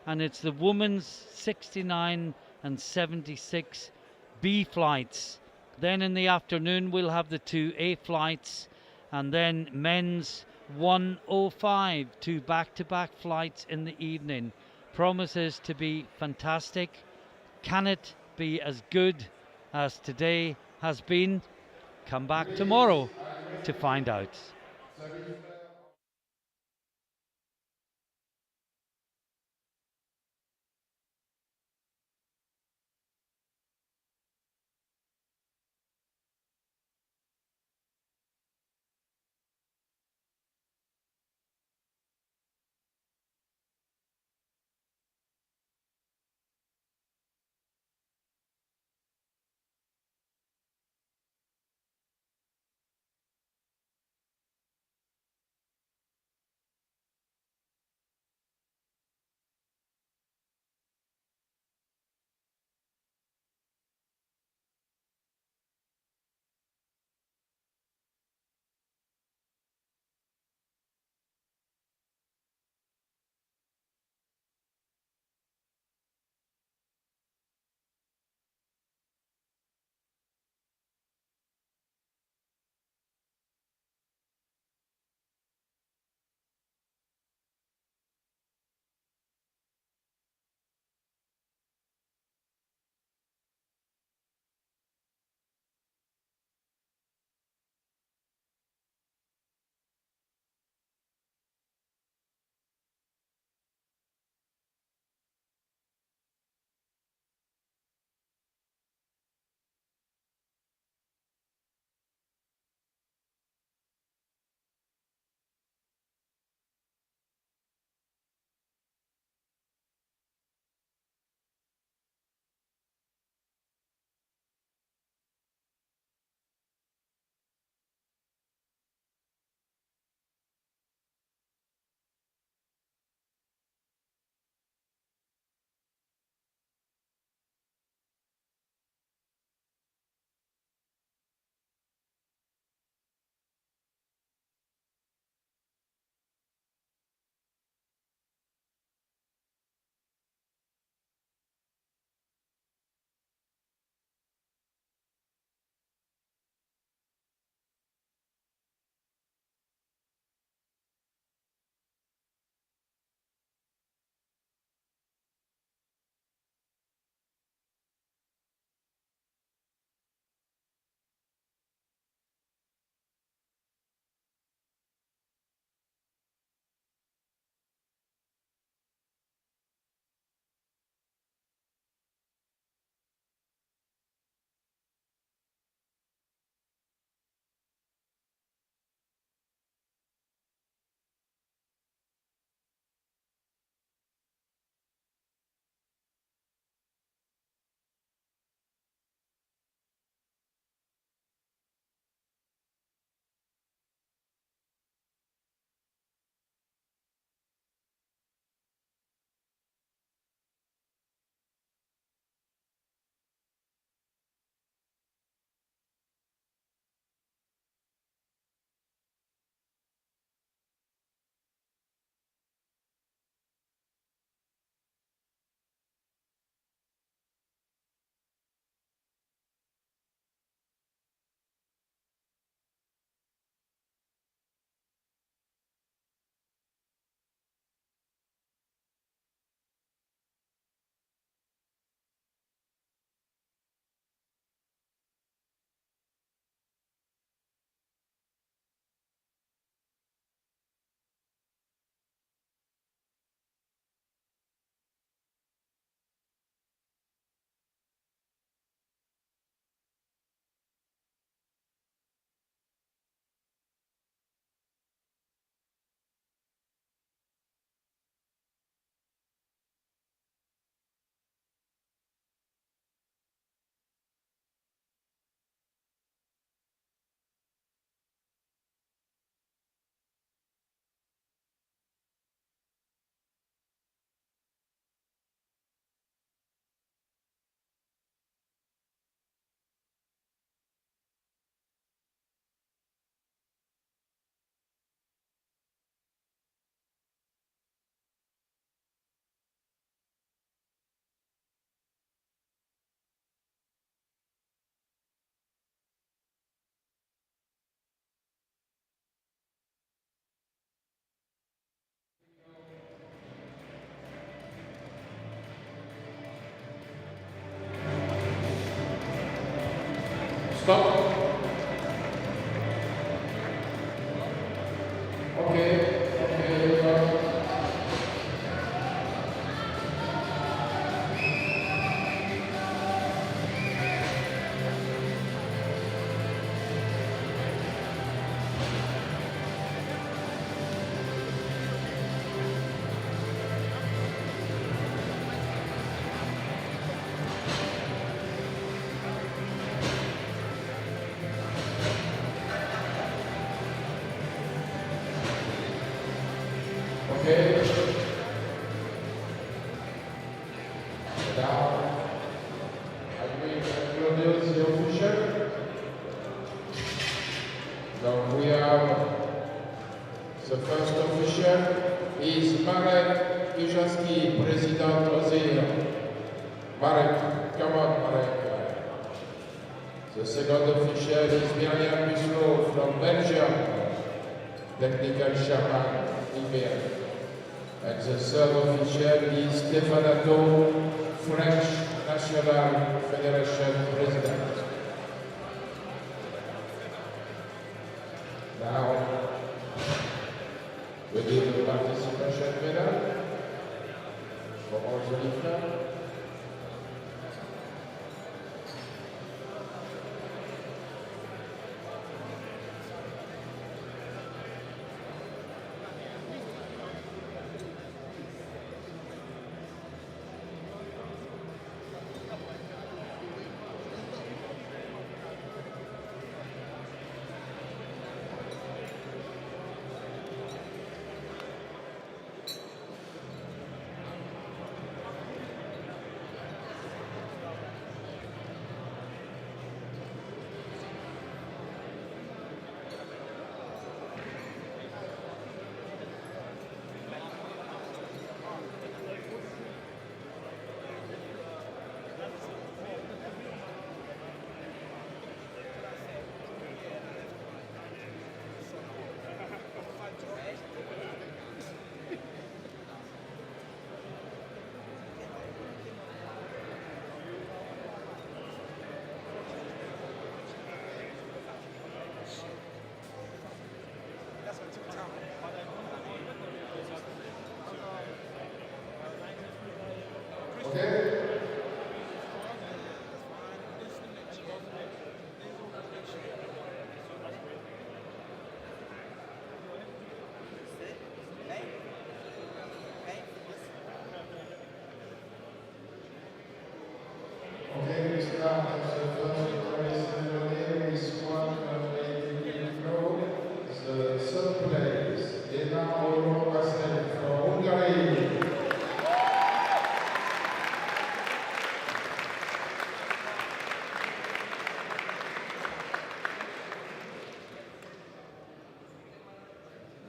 and it's the women's 69 and 76 B flights. Then in the afternoon we'll have the 2 A flights, and then men's 105, 2 back-to-back flights in the evening. Promises to be fantastic. Can it be as good as today has been? Come back tomorrow to find out. Stop. Okay. Okay. Now, I will introduce the official. So we have the first official is Marek Iżowski, President Ozir. Marek, come on, Marek. The second official is Miriam Bislow from Belgium, technical chairman, Iber. And the third official is Stefano, French National Federation President. Now, we give the participation medal for all the lifters.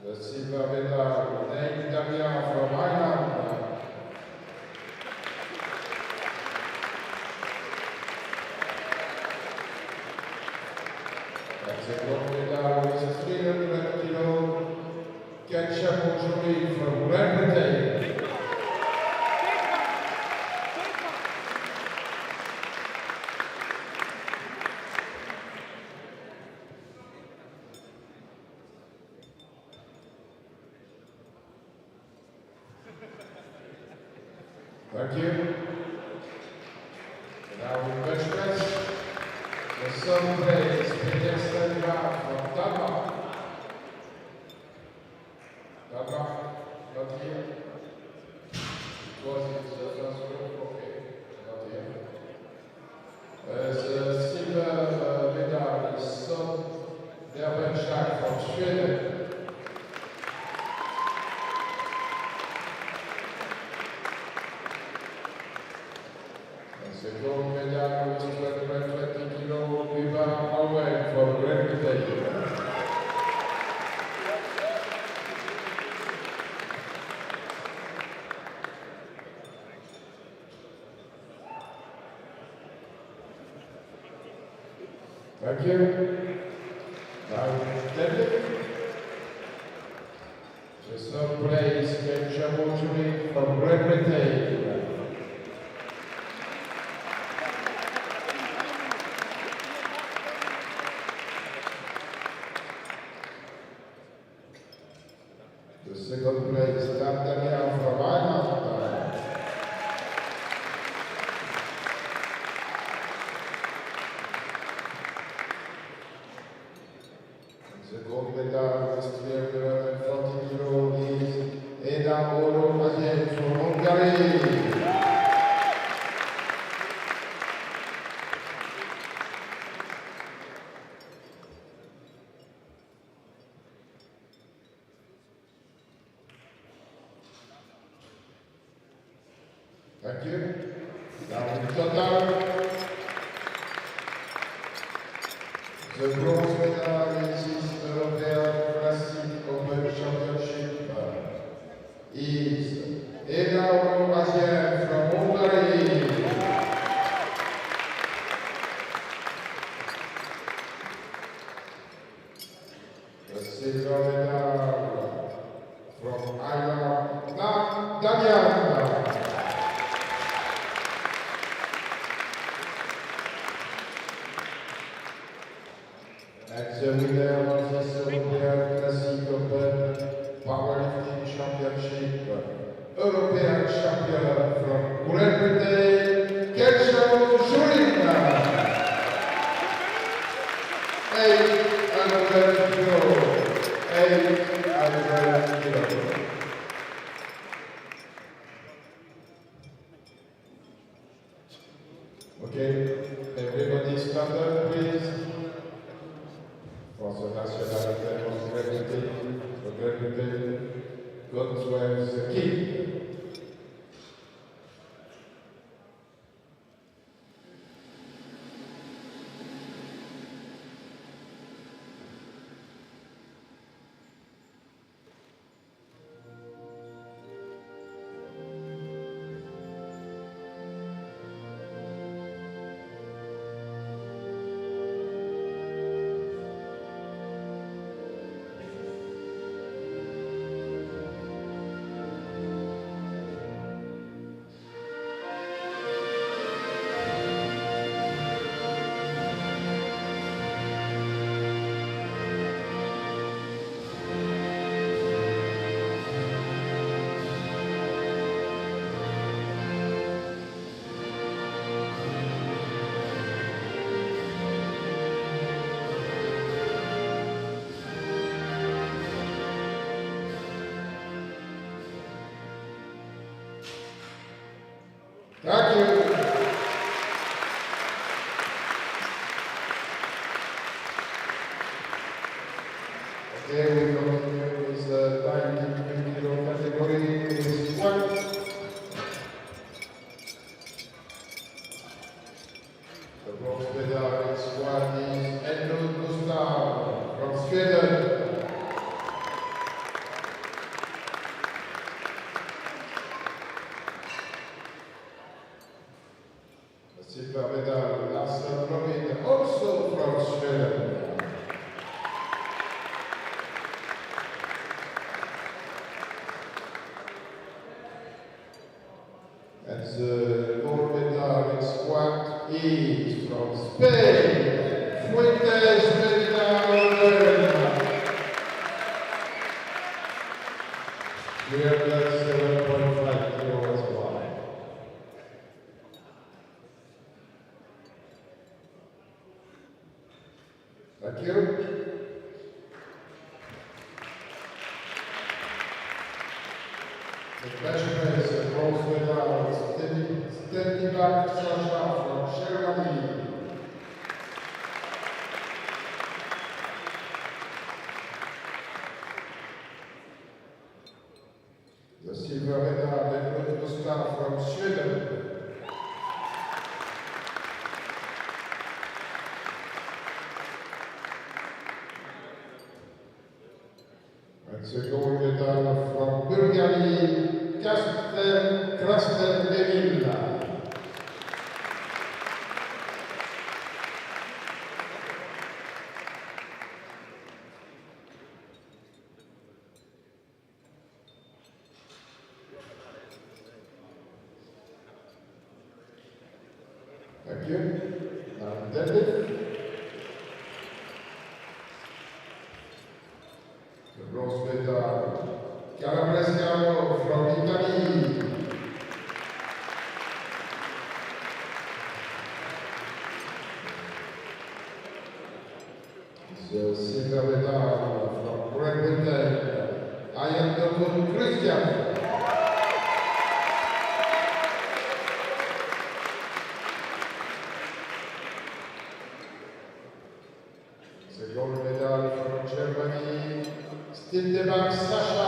The silver medal, named Damien from Ireland. And the gold medal is 300 kilo, Ketchup from Great Britain. Thank you. Now in bench press, the third place, Peter Stenberg from Denmark. Denmark, not here. It was in the first group, okay, not here. The silver medal is Son Derbenschlag from Sweden. The gold medal is 220 kilo, Ivan Owen from Great Britain. Thank you. Now, deadlift. The third place, Ketchup from Great Britain. The second place, Daniel from Ireland. The gold medal is 340 kilo is Eda Oro Ajen from Hungary. Thank you. Now in total, the bronze medal is European Classic Open Championship is Eda Asia from Hungary. The silver medal from Ireland, Daniel. And the winner of this European Classic Open Powerlifting Championship, European champion from Great Britain, Kelso Shurin. 800 kilo. 800 kilo. Okay, everybody stand up, please. For the nationality of Great Britain, God swears the king. Thank you. Okay, we continue with the 90 kilo category. Is one. The bronze medal is one is Endo Gustav from Sweden. Silver medal, Larsen Robin, also from Sweden. And the gold medal in squat is from Spain, Fuentes Medina. We have got 7.5 kilos wide. Thank you. The measurement is a bronze medal, standing back Sasha from Germany. The silver medal, Deadlift Gustav from Sweden. And the gold medal from Bulgaria, Krasner Devilla. Thank you. And deadlift. The bronze medal Calabresiano from Italy. The silver medal from Great Britain, Ian Christian. The gold medal from Germany, Stildebank Sasha.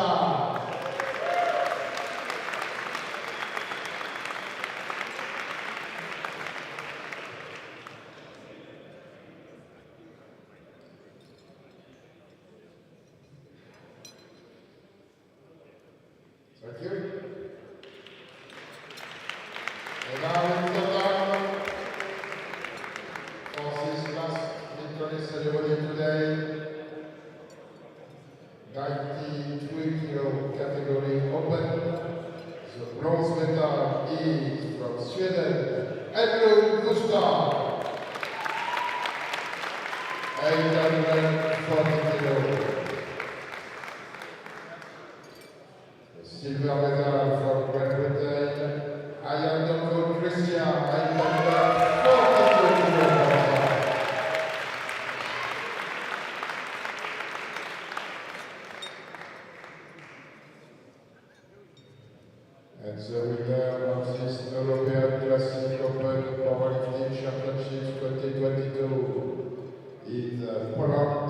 Thank you. And now in total, for this last victory ceremony today, 93 kilo category open. The bronze medal is from Sweden, Edlund Gustav, 840 kilo. The silver medal from Great Britain, Ian Christian, 842 kilo. And the winner of this European Classic Open Powerlifting Championships 2022 in Poland,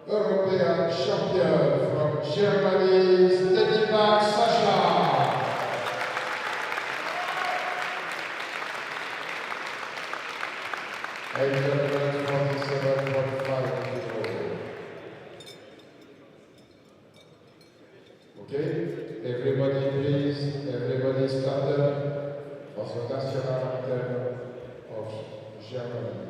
European champion from Germany, Deadlift Sasha. Okay, everybody please, everybody stand up for the national anthem of Germany.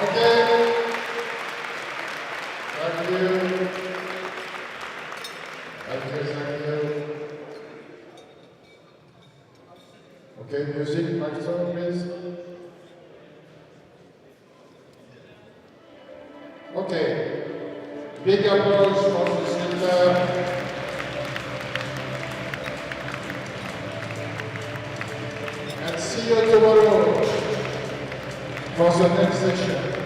Okay. Thank you. Thank you. Okay, music, microphone, please. Okay. Big applause for the singer. And see you tomorrow for the next session.